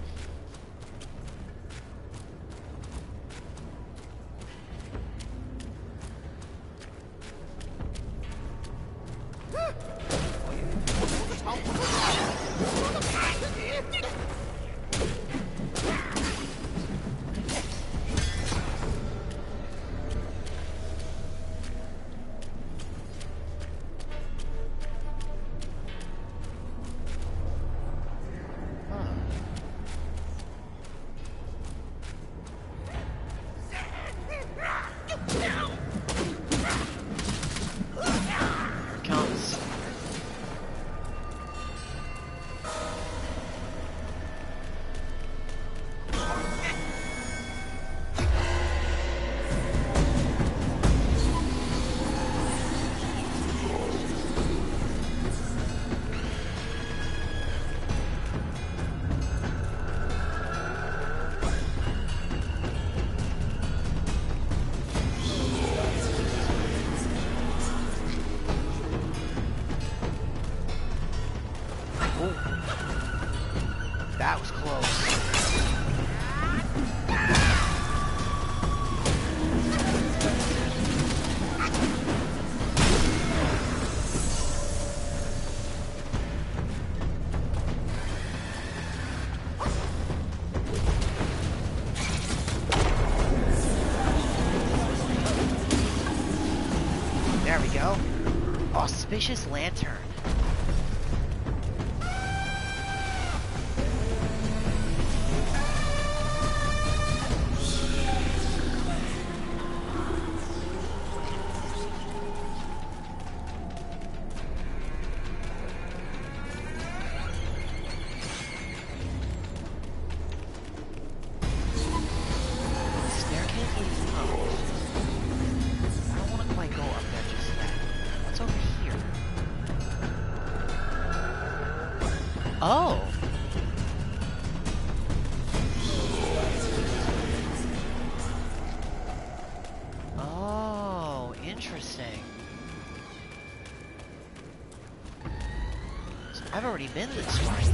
That was close. There we go. Auspicious lantern. Oh! Oh, interesting. So I've already been this way.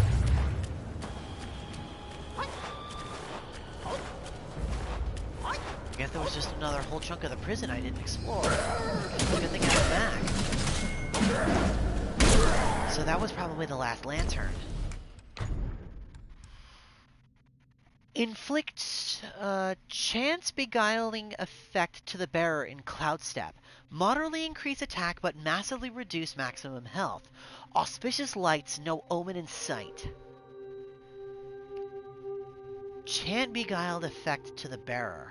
I guess there was just another whole chunk of the prison I didn't explore. Good thing I was back. So that was probably the last lantern. Inflicts chance beguiling effect to the bearer in Cloud Step. Moderately increase attack but massively reduce maximum health. Auspicious lights, no omen in sight. Chant beguiled effect to the bearer.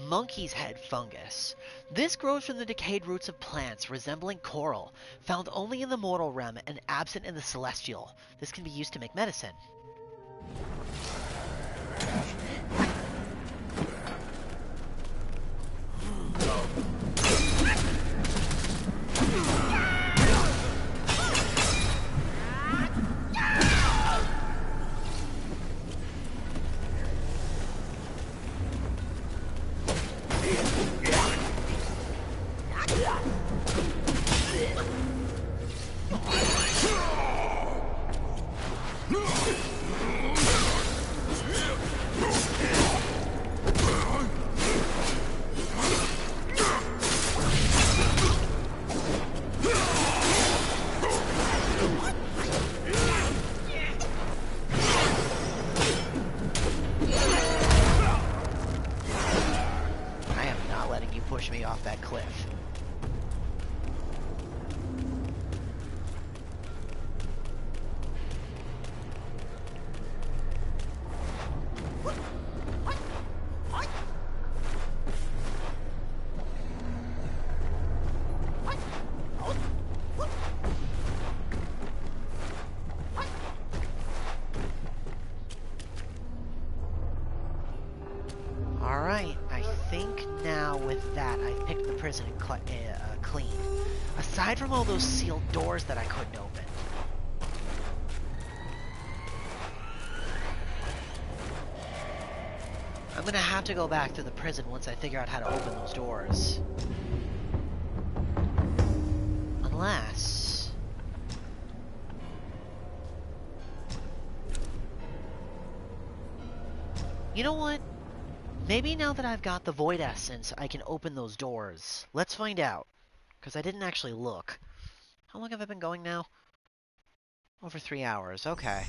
Monkey's head fungus. This grows from the decayed roots of plants, resembling coral, found only in the mortal realm and absent in the celestial. This can be used to make medicine. Push me off that cliff. Alright, I think now with that I've picked the prison clean. Aside from all those sealed doors that I couldn't open. I'm gonna have to go back to the prison once I figure out how to open those doors. Unless... You know what? Maybe now that I've got the Void Essence, I can open those doors. Let's find out. Because I didn't actually look. How long have I been going now? Over 3 hours. Okay.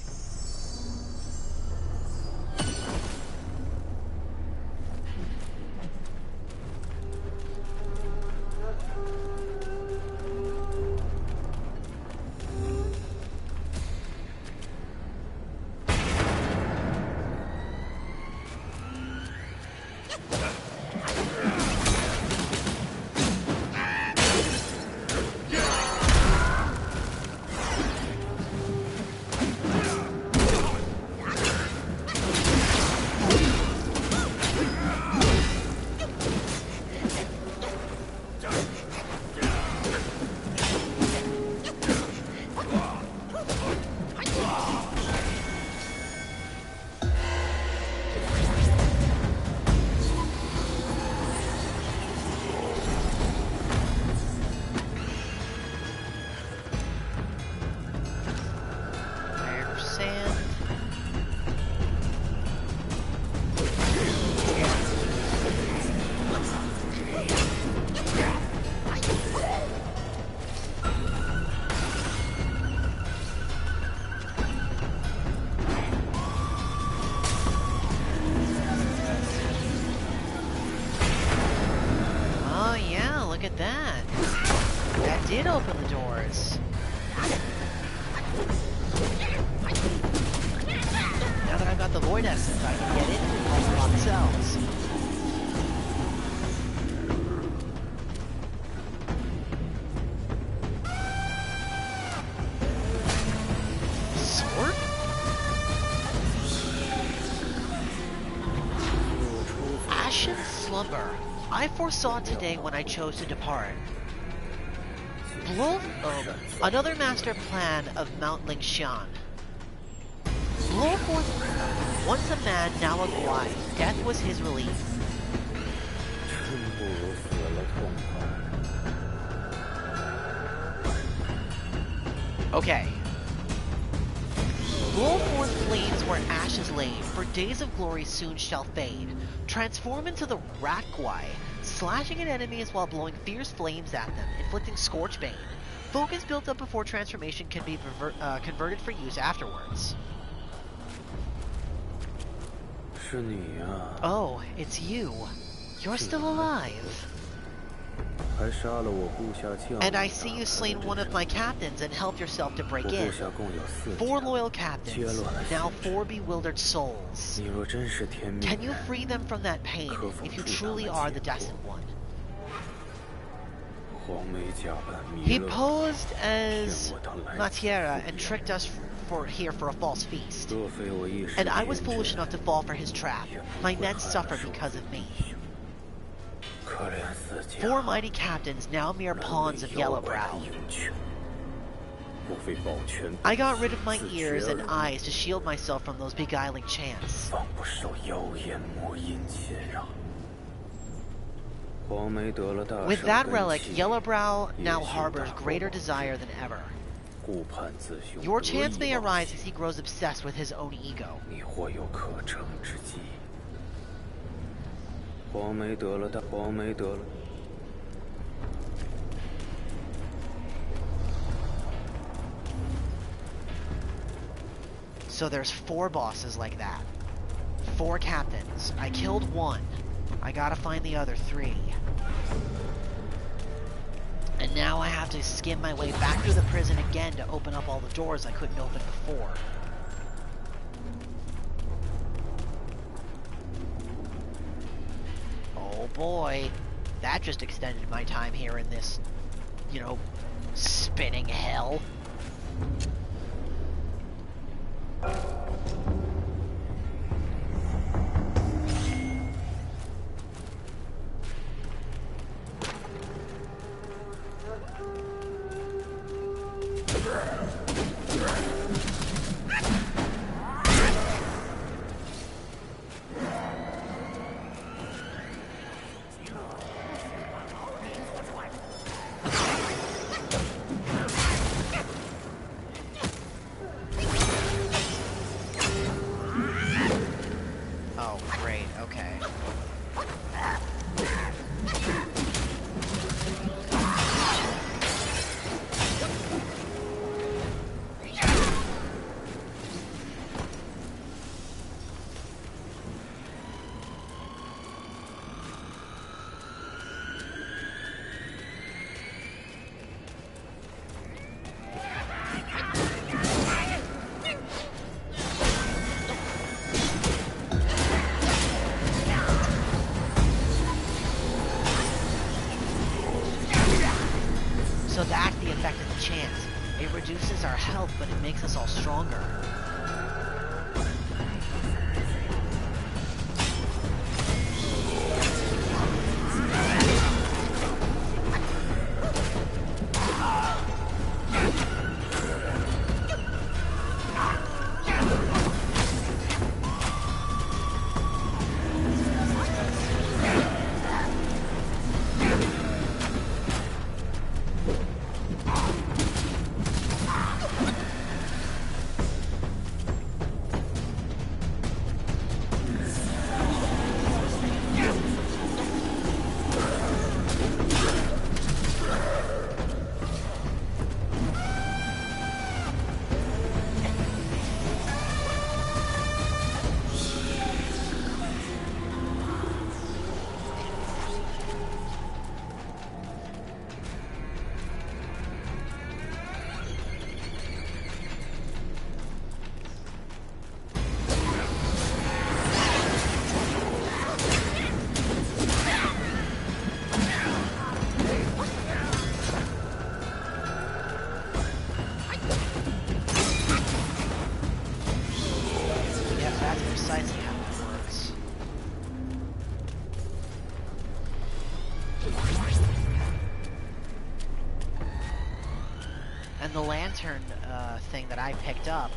At that. That did open the doors. Now that I've got the Void Essence, I can get in and unlock cells. Sword? Ashen Slumber. I foresaw today when I chose to depart. Another master plan of Mount Lingshan. Blow forth, once a man, now a guai. Death was his relief. Okay. Blow forth flames where ashes laid, for days of glory soon shall fade. Transform into the rat guai, slashing at enemies while blowing fierce flames at them, inflicting scorch bane. Focus built up before transformation can be converted for use afterwards. Oh, it's you. You're still alive. And I see you slain one of my captains and helped yourself to break in. 4 loyal captains, now 4 bewildered souls. Can you free them from that pain, if you truly are the destined one? He posed as Matiera and tricked us here for a false feast. And I was foolish enough to fall for his trap. My men suffer because of me. 4 mighty captains, now mere pawns of Yellowbrow. I got rid of my ears and eyes to shield myself from those beguiling chants. With that relic, Yellowbrow now harbors greater desire than ever. Your chance may arise as he grows obsessed with his own ego. So there's 4 bosses like that. 4 captains. I killed 1. I gotta find the other 3. And now I have to skim my way back through the prison again to open up all the doors I couldn't open before. Oh boy, that just extended my time here in this, you know, spinning hell. So that's the effect of the chance. It reduces our health, but it makes us all stronger. Precisely how it works. And the lantern thing that I picked up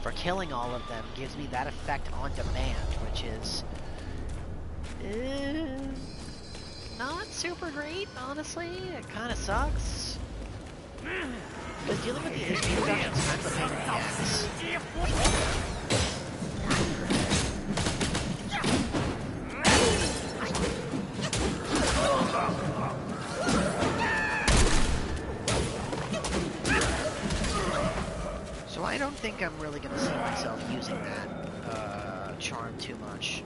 for killing all of them gives me that effect on demand, which is not super great, honestly. It kind of sucks. Because dealing with the HP reduction is kind of a pain in the ass. So I don't think I'm really going to see myself using that charm too much.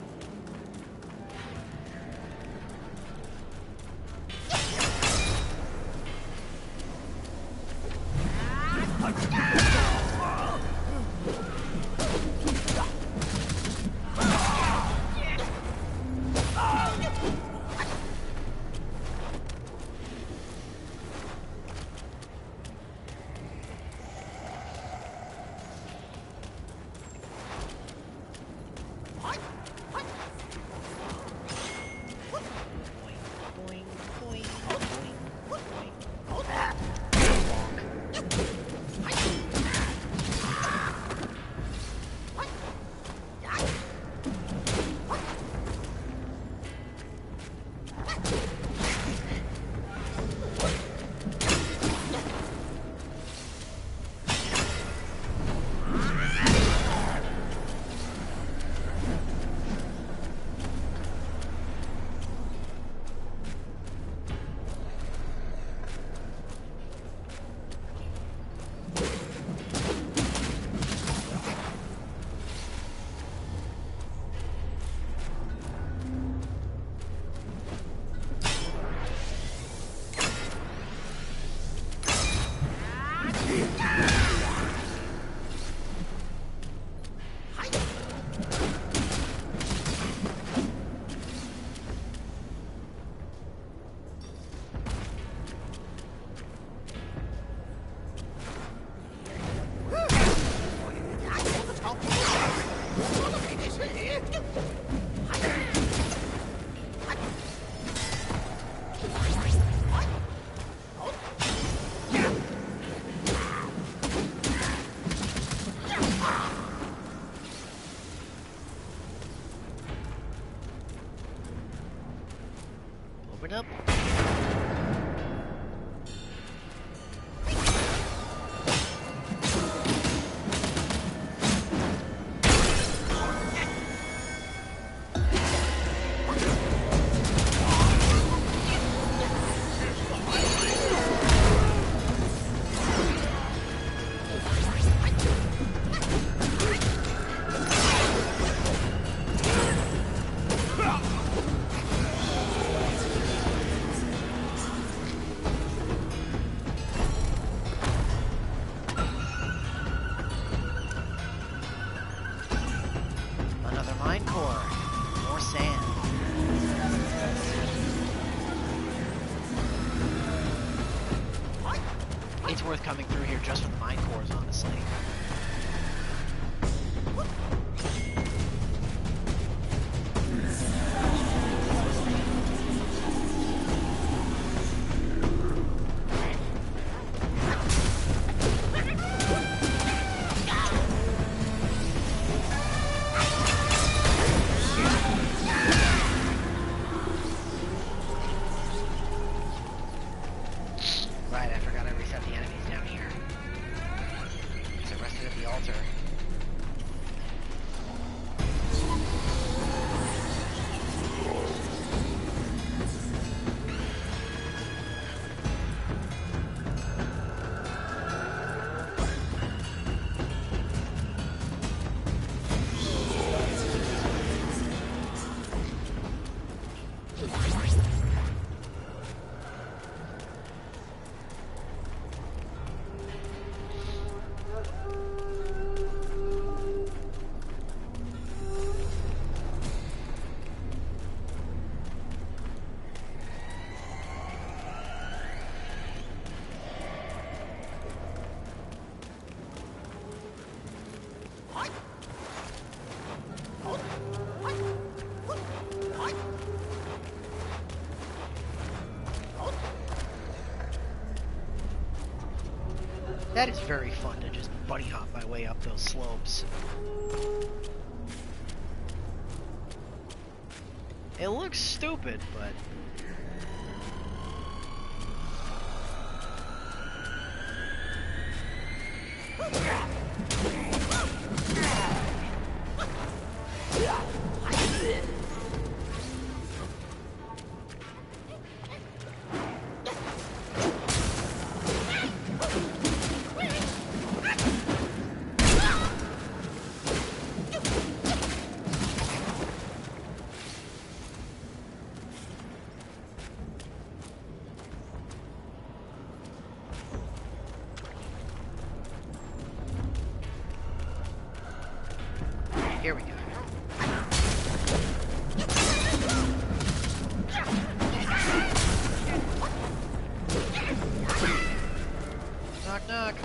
worth coming through here just for the mine cores, honestly. Right, I forgot I reset the enemies down here. So rested at the altar. That is very fun to just bunny hop my way up those slopes. It looks stupid, but... Here we go. Knock, knock.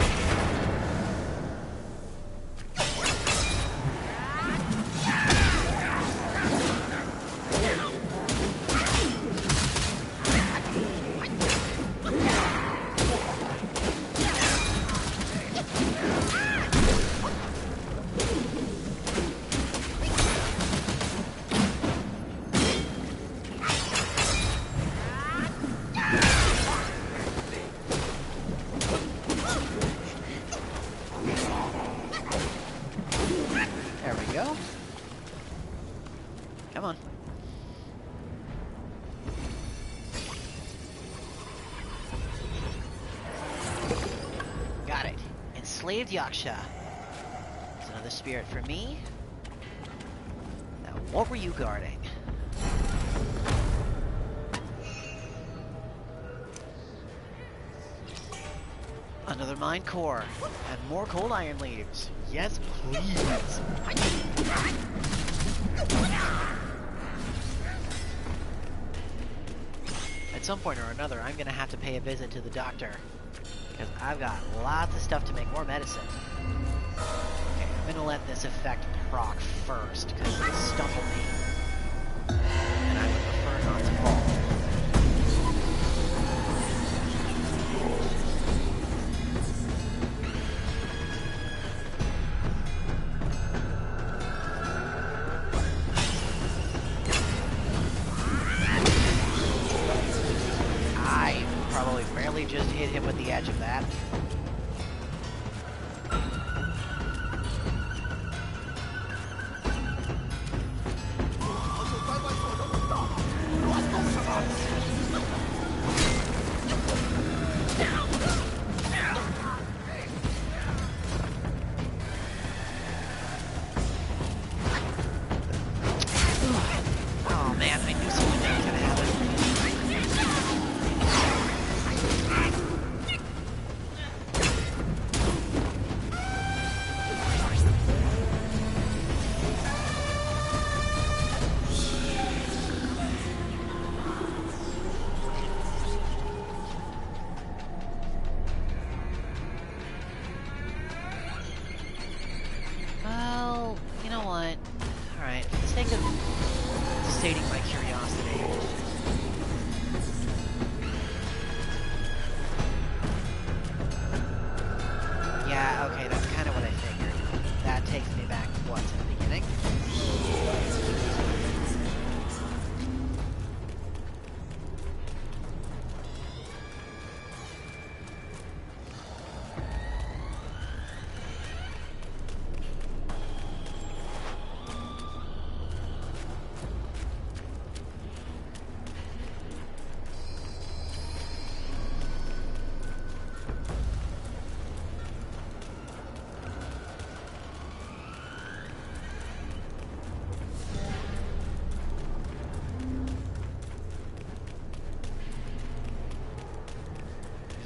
There we go. Come on. Got it. Enslaved Yaksha. That's another spirit for me. Now, what were you guarding? Another mine core, and more cold iron leaves. Yes, please. At some point or another, I'm gonna have to pay a visit to the doctor, because I've got lots of stuff to make more medicine. Okay, I'm gonna let this effect proc first, because it stumbled me, and I would prefer not to fall. Just hit him with the edge of that. Oh man, I knew something was gonna happen.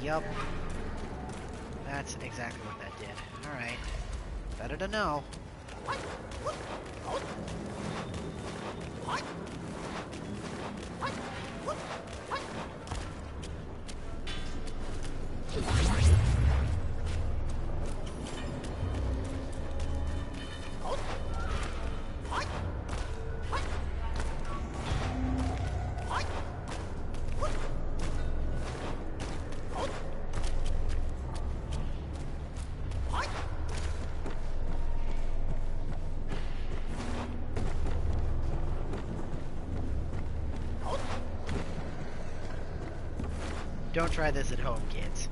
Yup. That's exactly what that did. Alright. Better to know. Don't try this at home, kids.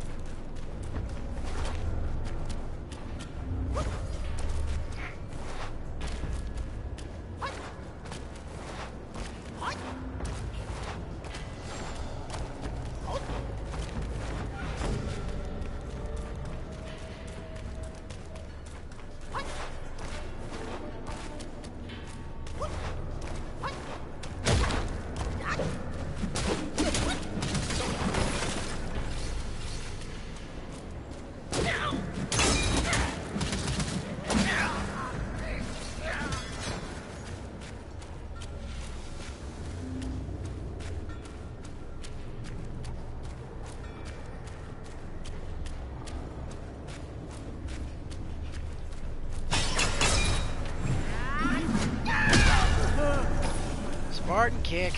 Spartan kick.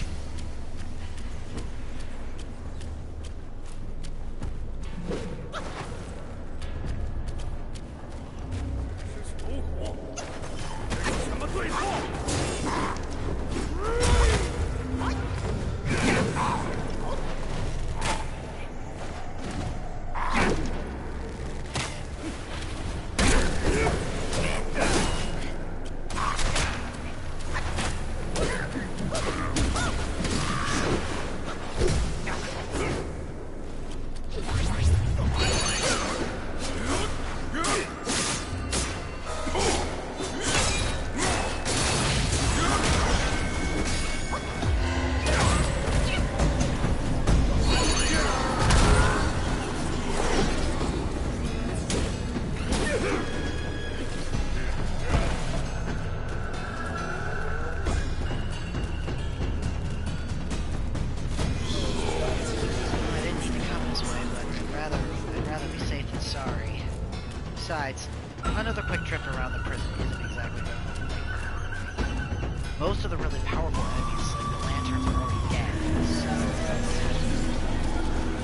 Besides, another quick trip around the prison isn't exactly going to make me. Most of the really powerful enemies, like the lanterns, are already dead, so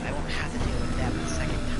I won't have to deal with them the second time.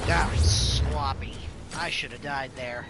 That was sloppy. I should have died there.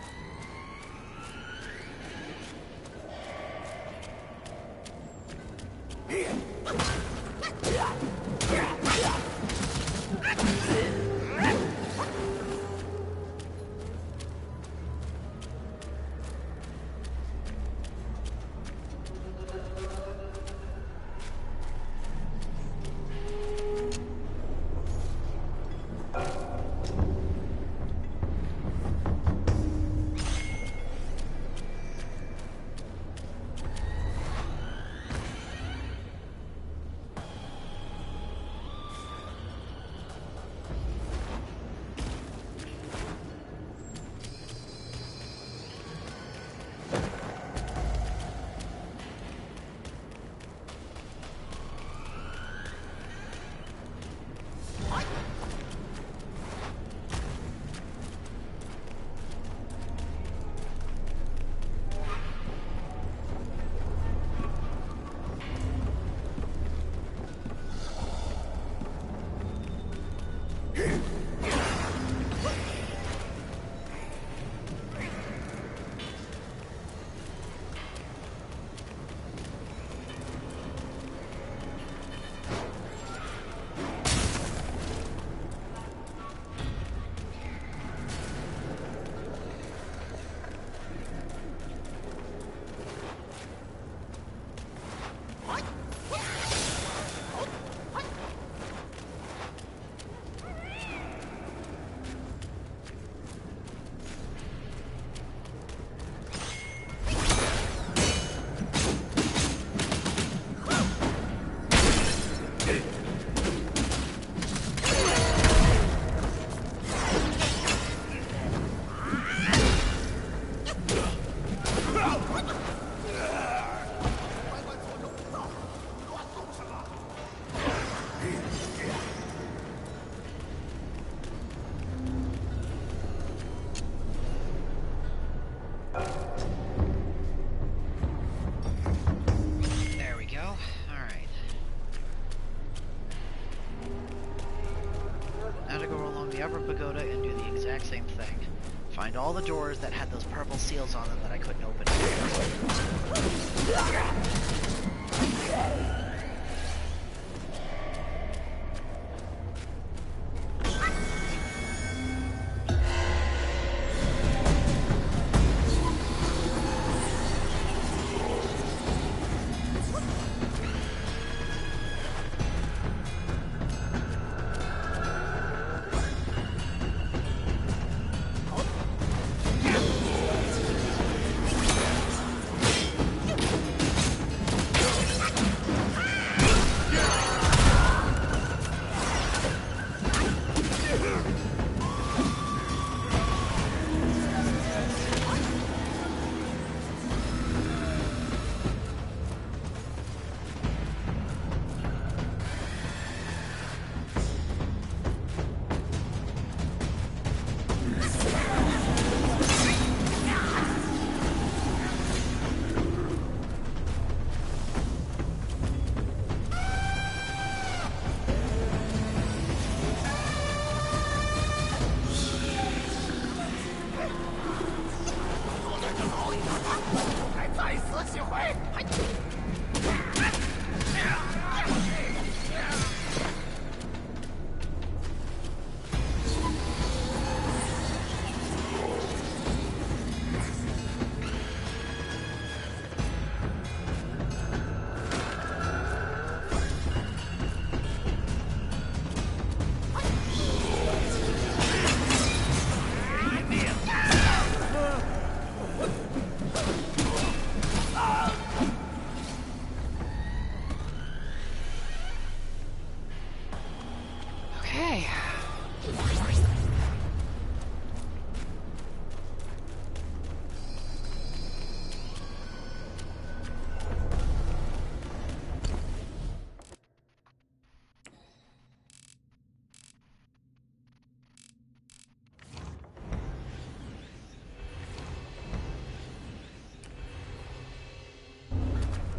Upper Pagoda and do the exact same thing. Find all the doors that had those purple seals on them that I couldn't open.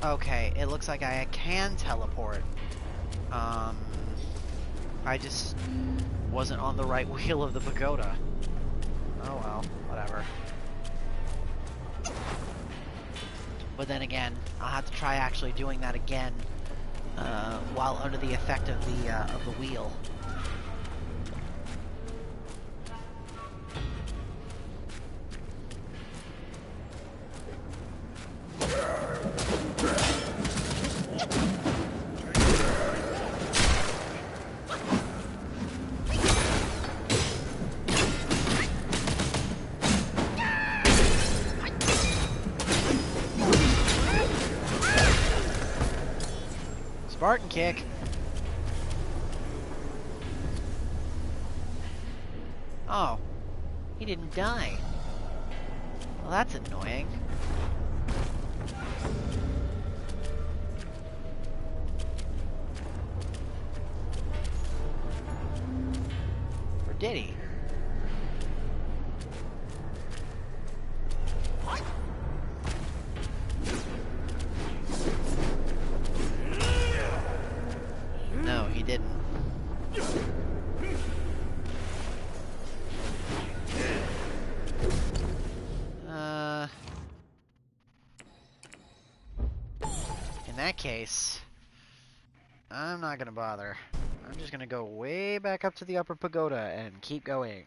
Okay, it looks like I can teleport. I just wasn't on the right wheel of the pagoda. Oh well, whatever. But then again, I'll have to try actually doing that again while under the effect of the wheel. Spartan kick. Oh, he didn't die. Well, that's annoying. Or did he? No, he didn't. In that case, I'm not gonna bother. I'm just gonna go way back up to the upper pagoda and keep going.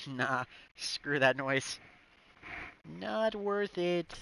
Nah, screw that noise. Not worth it.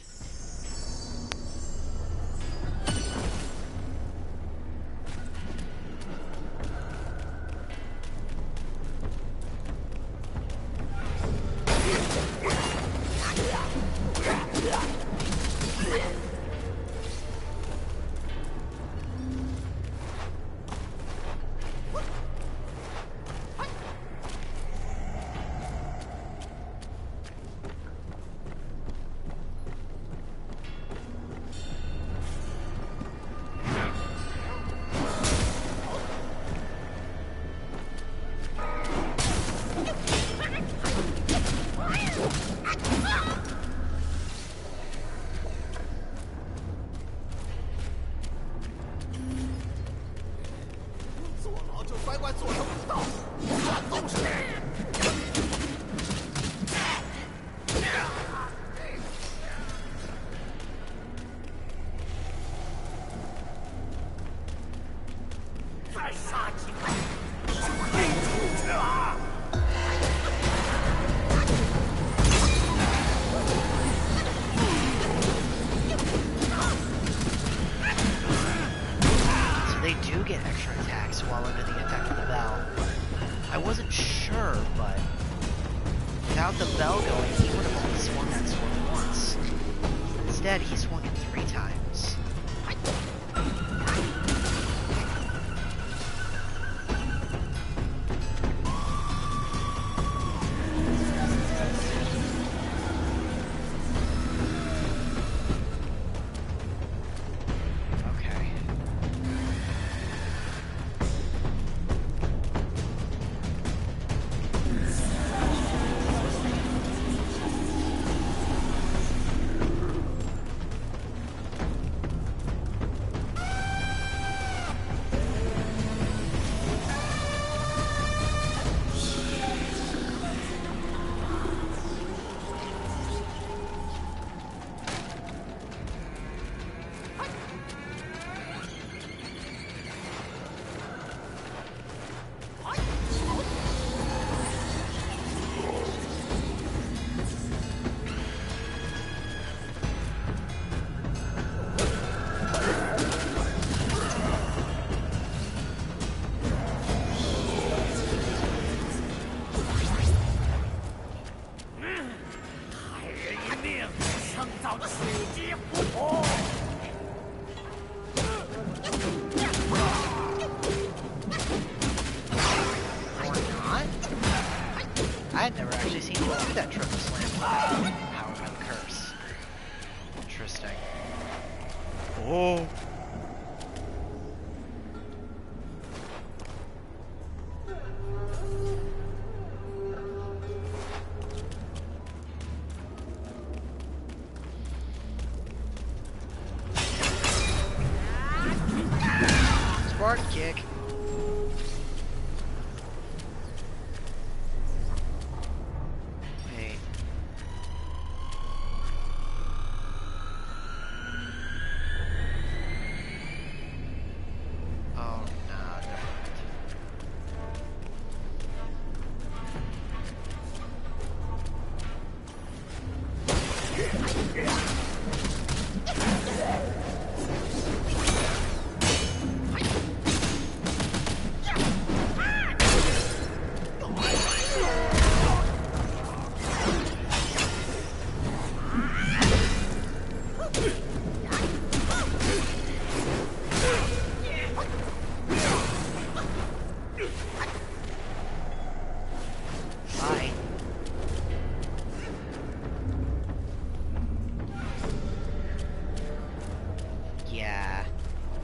Instead, he swung it 3 times. I had never actually seen you do that triple slam powered by the curse. Interesting. Oh. Spark kick.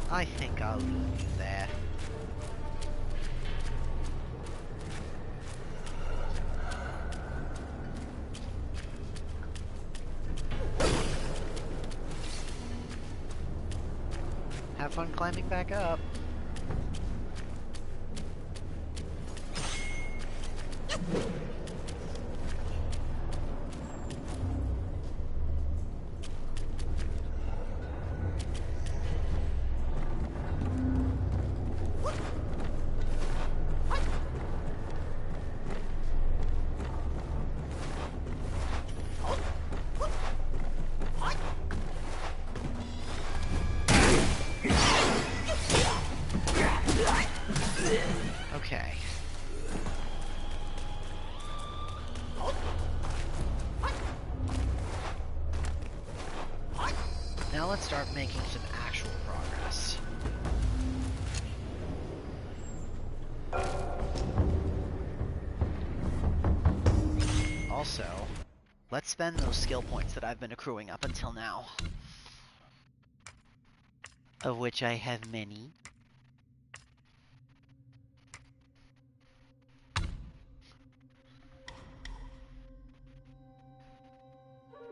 I think I'll leave you there. Have fun climbing back up. Okay. Now let's start making some actual progress. Also, let's spend those skill points that I've been accruing up until now. Of which I have many.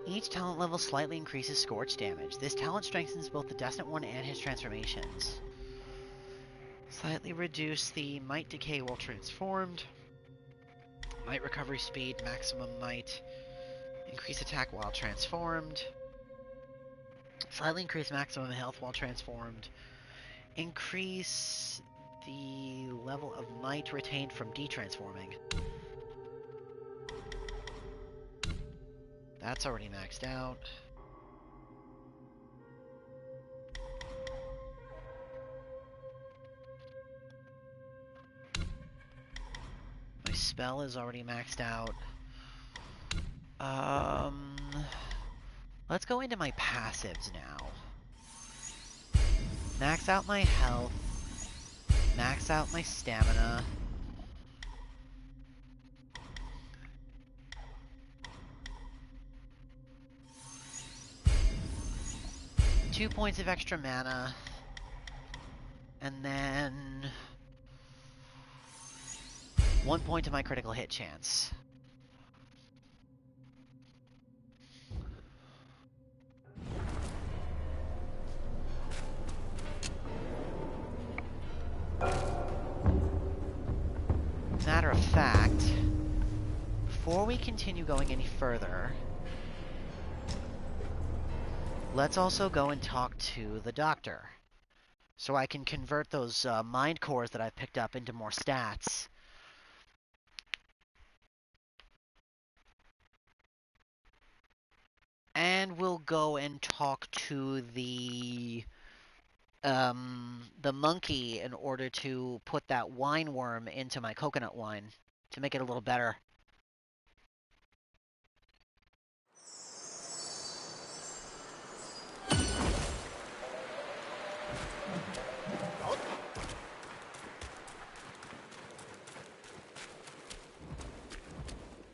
Each talent level slightly increases Scorch damage. This talent strengthens both the Destined One and his transformations. Slightly reduce the Might Decay while transformed. Might recovery speed, maximum might. Increase attack while transformed. Slightly increase maximum health while transformed. Increase the level of might retained from detransforming. That's already maxed out. My spell is already maxed out. Let's go into my passives now. Max out my health. Max out my stamina. Two points of extra mana. And then 1 point of my critical hit chance. Matter of fact, before we continue going any further, let's also go and talk to the doctor, so I can convert those mind cores that I've picked up into more stats. And we'll go and talk to the monkey in order to put that wine worm into my coconut wine to make it a little better.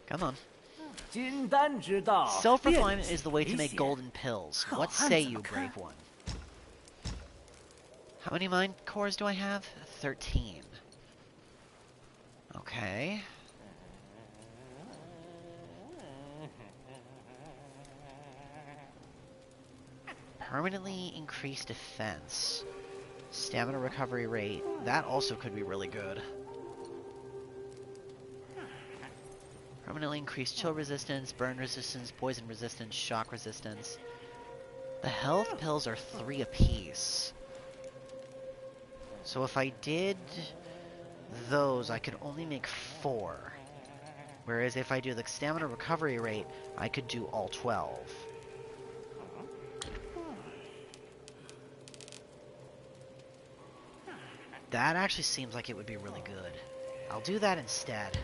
Come on. Self-refinement is the way to make golden pills. What say you, brave one? How many mind cores do I have? 13. Okay. Permanently increased defense. Stamina recovery rate. That also could be really good. Permanently increased chill resistance, burn resistance, poison resistance, shock resistance. The health pills are 3 apiece. So if I did those, I could only make 4. Whereas if I do the stamina recovery rate, I could do all 12. That actually seems like it would be really good. I'll do that instead.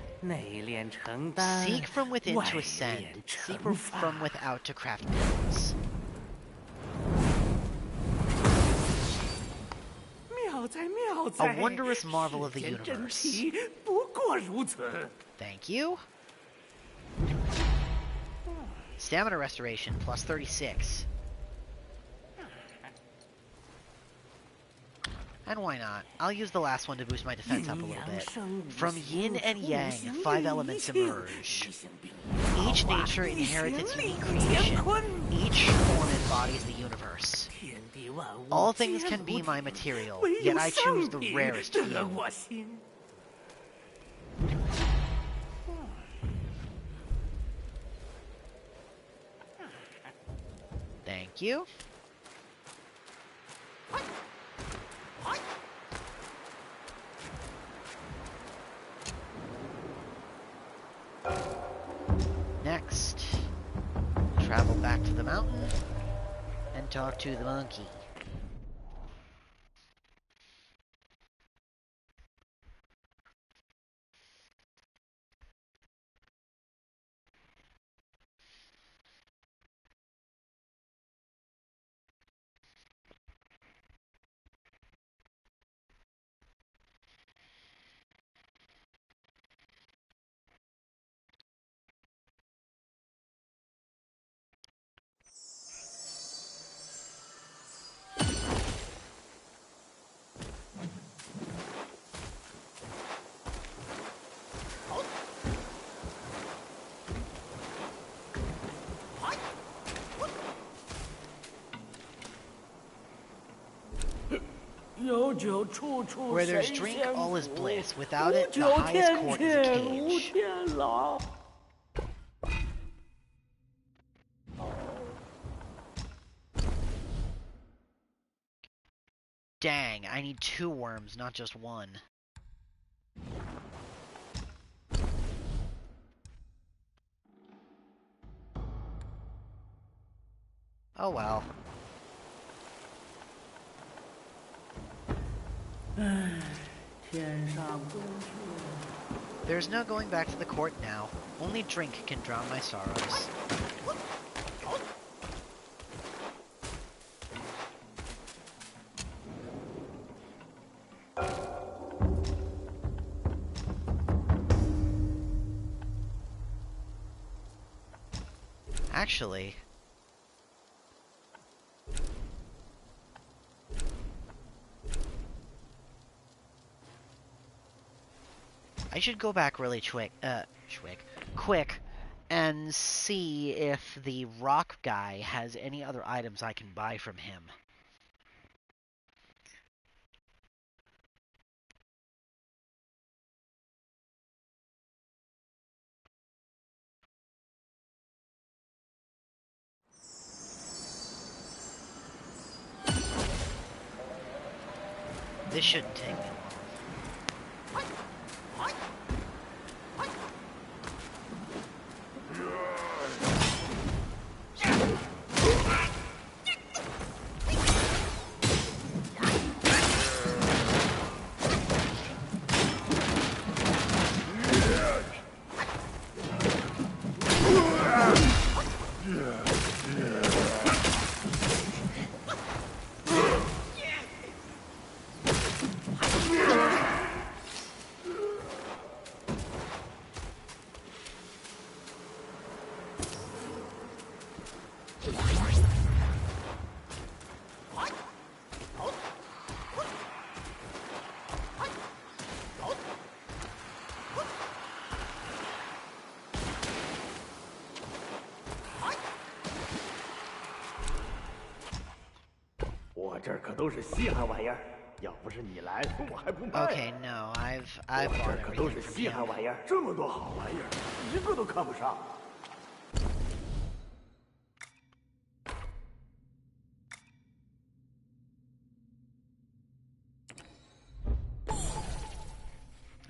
Seek from within to ascend. Seek from without to craft pills. A wondrous marvel of the universe. Thank you. Stamina restoration, plus 36. And why not? I'll use the last one to boost my defense up a little bit. From yin and yang, 5 elements emerge. Each nature inherits its unique creation. Each form embodies the universe. All things can be my material, yet I choose the rarest few. Thank you. Next, travel back to the mountain and talk to the monkey. Where there's drink, all is bliss. Without it, the highest court is a cage. Dang, I need 2 worms, not just 1. Oh well. There's no going back to the court now. Only drink can drown my sorrows. Actually... I should go back really quick and see if the rock guy has any other items I can buy from him. This shouldn't take me long. Okay, no, I've bought everything from him.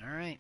All right.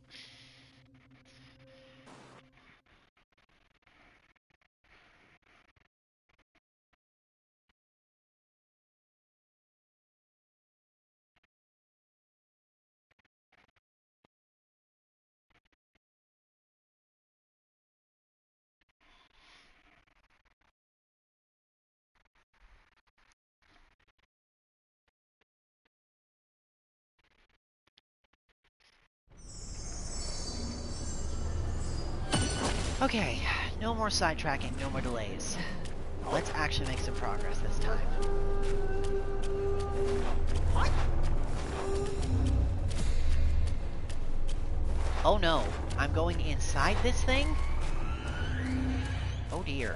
Okay, no more sidetracking, no more delays. Let's actually make some progress this time. Oh no, I'm going inside this thing? Oh dear.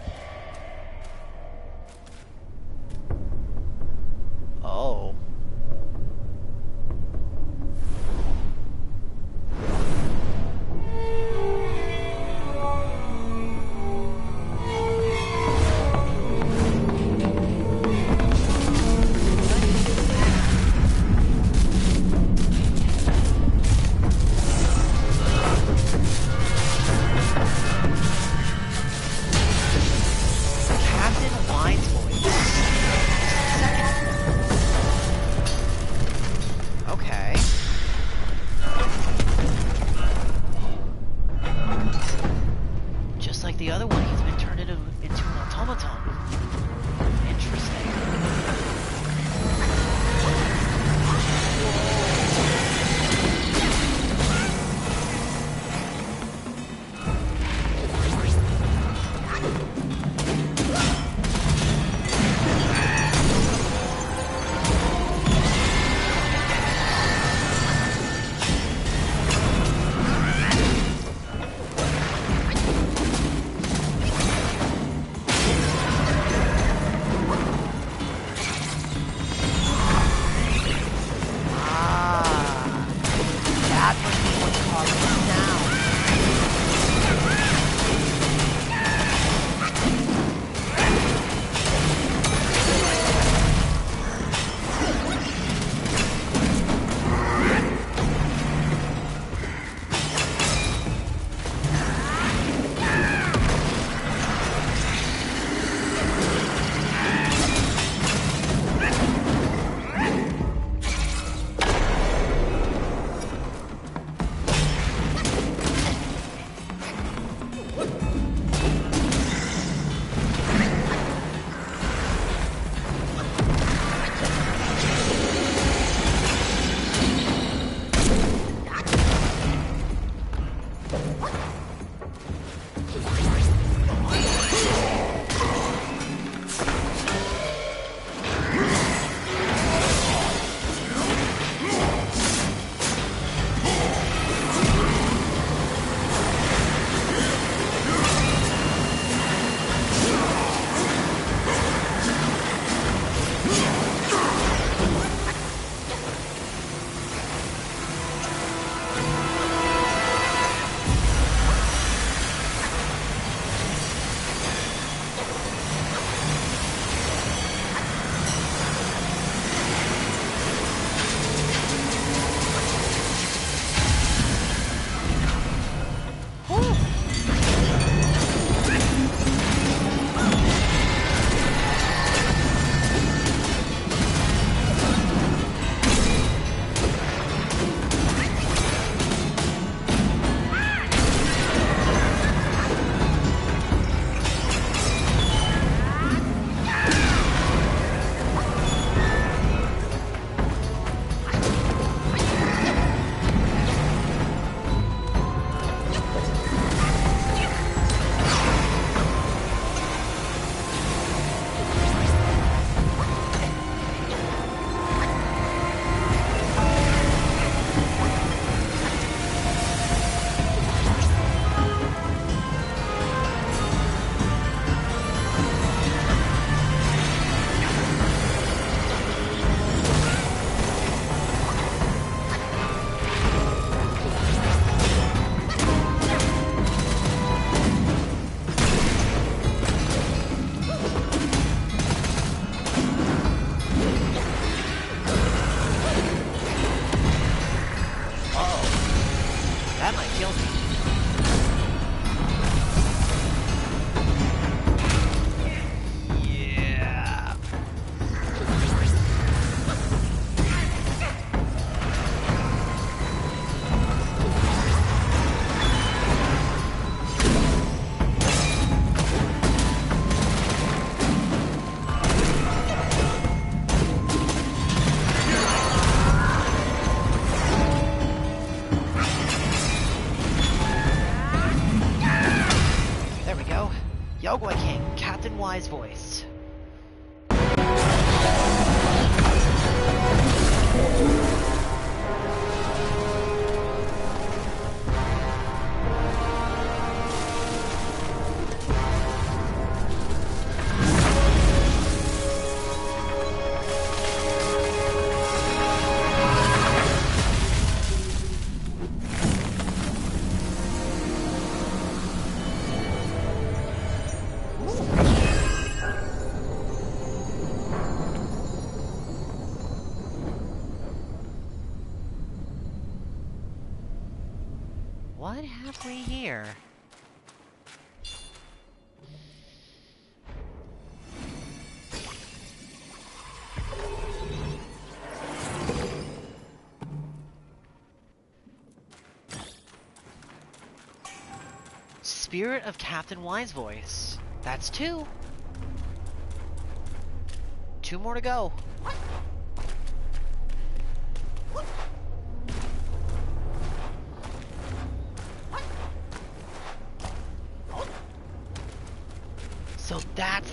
Oh. Captain Wise Voice. What have we here? Spirit of Captain Wise Voice. That's 2. 2 more to go. So that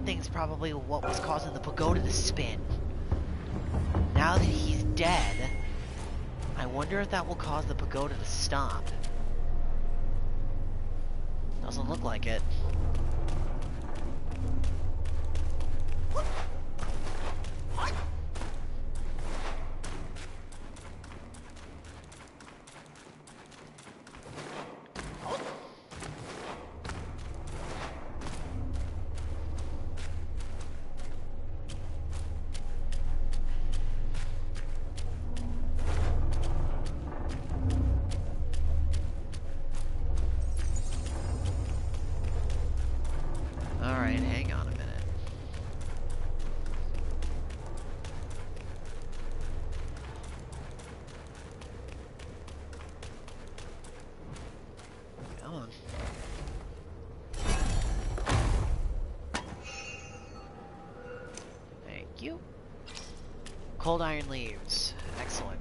thing's probably what was causing the pagoda to spin. Now that he's dead, I wonder if that will cause the pagoda to stop. Doesn't look like it. Alright, hang on a minute. Come on. Thank you. Cold iron leaves. Excellent.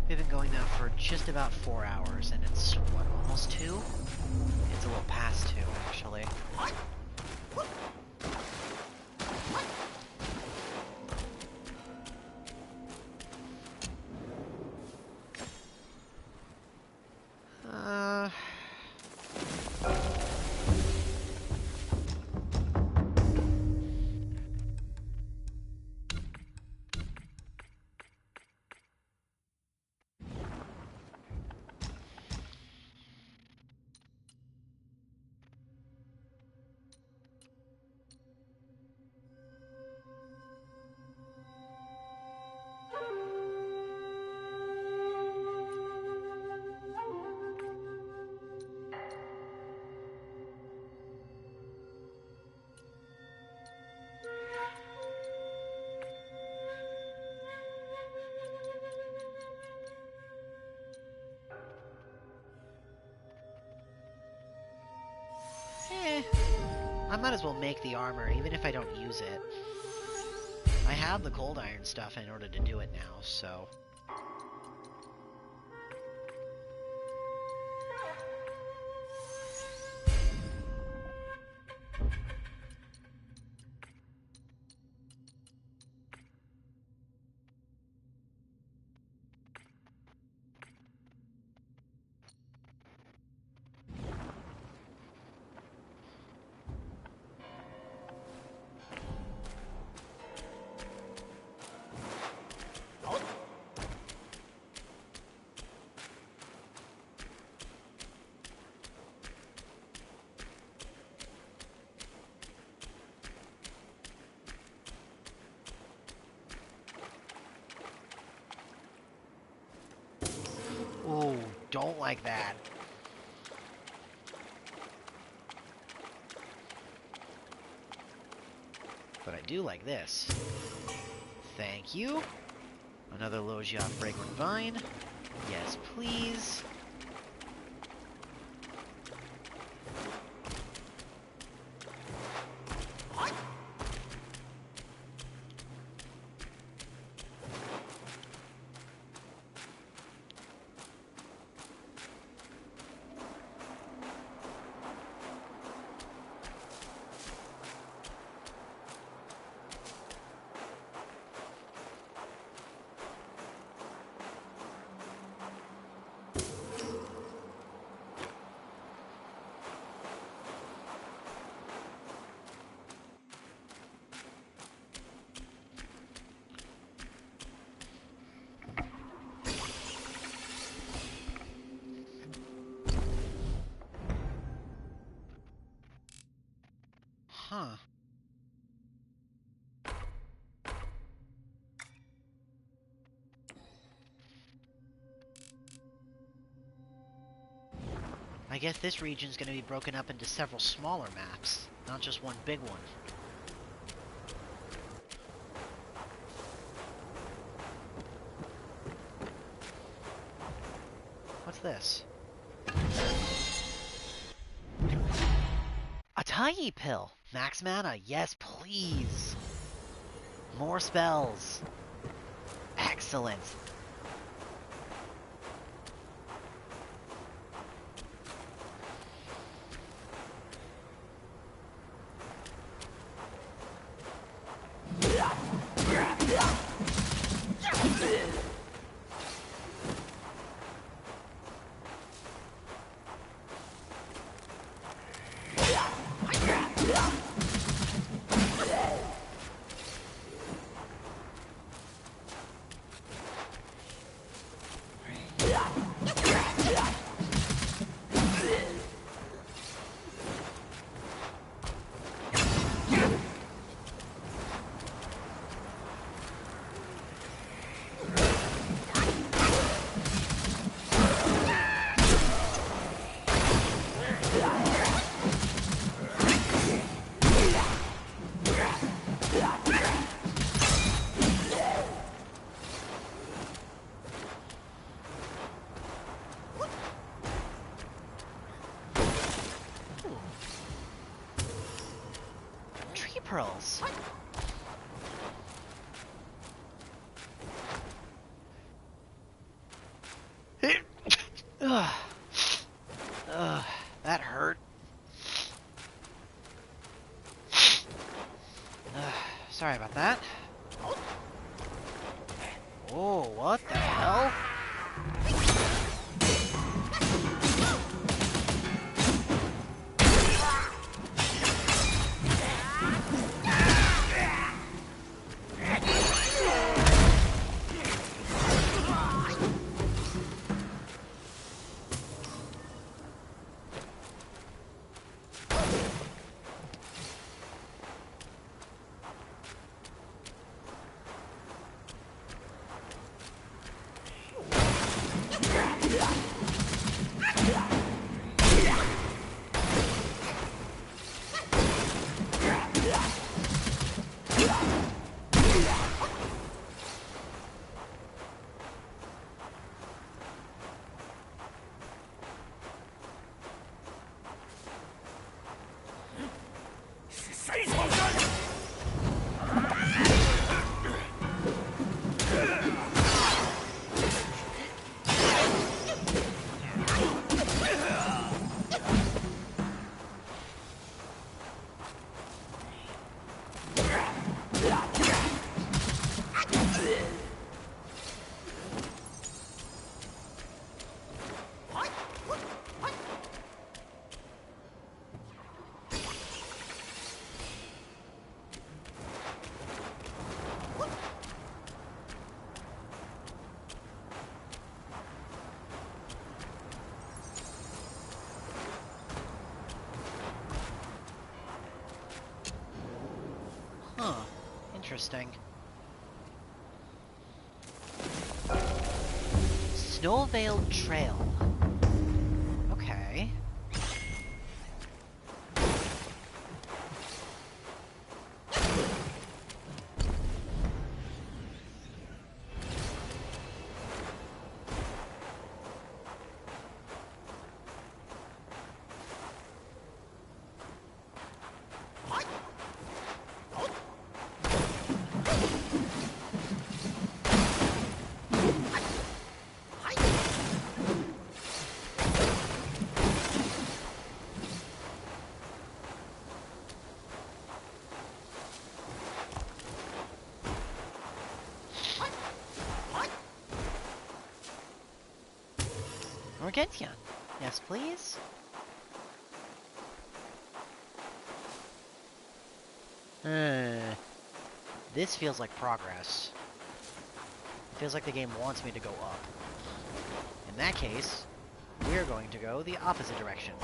We've been going now for just about 4 hours, and it's, what, almost 2? It's a little past 2, actually. I might as well make the armor, even if I don't use it. I have the cold iron stuff in order to do it now, so... Ooh, don't like that. But I do like this. Thank you. Another Logia Fragrant Vine. Yes, please. Huh. I guess this region's gonna be broken up into several smaller maps, not just one big one. What's this? A tiny pill! Max mana, yes please! More spells! Excellent! Pearls. That hurt. Sorry about that. Oh, what the hell? Huh. Interesting. Snow-Veiled Trail. Okay. gentian. Yes, please. This feels like progress. It feels like the game wants me to go up. In that case, we're going to go the opposite direction.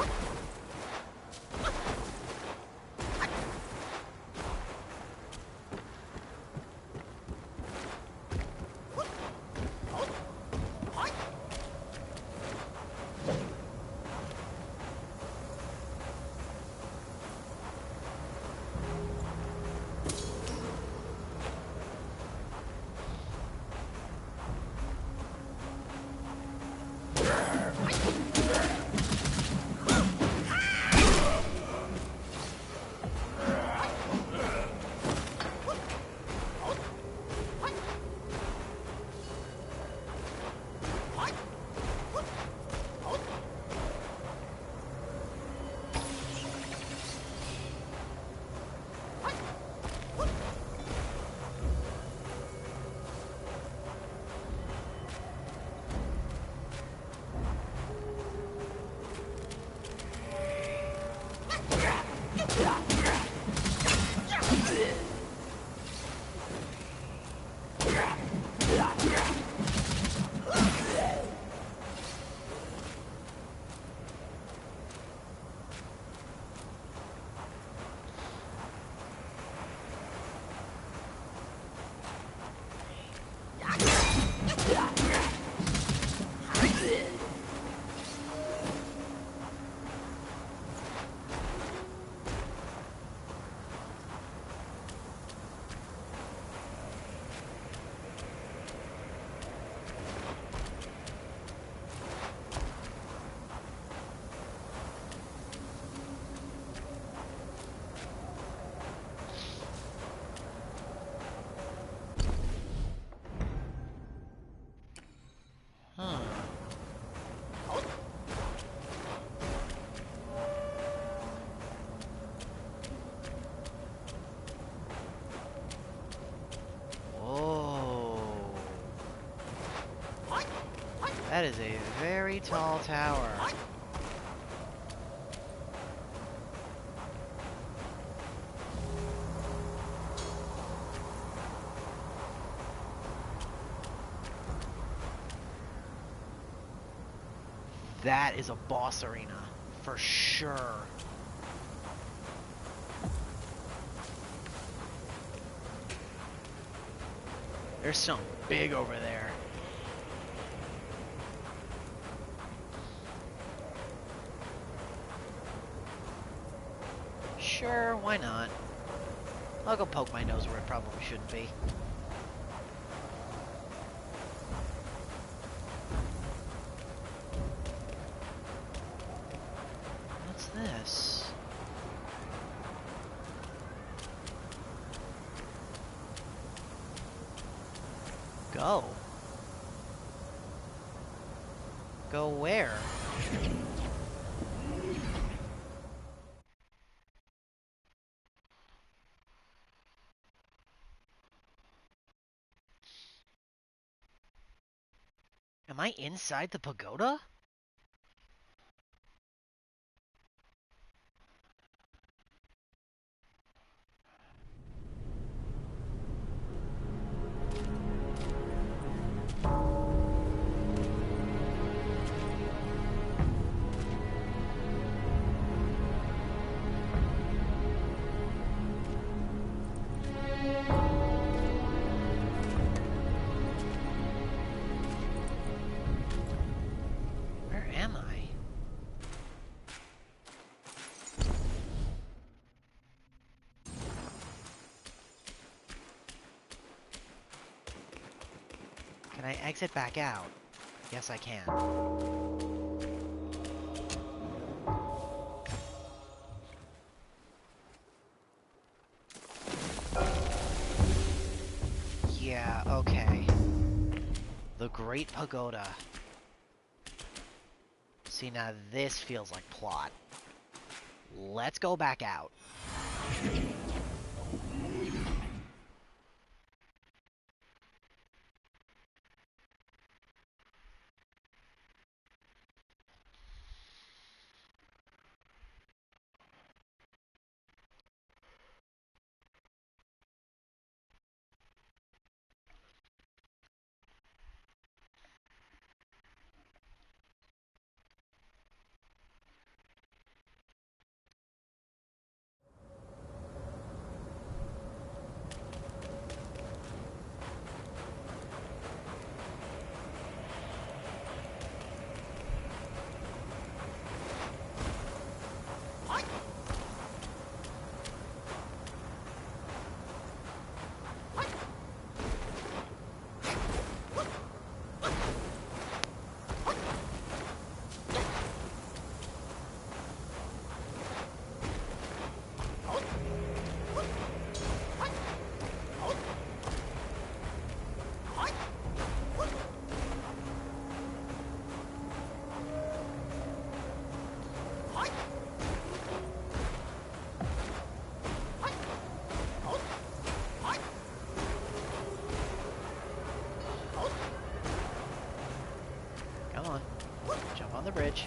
That is a very tall tower. That is a boss arena, for sure. There's something big over there. Sure, why not? I'll go poke my nose where it probably shouldn't be. What's this? Go. Go where? Am I inside the pagoda? Where am I? Can I exit back out? Yes, I can. Yeah, okay. The Great Pagoda. See, now this feels like plot. Let's go back out. bridge.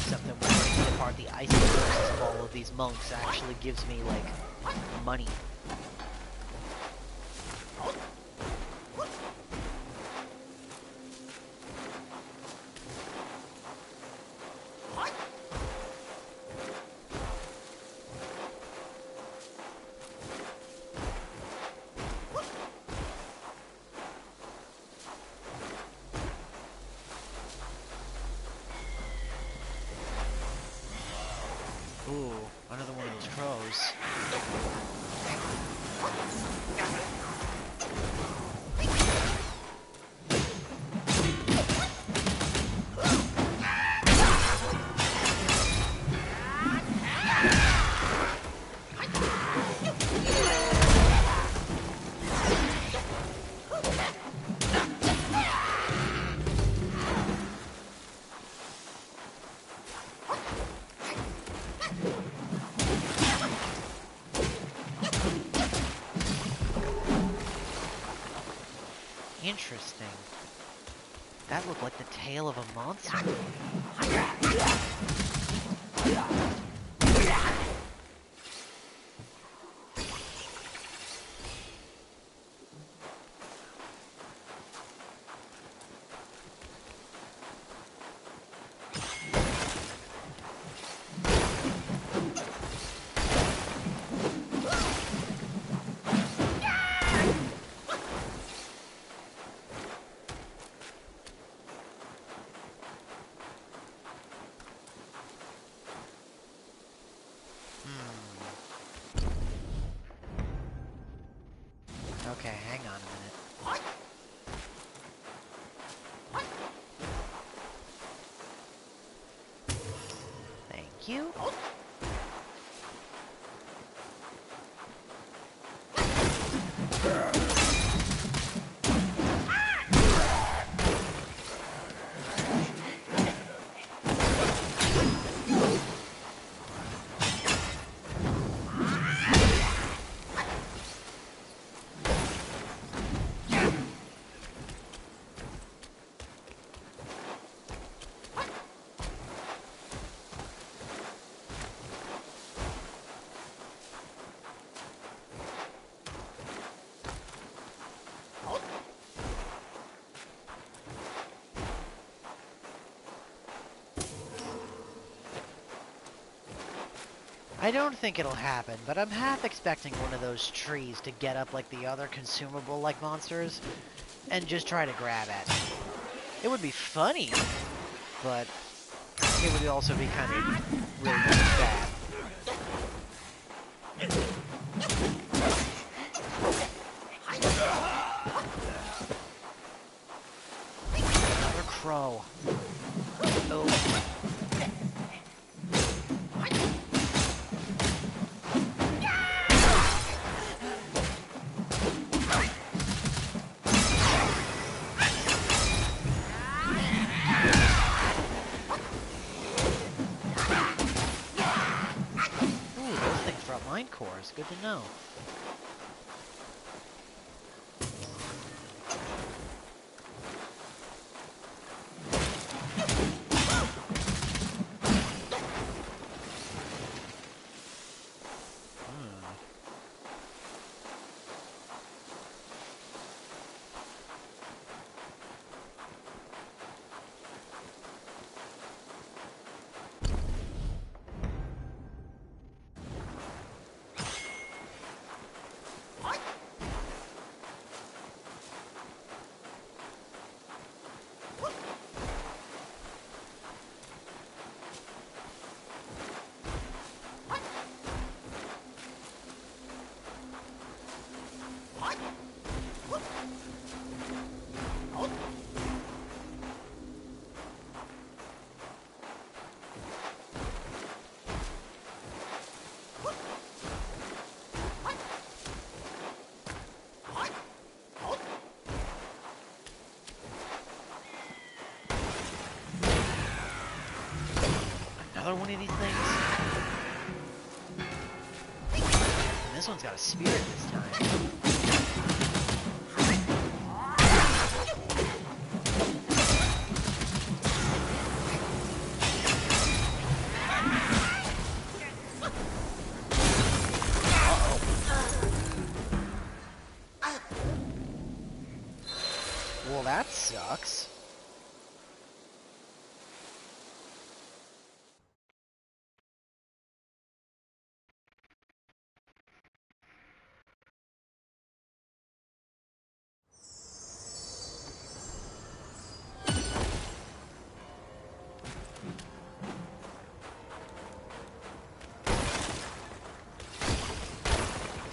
Something when I get apart the ice sources of all of these monks actually gives me, like, money. Ooh, another one of those crows. Interesting. That looked like the tail of a monster. Okay, hang on a minute. Thank you. I don't think it'll happen, but I'm half expecting one of those trees to get up like the other consumable-like monsters and just try to grab it. It would be funny, but it would also be kind of really bad. Another crow. Oh. Mine cores, good to know. Another one of these things? And this one's got a spirit this time. Well, that sucks.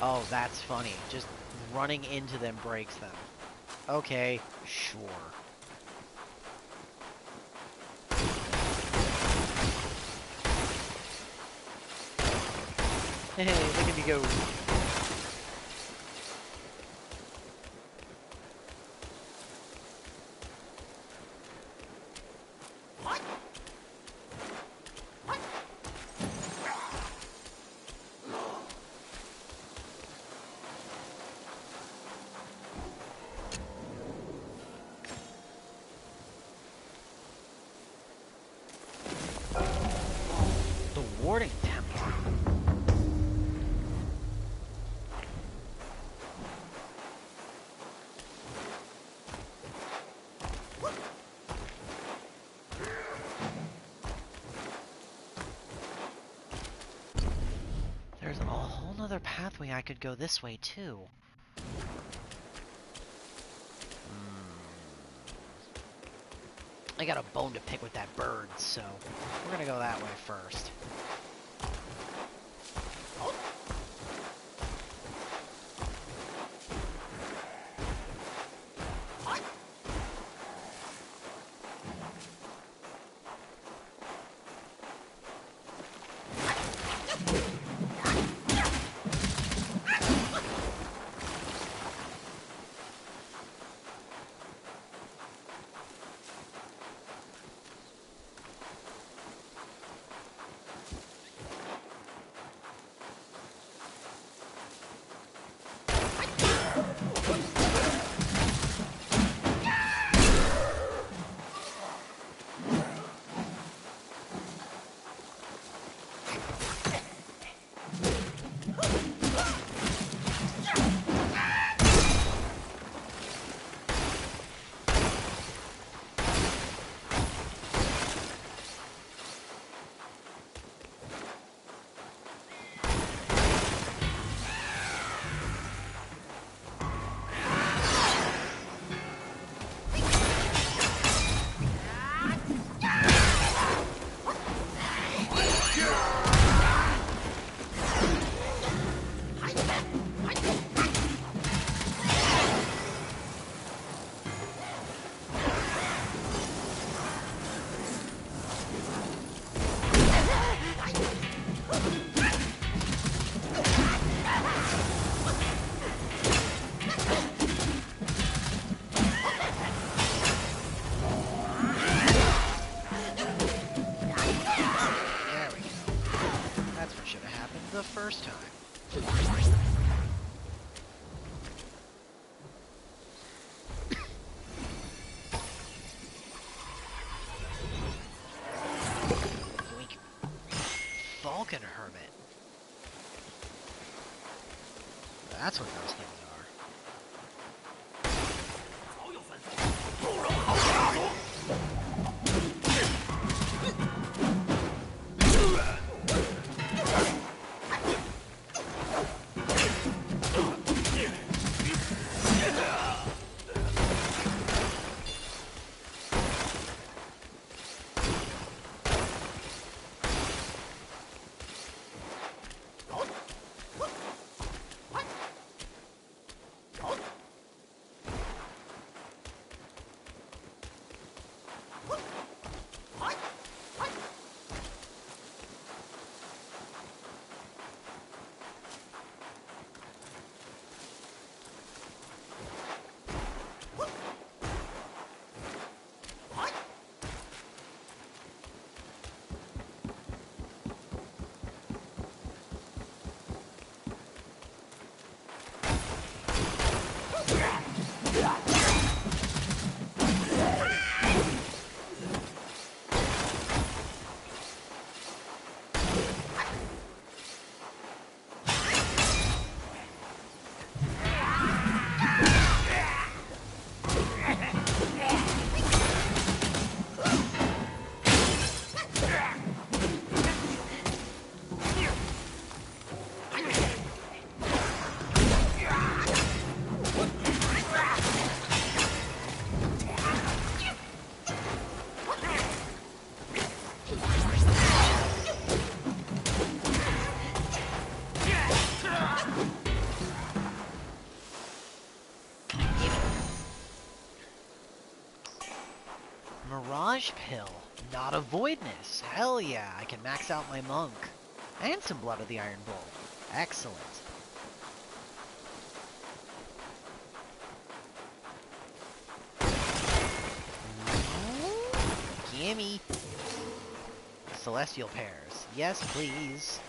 Oh, that's funny. Just running into them breaks them. Okay, sure. Hey, look at me go. Warding temple. There's a whole nother pathway I could go this way too. I got a bone to pick with that bird, so we're gonna go that way first. That's what those things are. 早有分寸，不容好下作。 Mirage Pill. Not a voidness. Hell yeah, I can max out my monk. And some Blood of the Iron Bull. Excellent. Gimme. Celestial Pairs. Yes, please.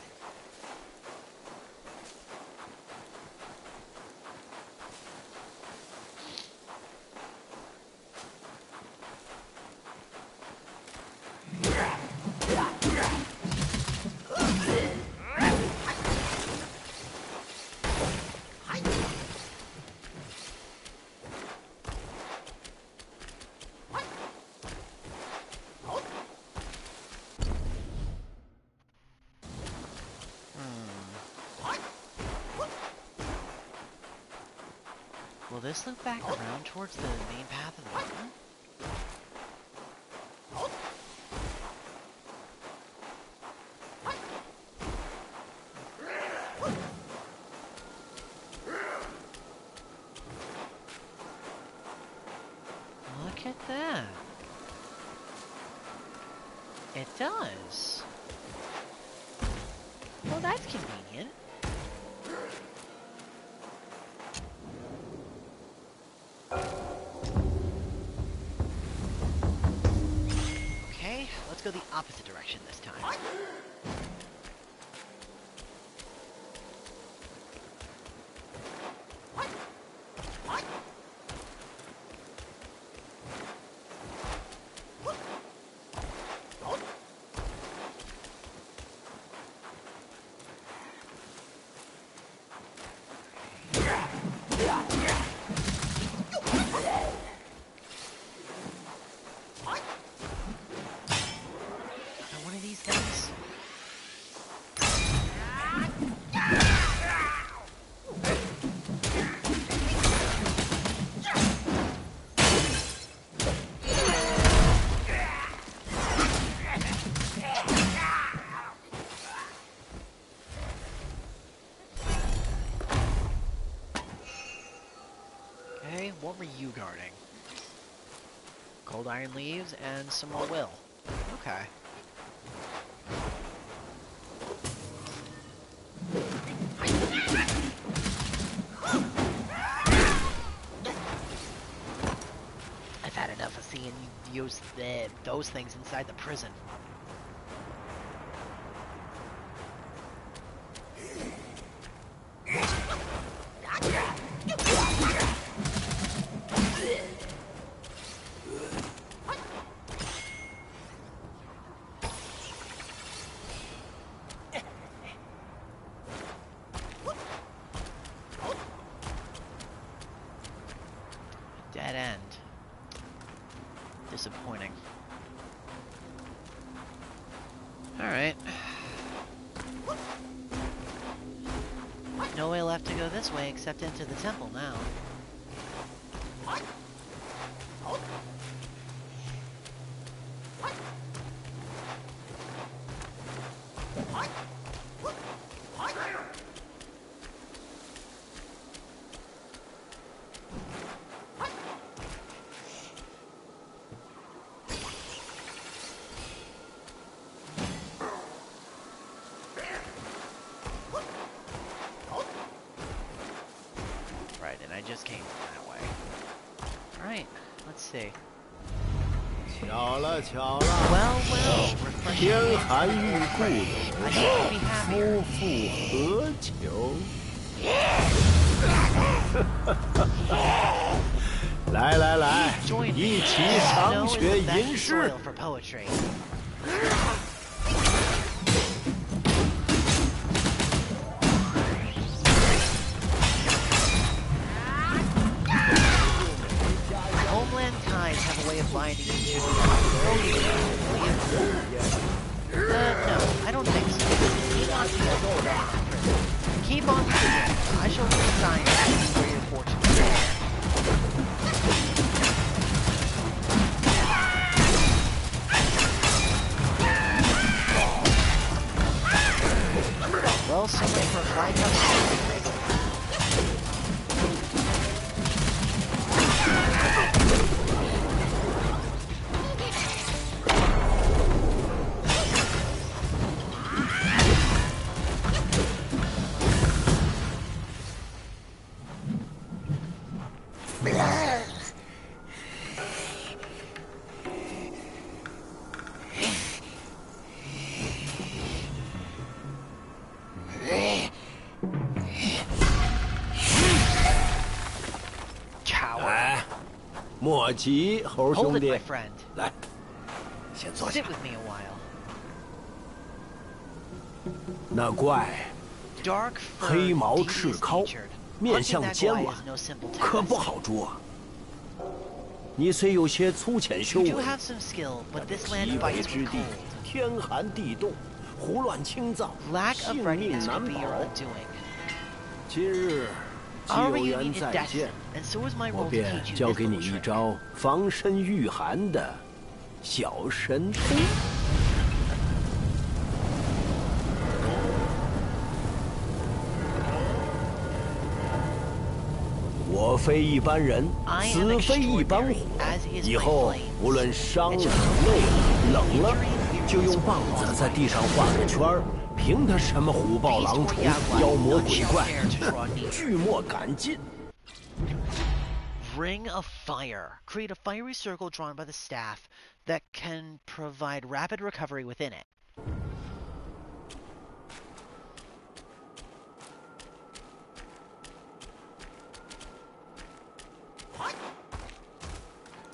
Will this loop back around towards the main path of the mountain? Look at that. It does. Well, that's convenient. Okay, let's go the opposite direction this time. One of these things? Okay, what were you guarding? Cold Iron Leaves and some more will. Okay. I've had enough of seeing you use those things inside the prison. Dead end. Disappointing. Alright. No way left to go this way except into the temple now. Right, and I just came from that way. Alright, let's see. 巧了巧了， Well, well, refreshing 天寒遇 I 故人， should be happier. 夫复何求？来来来， Join me. 一起 Snow 赏 is 雪 the 吟 best 诗 soil。for poetry. Homeland ties have a way of binding you to no, I don't think so. Keep on moving. I shall leave a sign to see where your fortune is. Well, so much for a flying up. Coward. 哎，莫急，猴 Hold 兄 it, 弟 my，friend. 来，先坐下 Sit。with me a while. 那怪 Dark 黑 fur, 毛赤 devious 尻， natured. 面 Hunting 相 that 奸 guy 顽 is，no simple 可 task. 不好捉。你虽有些粗浅修 You do 为， have some skill, but 但 this 极 land 北 fights 之 with 地 cold. 天寒地冻，胡乱清造， Lack of 性命 readiness 难 could be 保 your。undoing. 今日既 Our 有 reunion 缘 is 再 destined, 见， and so is my 我 role to 便 teach you 教 this 给你 little 一 trick. 招防身御寒的小神通。我非一般人， I am 死非一般火 extraordinary, as is 以 my 后 flame. 无论伤了、累了、冷了，就用棒子在地上画个圈儿，凭他什么虎豹狼虫、妖魔鬼怪，拒莫敢近。 Ring of Fire. Create a fiery circle drawn by the staff that can provide rapid recovery within it.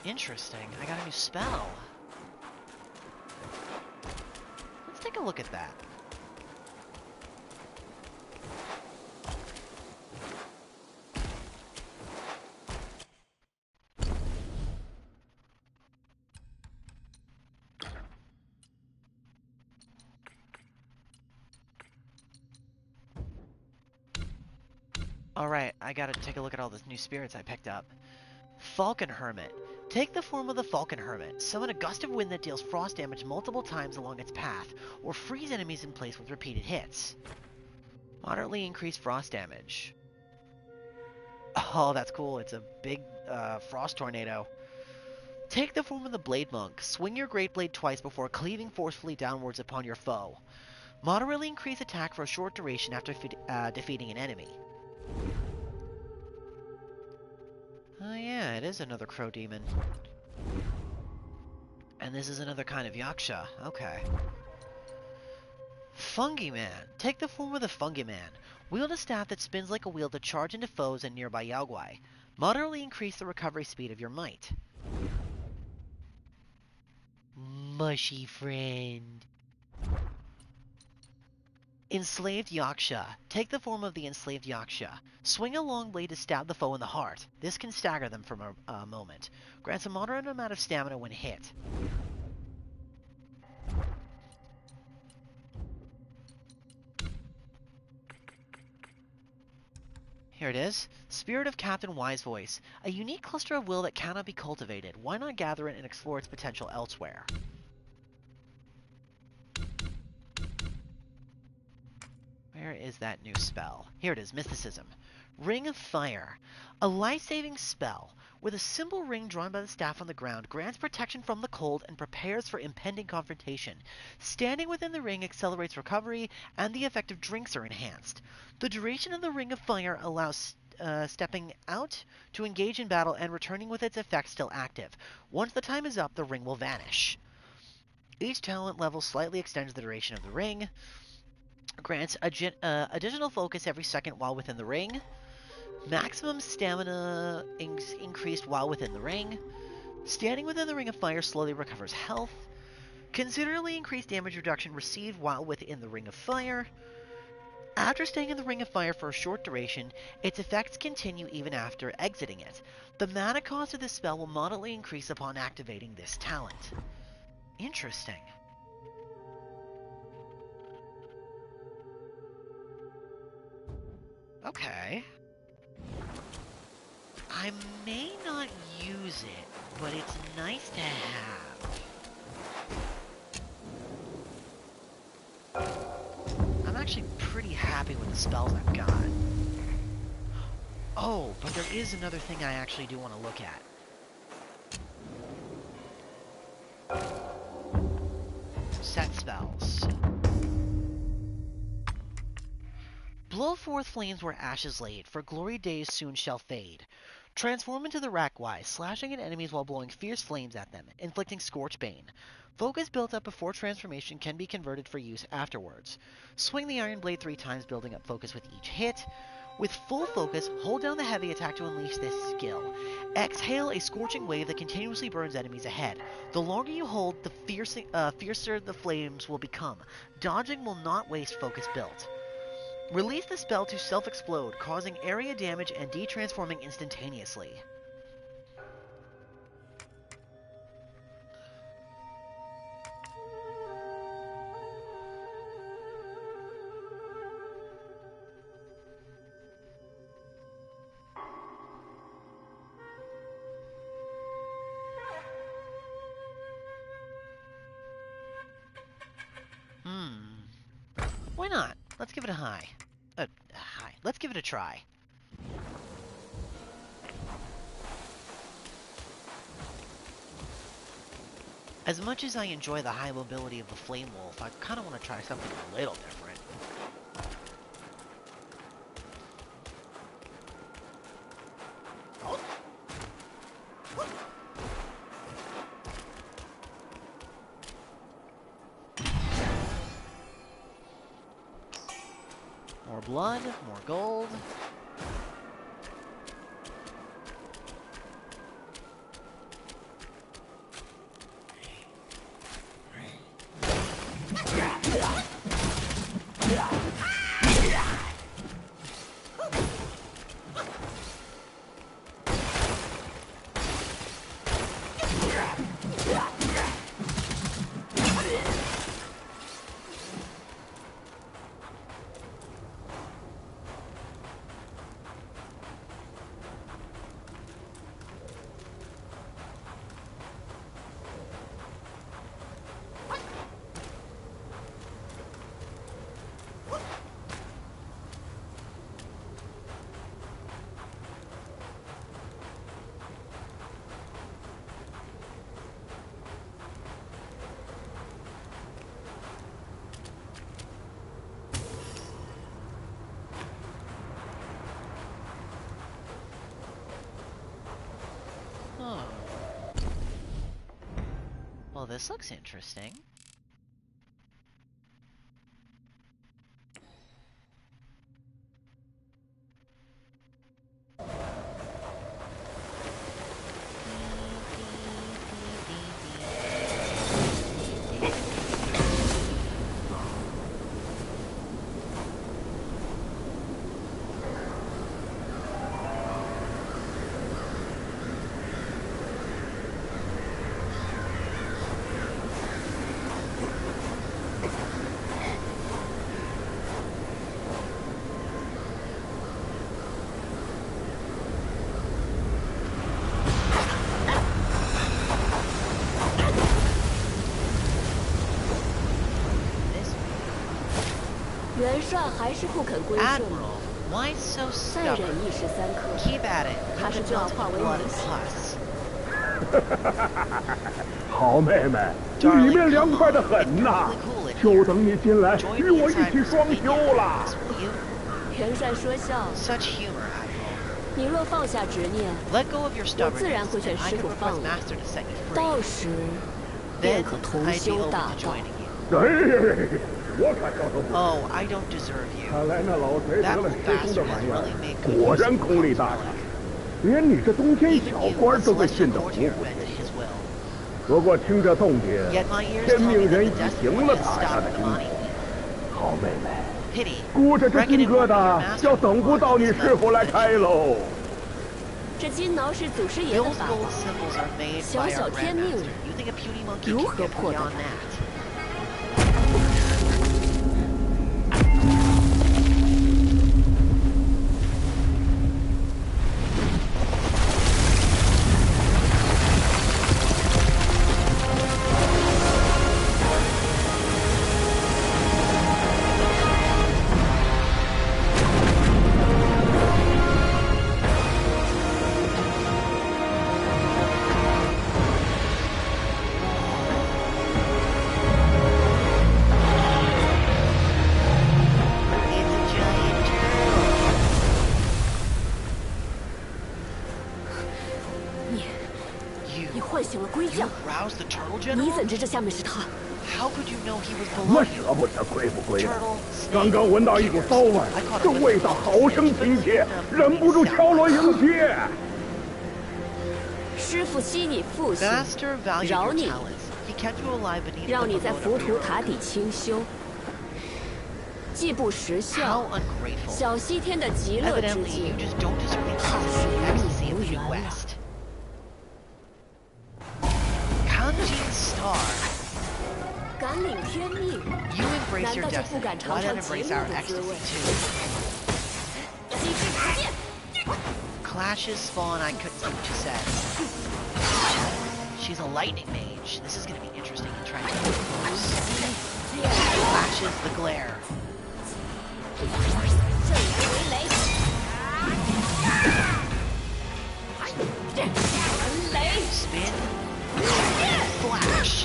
Interesting. I got a new spell. Let's take a look at that. Alright, I gotta take a look at all those new spirits I picked up. Falcon Hermit. Take the form of the Falcon Hermit. Summon a gust of wind that deals frost damage multiple times along its path, or freeze enemies in place with repeated hits. Moderately increased frost damage. Oh, that's cool. It's a big frost tornado. Take the form of the Blade Monk. Swing your Great Blade twice before cleaving forcefully downwards upon your foe. Moderately increase attack for a short duration after defeating an enemy. Oh yeah, it is another crow demon. And this is another kind of Yaksha. Okay. Fungi Man. Take the form of the Fungi Man. Wield a staff that spins like a wheel to charge into foes and nearby Yaogwai. Moderately increase the recovery speed of your might. Mushy friend. Enslaved Yaksha. Take the form of the enslaved Yaksha. Swing a long blade to stab the foe in the heart. This can stagger them for a moment. Grants a moderate amount of stamina when hit. Here it is. Spirit of Captain Wisevoice. A unique cluster of will that cannot be cultivated. Why not gather it and explore its potential elsewhere? Where is that new spell? Here it is, Mysticism. Ring of Fire. A life-saving spell. With a simple ring drawn by the staff on the ground, grants protection from the cold and prepares for impending confrontation. Standing within the ring accelerates recovery, and the effect of drinks are enhanced. The duration of the Ring of Fire allows stepping out to engage in battle and returning with its effect still active. Once the time is up, the ring will vanish. Each talent level slightly extends the duration of the ring. Grants additional focus every second while within the ring. Maximum stamina increased while within the ring. Standing within the Ring of Fire slowly recovers health. Considerably increased damage reduction received while within the Ring of Fire. After staying in the Ring of Fire for a short duration, its effects continue even after exiting it. The mana cost of this spell will moderately increase upon activating this talent. Interesting. Okay. I may not use it, but it's nice to have. I'm actually pretty happy with the spells I've got. Oh, but there is another thing I actually do want to look at. Set spells. Blow forth flames where ashes laid, for glory days soon shall fade. Transform into the Rakwise, slashing at enemies while blowing fierce flames at them, inflicting Scorch Bane. Focus built up before transformation can be converted for use afterwards. Swing the Iron Blade 3 times, building up focus with each hit. With full focus, hold down the heavy attack to unleash this skill. Exhale a scorching wave that continuously burns enemies ahead. The longer you hold, the fiercer the flames will become. Dodging will not waste focus built. Release the spell to self-explode, causing area damage and de-transforming instantaneously. Why not? Let's give it a high. Let's give it a try. As much as I enjoy the high mobility of the Flame Wolf, I kind of want to try something a little different. More blood, more gold. Well, this looks interesting. 帅还是不肯归顺。 Admiral, why so 再忍 stubborn? 一时三刻， Keep at it. 他 You've 是 been 就要 melting 化 in 为 blood 泥 and 土。 pus. 好妹妹，里面凉快得很呐，就等你进来与我一起双修了。 元帅说笑， Such humor, Admiral. 你若放下执念， Let go of your 我自然 stubbornness, 会选 and I 师 can 傅 request 放你， Master to set you free. 到时便 Then 可同 I'd be 修 open 大 to 道。 joining you. 哎，我可叫受不了。 Oh, I don't deserve you. 看来那老贼得 That 了 old 师兄的 bastard 玩 has 意儿， really made good 果 use 然 of 功力 his 大 knowledge. 呀，连你这中天 Even 小 you 官 must 都被 let 训 him 得 go 服 to your 服 bed 帖 to 帖。 his will. 不过听这动静， Yet my ears 天 tell me 命 that 人 the 已 Destiny 平 One 了 has 塔下 stopped 的 the 经 body. 好妹妹， Pity. 估着这 Reckon 金 it 疙 won't be your 瘩 master 要等不到你师傅来开喽。这金挠是祖师爷的 Those 法 gold 宝， symbols are made 小 by 小 our 天命 grandmaster. You think a puny monkey 如 can 何 get 破得 beyond 了？ that? It's a giant turtle. 你 You 唤醒了龟 you 将， roused the turtle 你 general? 怎知这下面是他？ How could you know he was 我 below you? 舍不得亏不亏的， Turtle, 刚 snake, 刚闻到一股骚味 I caught，a 这 whiff 味 of 道 gold 好生亲切，忍不住敲锣迎接。师傅惜你父亲， Master valued your 饶你， talents. He kept you alive beneath 让 the 你在 pagoda 浮 for 屠 your 塔 honor. 底清修，既不识 How 相， ungrateful. 小西天的极乐之 Evidently, 境 you just don't deserve the 怕 ecstasy 是与 ecstasy 你 of 无 the 缘 New 了。 West. Kanjin Star. 敢领天命， You embrace 难 your 道就 destiny. 不敢 Why 尝 not 尝极 embrace 乐 our 的滋 ecstasy 味？ too? 机智不见， Clashes spawn, I couldn't see what you said. She's a lightning mage. This is going to be interesting in trying to get close. Flashes the glare. 震雷为雷，传雷， Spin. Flash.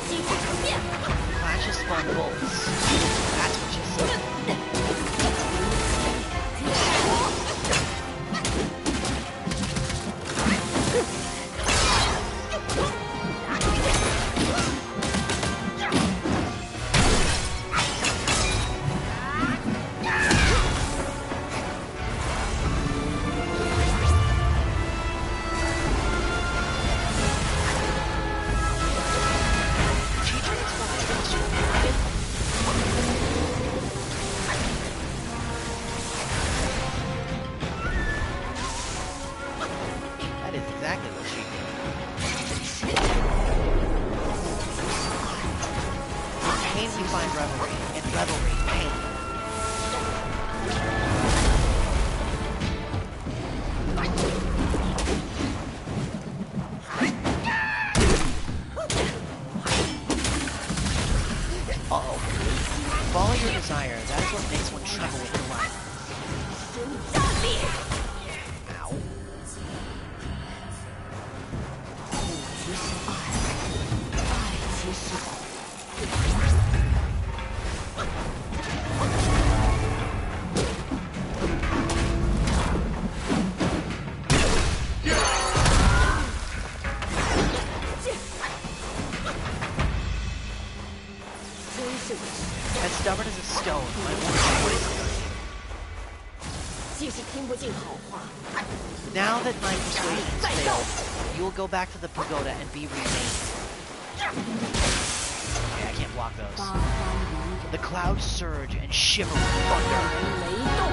机智不变， Flashes spawn bolts. That's what you said. She transformed into a sword. That is exactly what she did. In pain we find revelry, in revelry, pain. Uh-oh. Follow your desire, that's what makes one tremble with delight. 大力， Ow. 苦即是爱，爱即是苦。真是个痴， As stubborn as a stone, my woman would is. 既是听不进好话， Now that my persuasion has failed, you will go back to the pagoda and be remade. Okay, I can't block 八 those. 方云 The clouds surge and shiver with thunder. 雷动。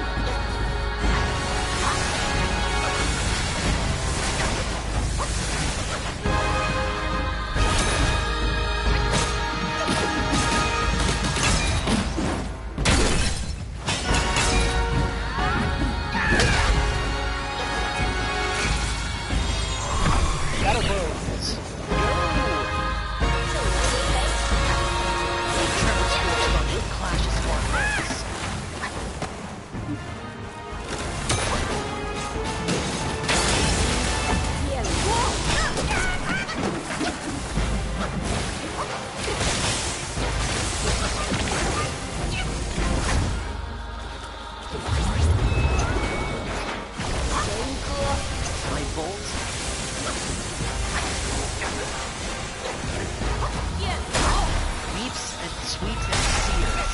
sweeps and sears.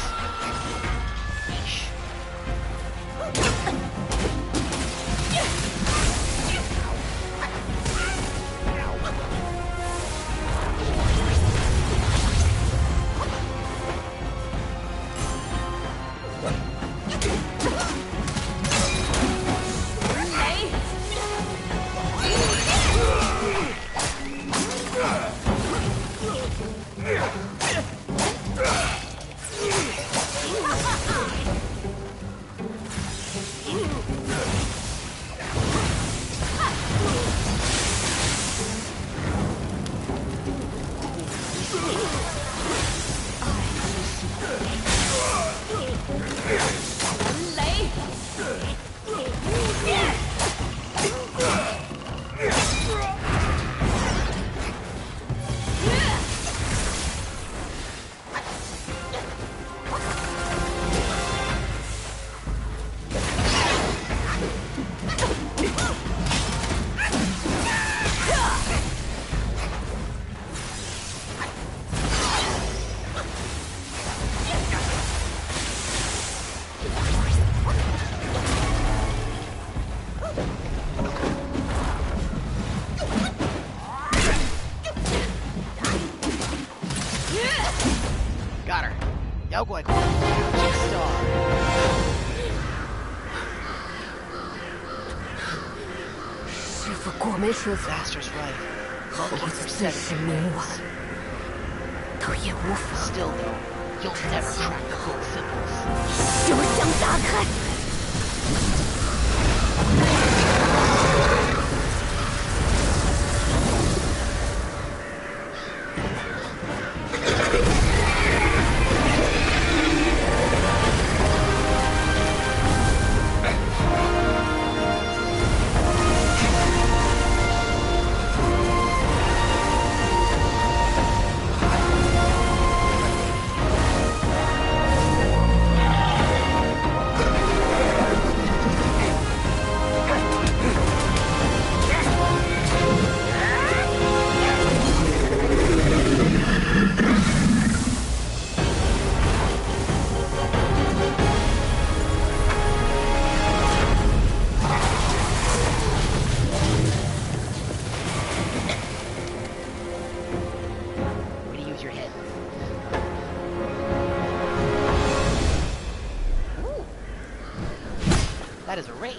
Yeesh. Got her. Yo, boy, star. Master's right. Monkeys are set in ways. Still, though, you'll never crack the gold symbols. 休想打开！ That is a rake.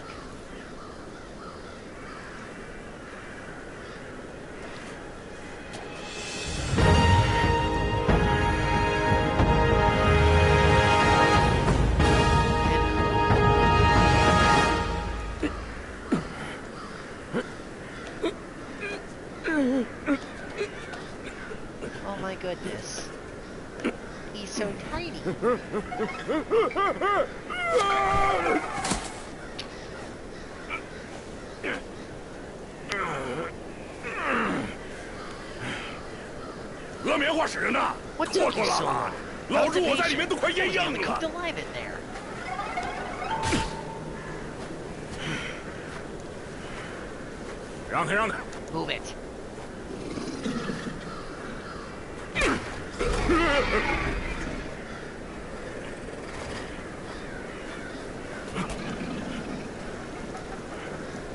Oh my goodness. He's so tiny. 鹅棉花使人呐， What 拖 took 拖 you 拉 so 拉 long?，老猪我在里面都快噎 I was 硬 nearly 了 cooked。alive in there. 让开让开！ Move it.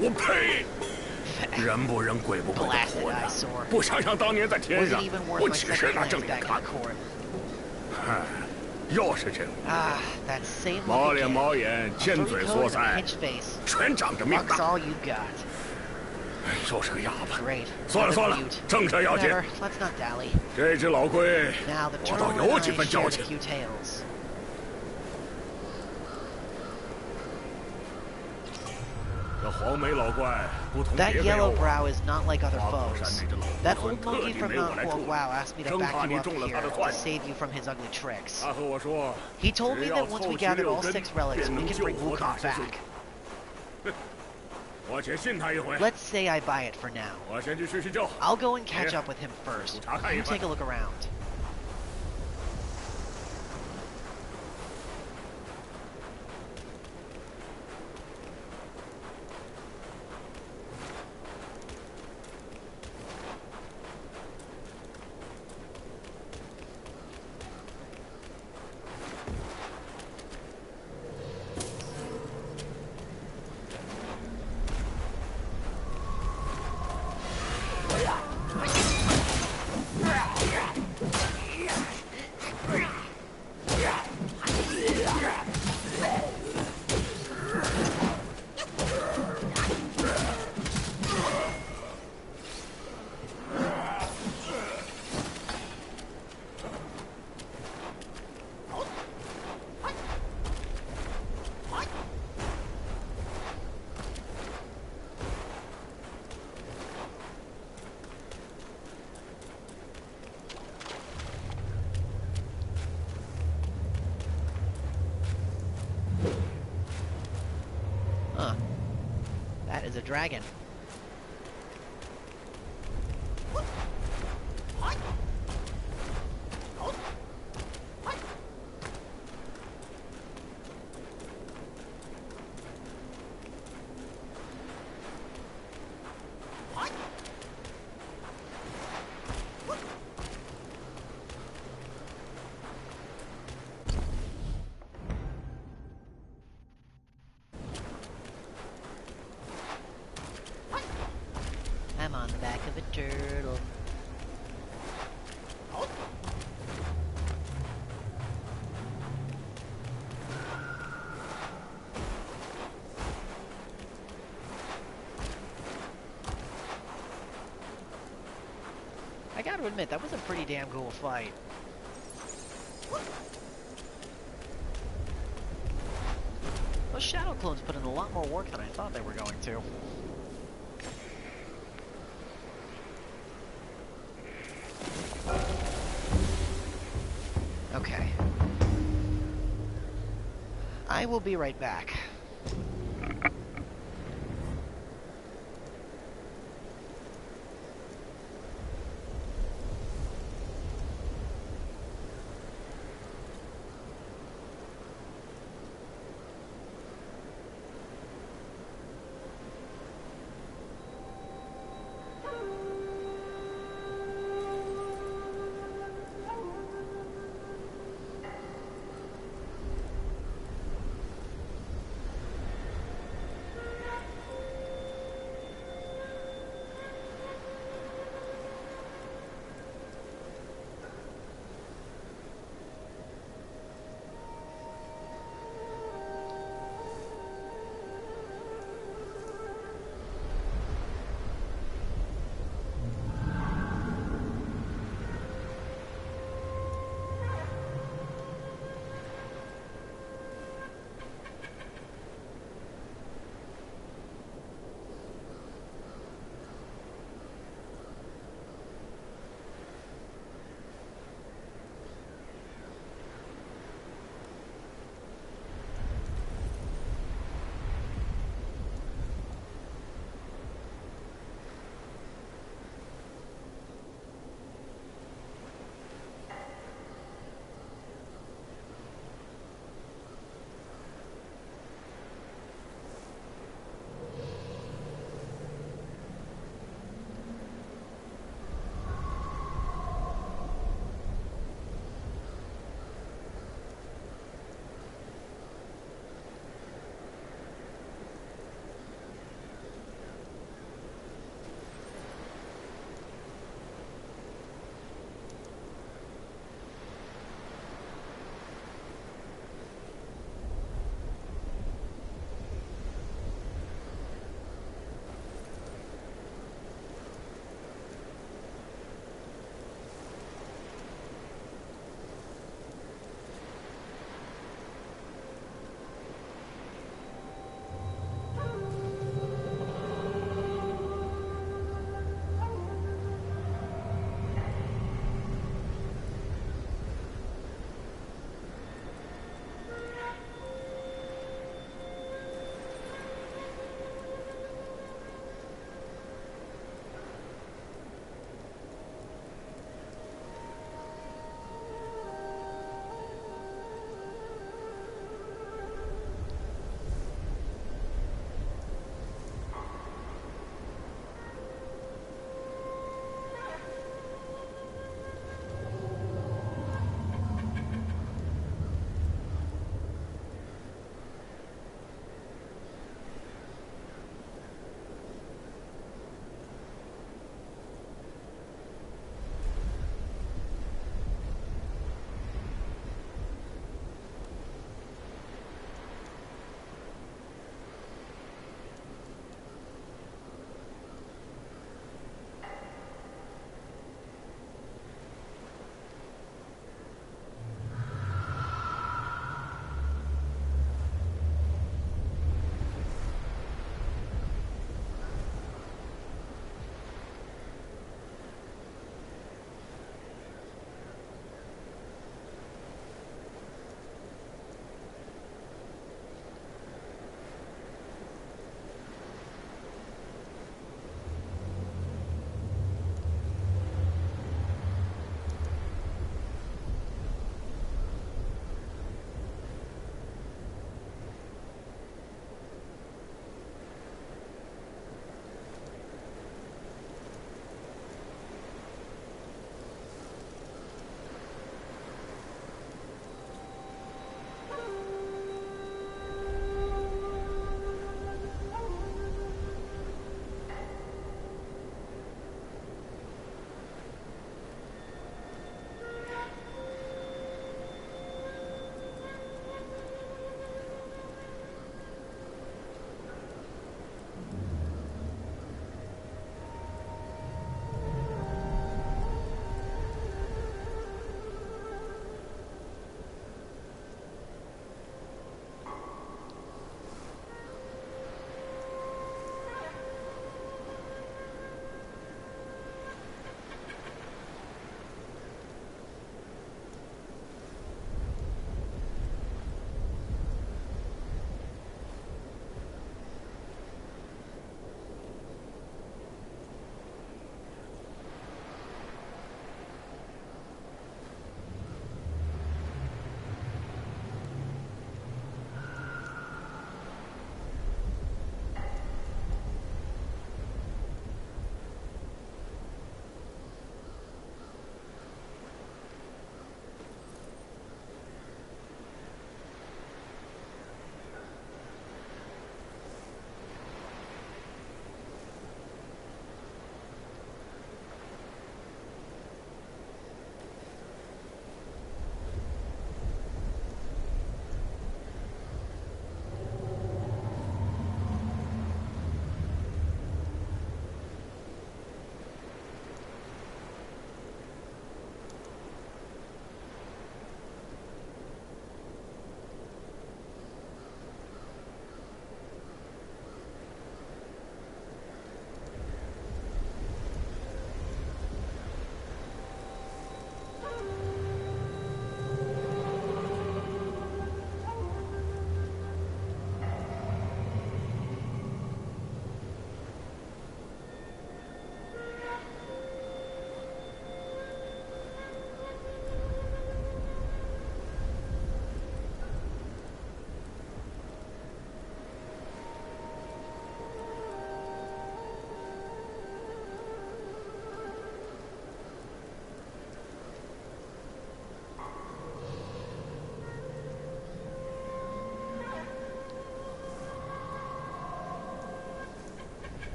我呸！人不人鬼不鬼的 Blasted 混蛋， eyesore. 不想想当年在天 Wasn't 上， even worth 我 my 岂 second 是拿 glance 正眼 back in 看 the 的？ court. 唉，又是这个 Ah, that same 毛 look 脸 again. 毛眼、 A 尖 furry 嘴 coat 所 and a 在， pinched face. 全长着命 Luck's 大， all you got. 又是个哑巴。 Great. 算了 Another 算了 mute. 正事要紧。 Whatever. Let's not dally. 这只老龟， Now the 我倒 turtle 有 and 几 I 分 shared 交 a 情。 few tales. 这黄眉老怪不同 That 别的妖 yellow 怪， brow is not like other 花果 foes. 山那只老 That 狐 old 特 monkey 地 from 没我 Mount 来助 Wow asked me to 生 back 怕 you 你 up 中了 here 他的 to 算 save you from his ugly tricks. 他和我说， He told me 只 that 要 once 凑 we 齐 gathered 6 all 根 6 relics, 便 we 能 can 救 bring 活 Wukong 大师兄。 back. 我且信他一回。 Let's say I buy it for now. 我先去叙叙旧。 I'll go and catch up with him first.查看一 You 番。 take a look around. a dragon. I'm on the back of a turtle. I gotta admit, that was a pretty damn cool fight. Those shadow clones put in a lot more work than I thought they were going to. Okay. I will be right back.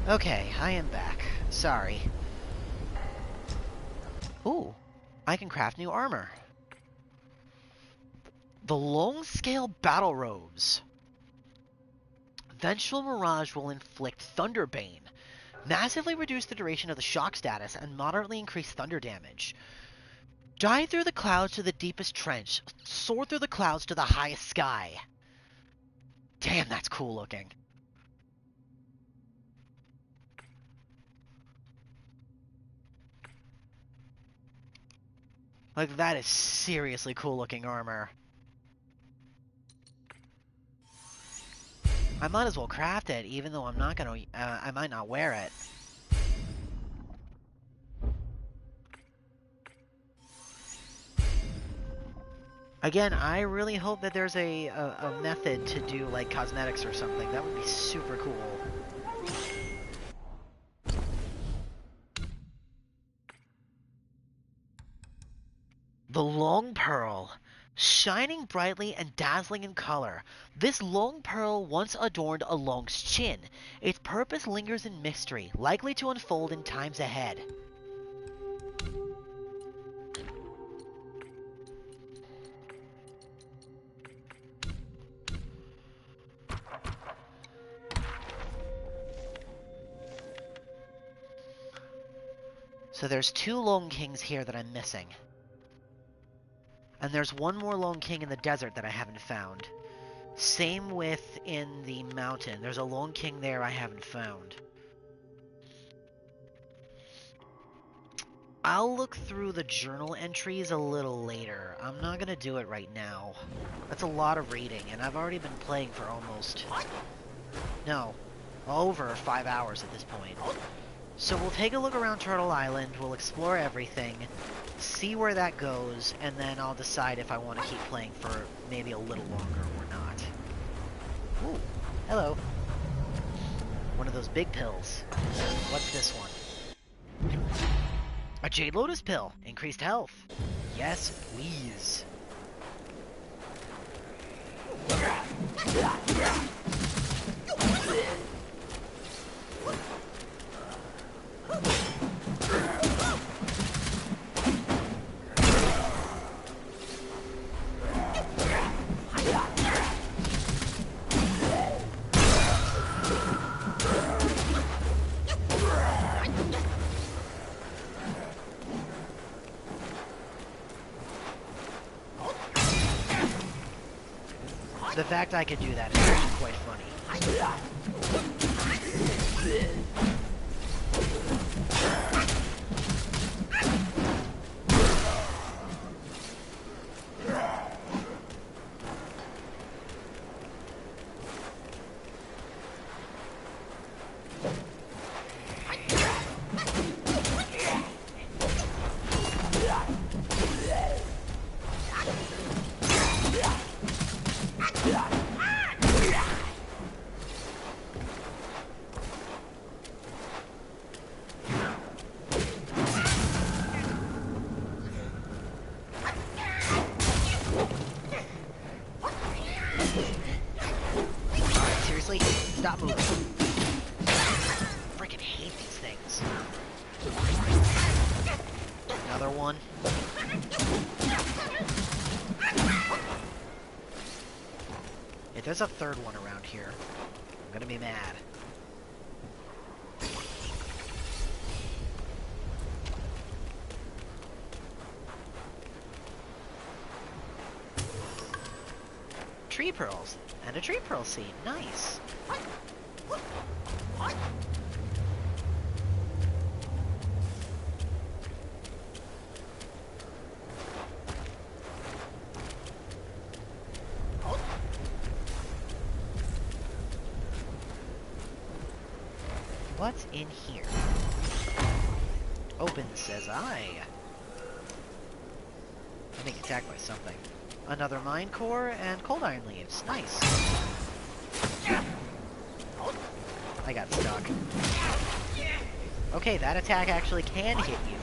Okay, I am back. Sorry. Ooh, I can craft new armor. The long-scale battle robes. Vengeful Mirage will inflict Thunderbane. Massively reduce the duration of the shock status and moderately increase thunder damage. Dive through the clouds to the deepest trench. Soar through the clouds to the highest sky. Damn, that's cool looking. Like, that is seriously cool looking armor. I might as well craft it, even though I'm not gonna, I might not wear it. Again, I really hope that there's a method to do, like, cosmetics or something. That would be super cool. The Long Pearl. Shining brightly and dazzling in color, this long pearl once adorned a Long's chin. Its purpose lingers in mystery, likely to unfold in times ahead. So there's 2 Long Kings here that I'm missing. And there's one more Lone King in the desert that I haven't found. Same with in the mountain. There's a Lone King there I haven't found. I'll look through the journal entries a little later. I'm not gonna do it right now. That's a lot of reading, and I've already been playing for almost... No, over 5 hours at this point. So we'll take a look around Turtle Island, we'll explore everything, see where that goes, and then I'll decide if I want to keep playing for maybe a little longer or not. Ooh, hello. One of those big pills. What's this one? A Jade Lotus pill. Increased health. Yes, please. The fact I could do that is actually quite funny. Stop moving. Freaking hate these things. Another one. If there's a third one around here, I'm gonna be mad. Tree pearls and a tree pearl seed. Nice. What's in here? Open, says I. I'm being attacked by something. Another mine core and cold iron leaves. Nice. I got stuck. Okay, that attack actually can hit you.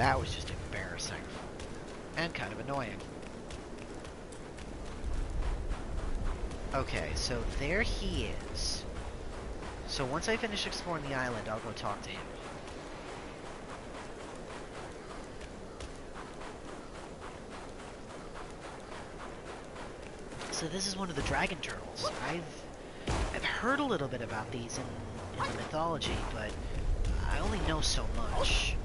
That was just embarrassing. And kind of annoying. Okay, so there he is. So once I finish exploring the island, I'll go talk to him. So this is one of the dragon turtles. I've heard a little bit about these in the mythology, but I only know so much.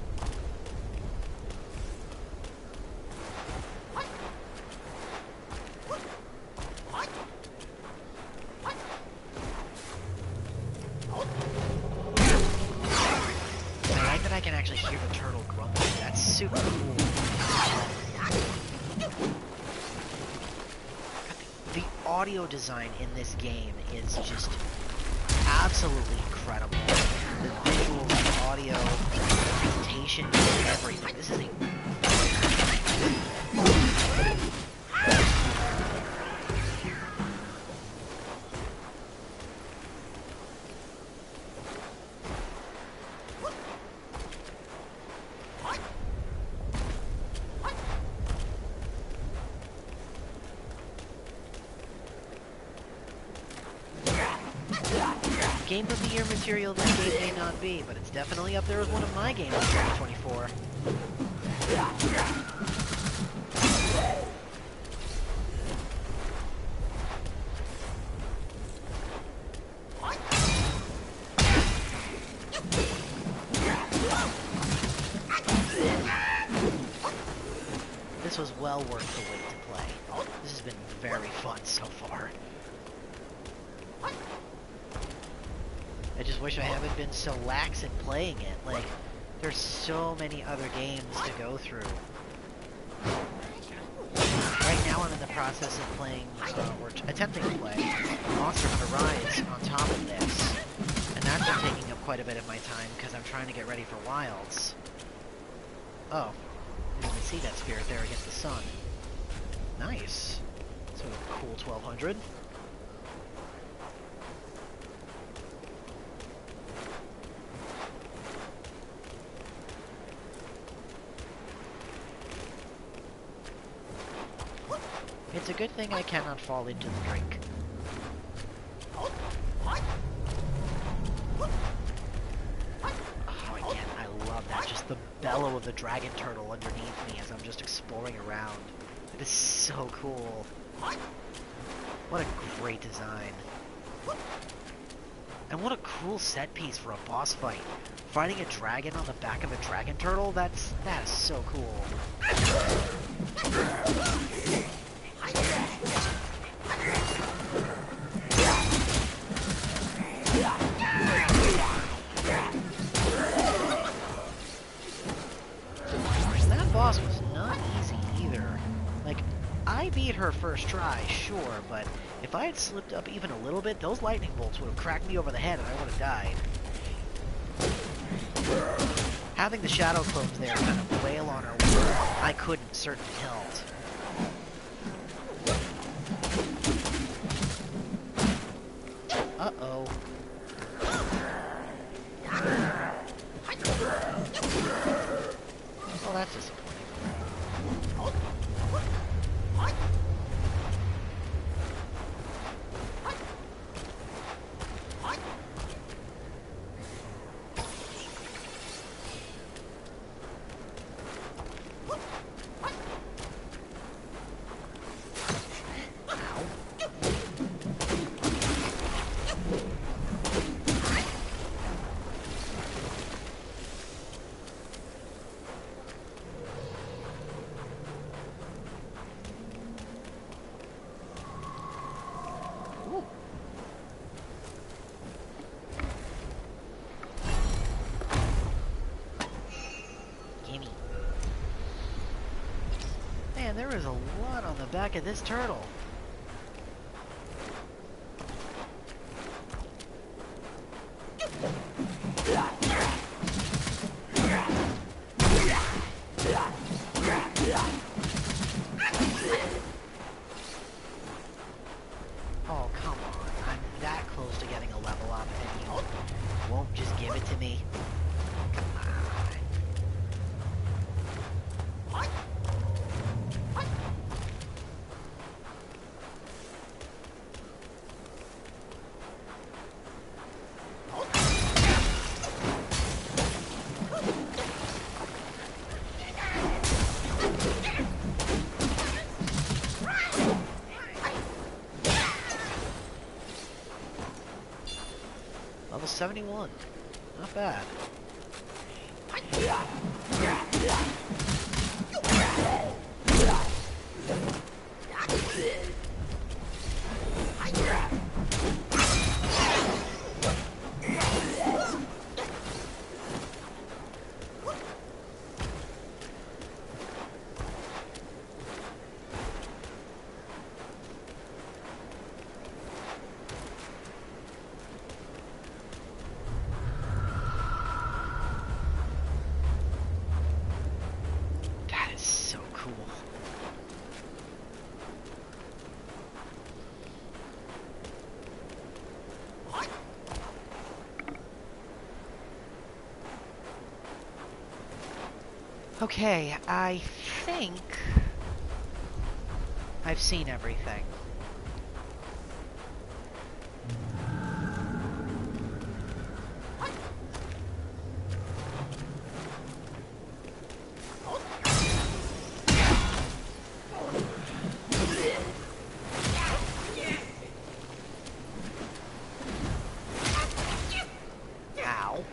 I like that I can actually hear the turtle grumbling. That's super cool. The audio design in this game is just absolutely incredible. The visuals, the audio, the presentation, everything. This is a... Game of the Year material this game may not be, but it's definitely up there as one of my games of 2024. This was well worth the wait to play. This has been very fun so far. I just wish I haven't been so lax in playing it. Like, there's so many other games to go through. Right now I'm in the process of playing, or attempting to play, Monster Hunter Rise on top of this. And that's been taking up quite a bit of my time because I'm trying to get ready for Wilds. Oh, you can see that spirit there against the sun. Nice. So cool 1200. It's a good thing I cannot fall into the drink. Oh, again, I love that. Just the bellow of the dragon turtle underneath me as I'm just exploring around. It is so cool. What a great design. And what a cool set piece for a boss fight. Fighting a dragon on the back of a dragon turtle, that is so cool. That boss was not easy either. Like, I beat her first try, sure, but if I had slipped up even a little bit, those lightning bolts would have cracked me over the head and I would have died. Having the shadow clones there kind of wail on her where I couldn't certainly helped. Uh-oh. Well, that's disappointing. Man, there is a lot on the back of this turtle. Oh, come on. I'm that close to getting a level up and you won't just give it to me. Come on. 71. Not bad. Okay, I think I've seen everything. Ow.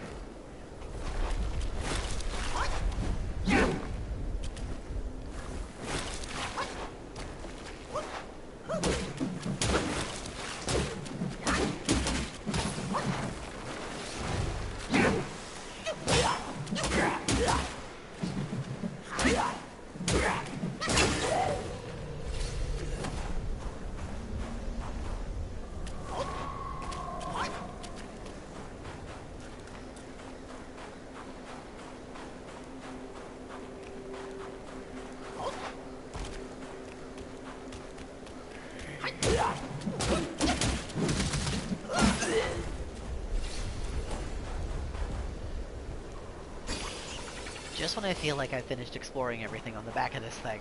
Just when I feel like I've finished exploring everything on the back of this thing,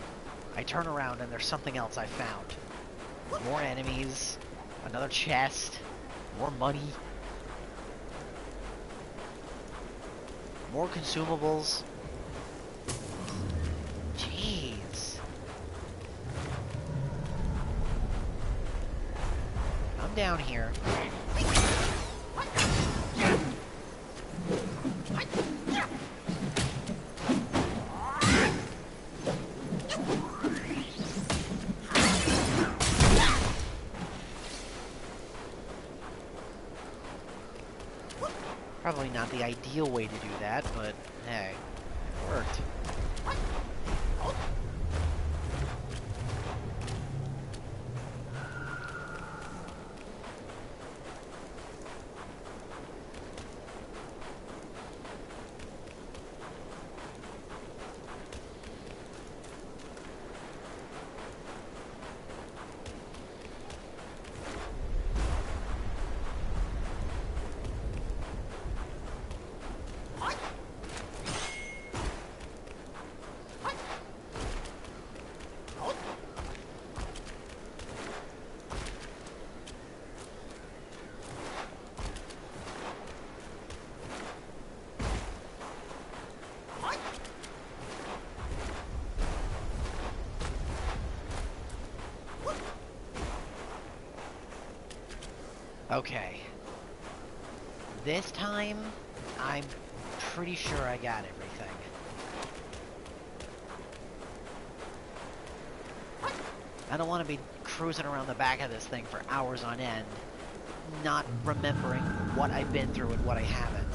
I turn around and there's something else I found. More enemies, another chest, more money, more consumables. Jeez. I'm down here. Probably not the ideal way to do that, but hey, it worked. Okay. This time, I'm pretty sure I got everything. I don't want to be cruising around the back of this thing for hours on end, not remembering what I've been through and what I haven't.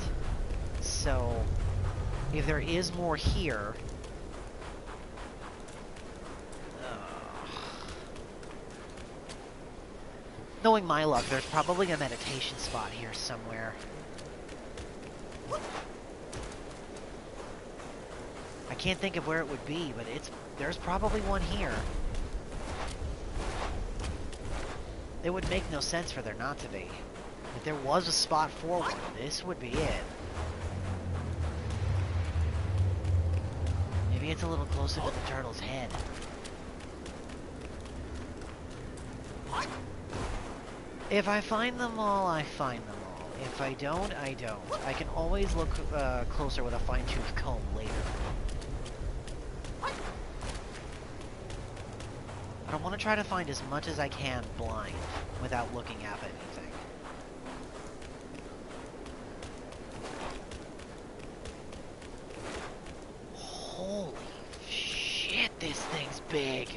So, if there is more here... Knowing my luck, there's probably a meditation spot here somewhere. I can't think of where it would be, but there's probably one here. It would make no sense for there not to be. If there was a spot for one, this would be it. Maybe it's a little closer to the turtle's head. If I find them all, I find them all. If I don't, I don't. I can always look closer with a fine-tooth comb later. But I want to try to find as much as I can blind, without looking up at anything. Holy shit, this thing's big.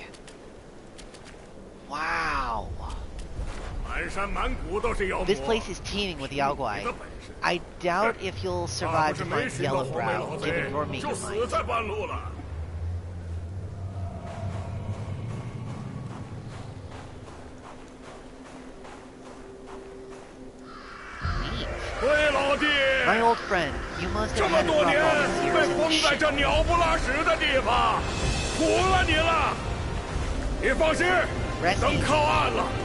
Wow. This place is teeming with Yaoguai. I doubt if you'll survive to find Yellowbrow, given your meager might. My old friend, you must have had rough all these years in this shit. Rest easy.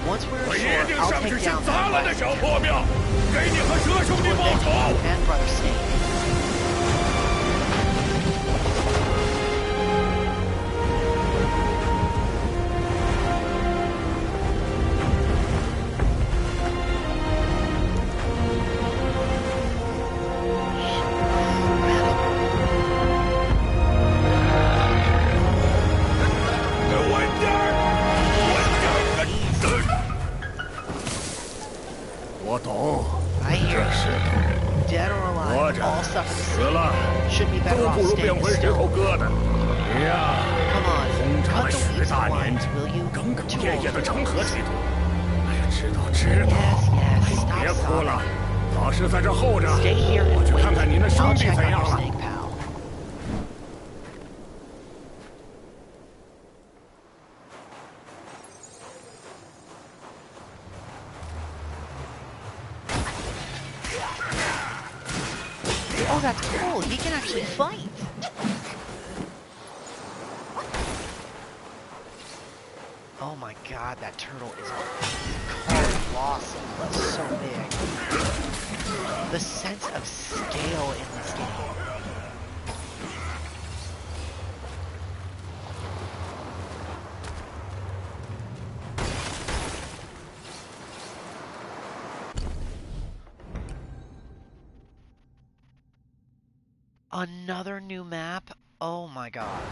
Once we're ashore, I'll take down that last and Brother Snake. I hear you. Dead or alive, all suffer the same. Should be better off staying still. Come on, cut the weeds and lines, will you? Too old for this. Yes, stop sobbing. Stay here and wait. I'll check on your snake pal. Oh, that's cool. He can actually fight. Oh my god, that turtle is colossal. That's so big. The sense of scale in this game. Another new map? Oh my god.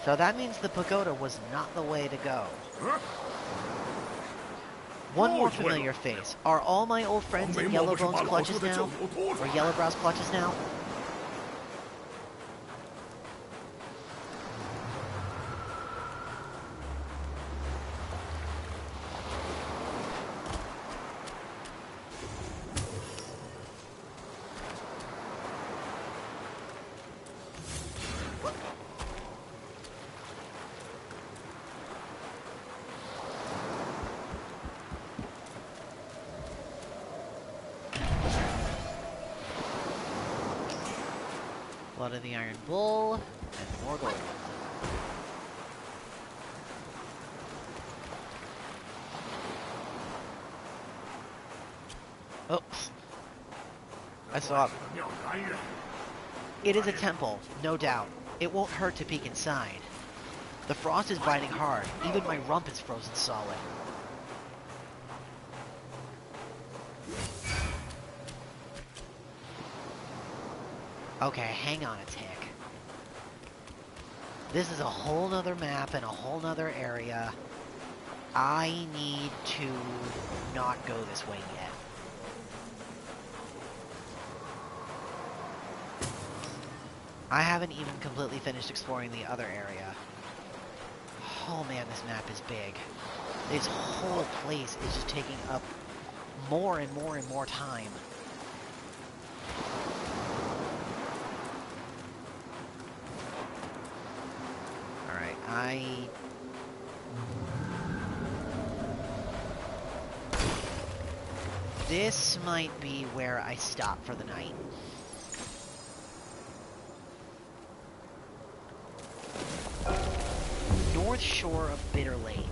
So that means the pagoda was not the way to go. One more familiar face. Are all my old friends in Yellowbone's clutches now? Or Yellowbrow's clutches now? Blood of the Iron Bull, and more gold. Oops. I saw it. It is a temple, no doubt. It won't hurt to peek inside. The frost is biting hard. Even my rump is frozen solid. Okay, hang on a tick. This is a whole nother map and a whole nother area. I need to not go this way yet. I haven't even completely finished exploring the other area. Oh man, this map is big. This whole place is just taking up more and more and more time. This might be where I stop for the night. North shore of Bitter Lake.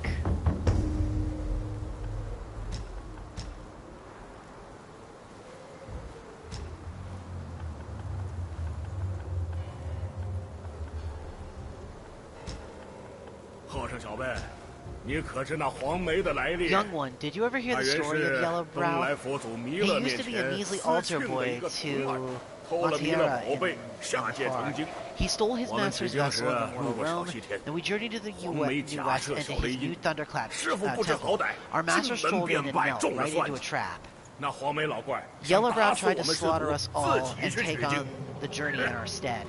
Young one, did you ever hear the story of Yellowbrow? He used to be a measly altar boy to Montera in Montfar. He stole his master's vessel in the mortal realm, then we journeyed to the west into his new thunderclap temple. Our master strolled in and knelt right into a trap. Yellowbrow tried to slaughter us all and take on the journey in our stead.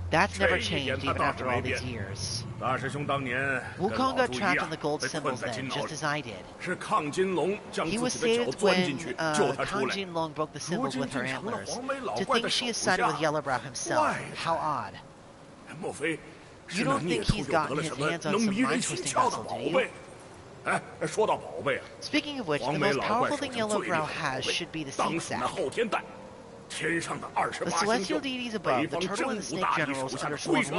That's never changed even after all these years. Wukong got trapped in the gold symbols then, just as I did. He was saved when Kang Jinlong broke the symbols with her antlers. To think she is sided with Yellowbrow himself. How odd. You don't think he's gotten his hands on some mind-twisting vessel, do you? Speaking of which, the most powerful thing Yellowbrow has should be the seed sack. The celestial deities above, the turtle and the snake generals under Shuang Wu,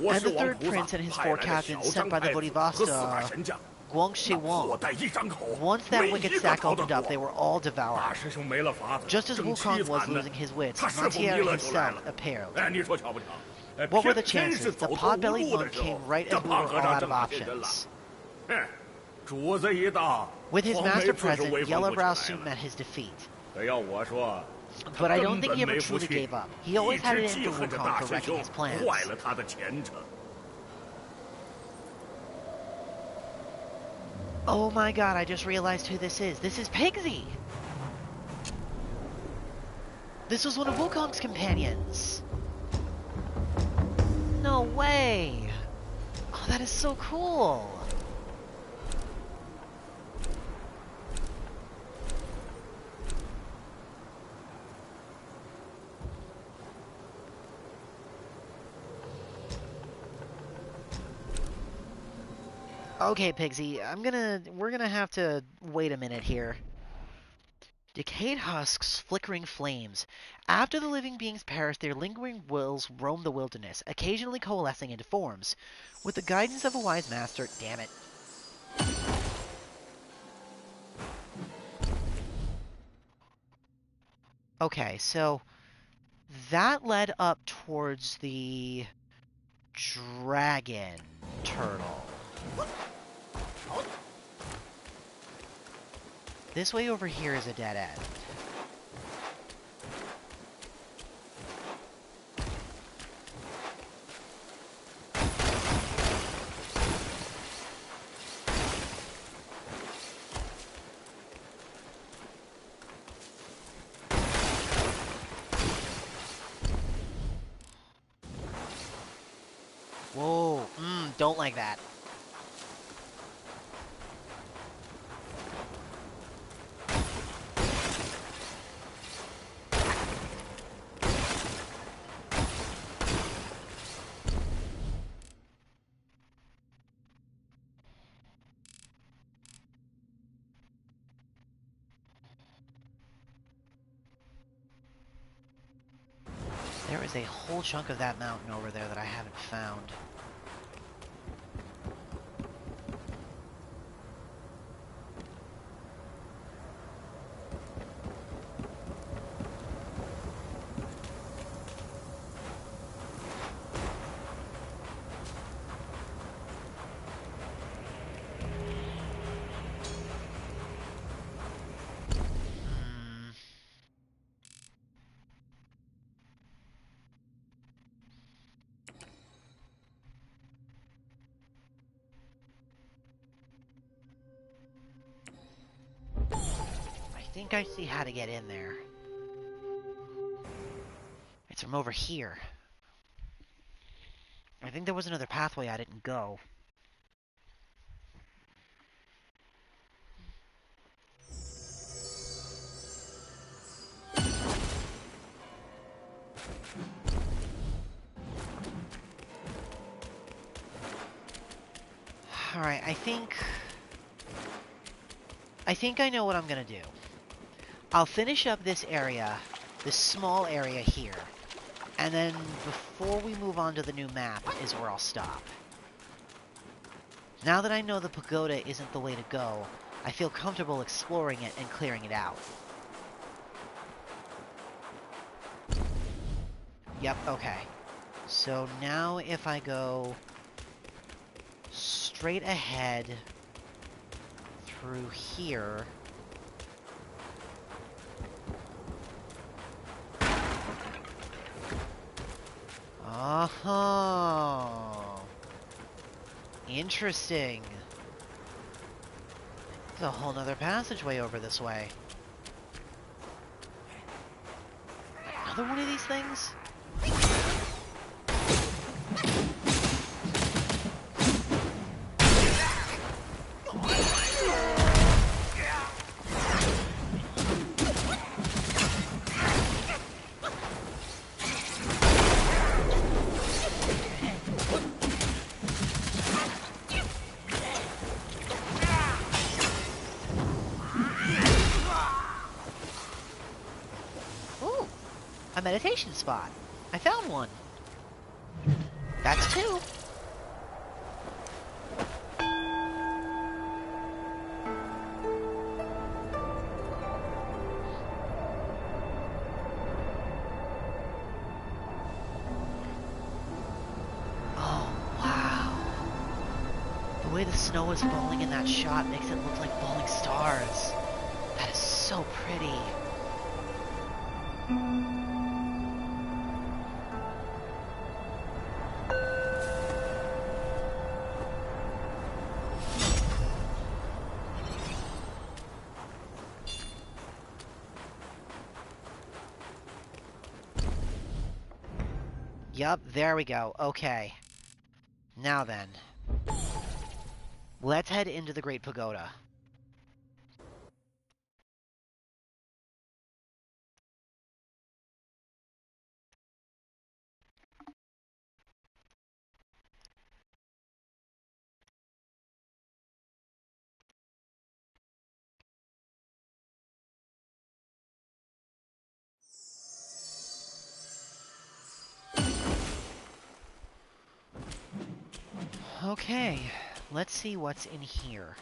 and the third prince and his 4 captains sent by the Bodhisattva Guangxi Wang. Once that wicked sack opened up, they were all devoured. Just as Wukong was losing his wits, Matier himself appeared. What were the chances? The pot-bellied monk came right as we were all out of options. With his master present, Yellowbrow soon met his defeat. But I don't think he ever truly gave up. He always had it in for Wukong for wrecking his plans. Oh my god, I just realized who this is. This is Pigsy! This was one of Wukong's companions. No way! Oh, that is so cool! Okay, Pigsy, we're gonna have to wait a minute here. Decayed husks, flickering flames. After the living beings perish, their lingering wills roam the wilderness, occasionally coalescing into forms. With the guidance of a wise master, damn it. Okay, so that led up towards the dragon turtle. This way over here is a dead end. Whoa, don't like that. There is a whole chunk of that mountain over there that I haven't found. I think I see how to get in there. It's from over here. I think there was another pathway I didn't go. Alright, I think I know what I'm gonna do. I'll finish up this area, this small area here, and then before we move on to the new map is where I'll stop. Now that I know the pagoda isn't the way to go, I feel comfortable exploring it and clearing it out. Yep, okay. So now if I go straight ahead through here... Oh, interesting. There's a whole nother passageway over this way. Another one of these things? A meditation spot. I found one. That's two. Oh, wow. The way the snow is falling in that shot makes it look like falling stars. That is so pretty. Yup, there we go. Okay. Now then. Let's head into the Great Pagoda. Okay, let's see what's in here.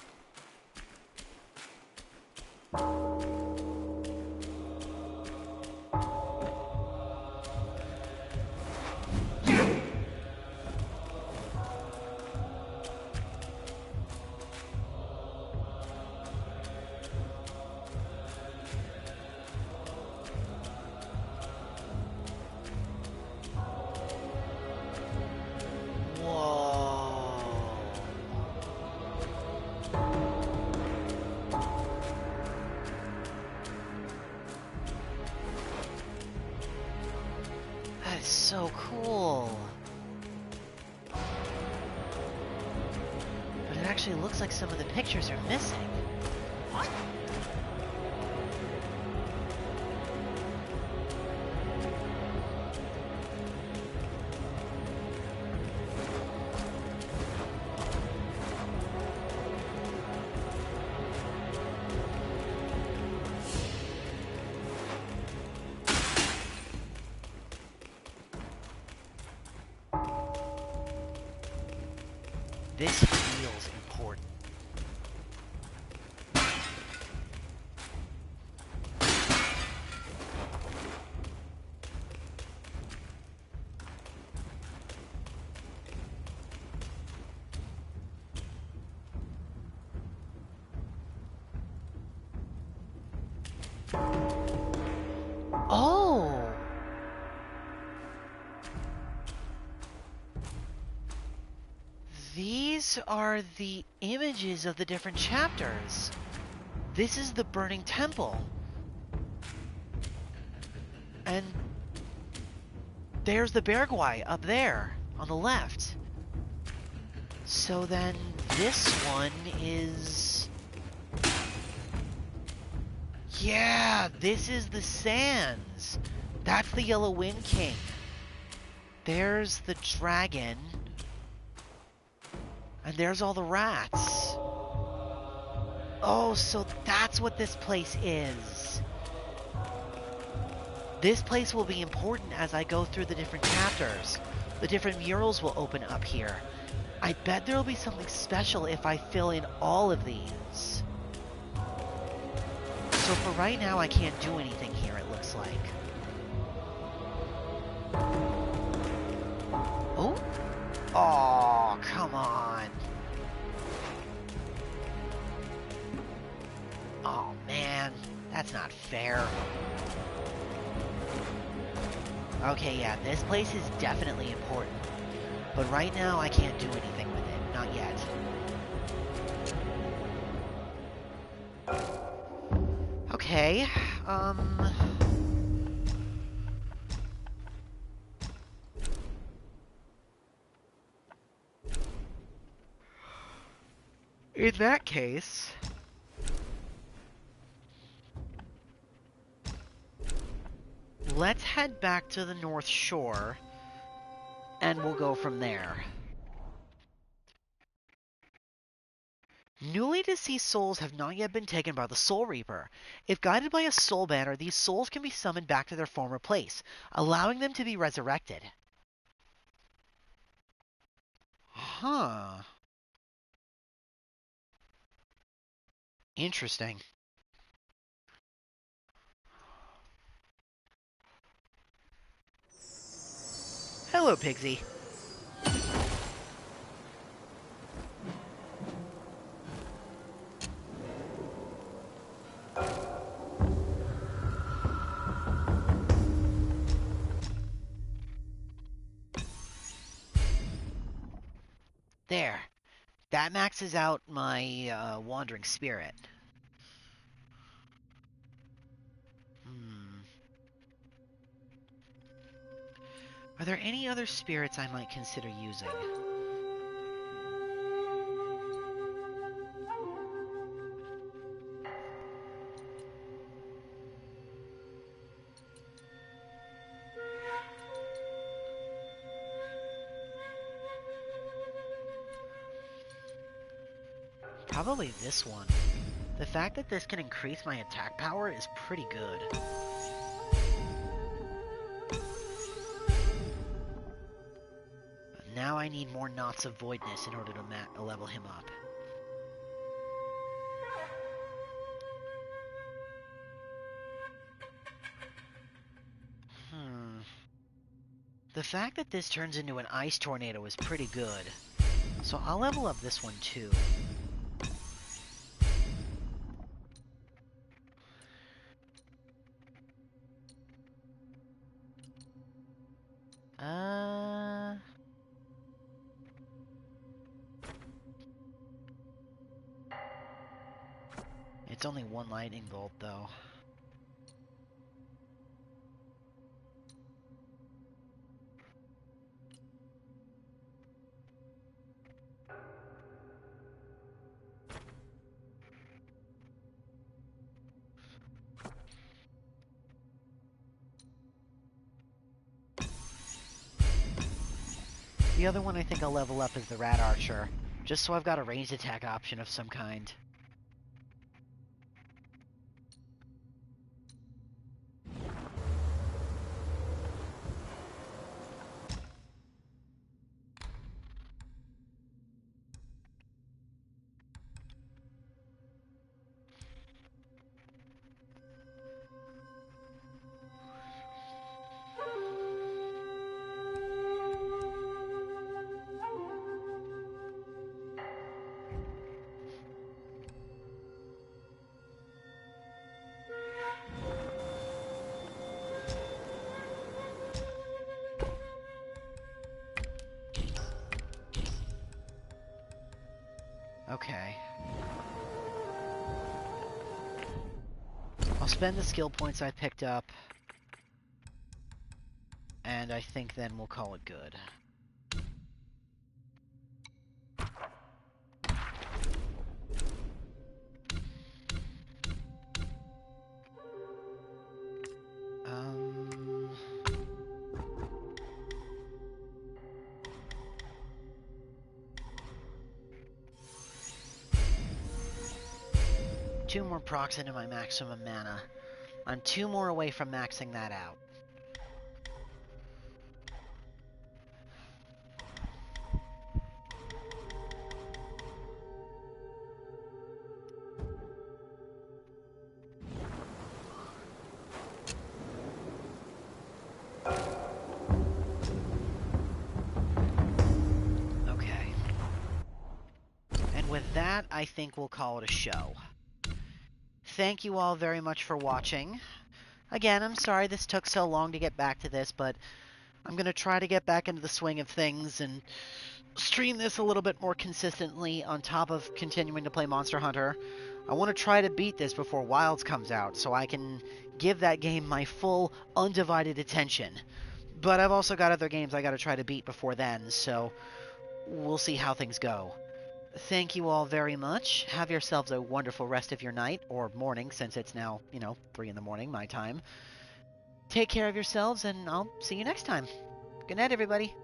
So cool. But it actually looks like some of the pictures are missing. What? This feels important. Oh! These are the images of the different chapters. This is the burning temple. And there's the Bergwai up there on the left. So then this one is... Yeah, this is the Sands. That's the Yellow Wind King. There's the dragon. And there's all the rats. Oh, so that's what this place is. This place will be important as I go through the different chapters. The different murals will open up here. I bet there'll be something special if I fill in all of these. So for right now, I can't do anything here, it looks like. Oh? Oh, come on. Oh, man. That's not fair. Okay, yeah, this place is definitely important. But right now, I can't do anything with it. Not yet. Okay, in that case, let's head back to the North Shore, and we'll go from there. Newly deceased souls have not yet been taken by the Soul Reaper. If guided by a soul banner, these souls can be summoned back to their former place, allowing them to be resurrected. Huh. Interesting. Hello, Pigsy. There. That maxes out my Wandering Spirit. Are there any other spirits I might consider using? Probably this one. The fact that this can increase my attack power is pretty good. But now I need more Knots of Voidness in order to level him up. The fact that this turns into an Ice Tornado is pretty good. So I'll level up this one too. It's only one lightning bolt, though. The other one I think I'll level up is the Rat Archer, just so I've got a ranged attack option of some kind. Okay. I'll spend the skill points I picked up, and I think then we'll call it good. Two more procs into my maximum mana. I'm two more away from maxing that out. Okay. And with that, I think we'll call it a show. Thank you all very much for watching. Again, I'm sorry this took so long to get back to this, but I'm going to try to get back into the swing of things and stream this a little bit more consistently on top of continuing to play Monster Hunter. I want to try to beat this before Wilds comes out so I can give that game my full, undivided attention. But I've also got other games I got to try to beat before then, so we'll see how things go. Thank you all very much. Have yourselves a wonderful rest of your night, or morning, since it's now, 3 in the morning, my time. Take care of yourselves, and I'll see you next time. Good night, everybody.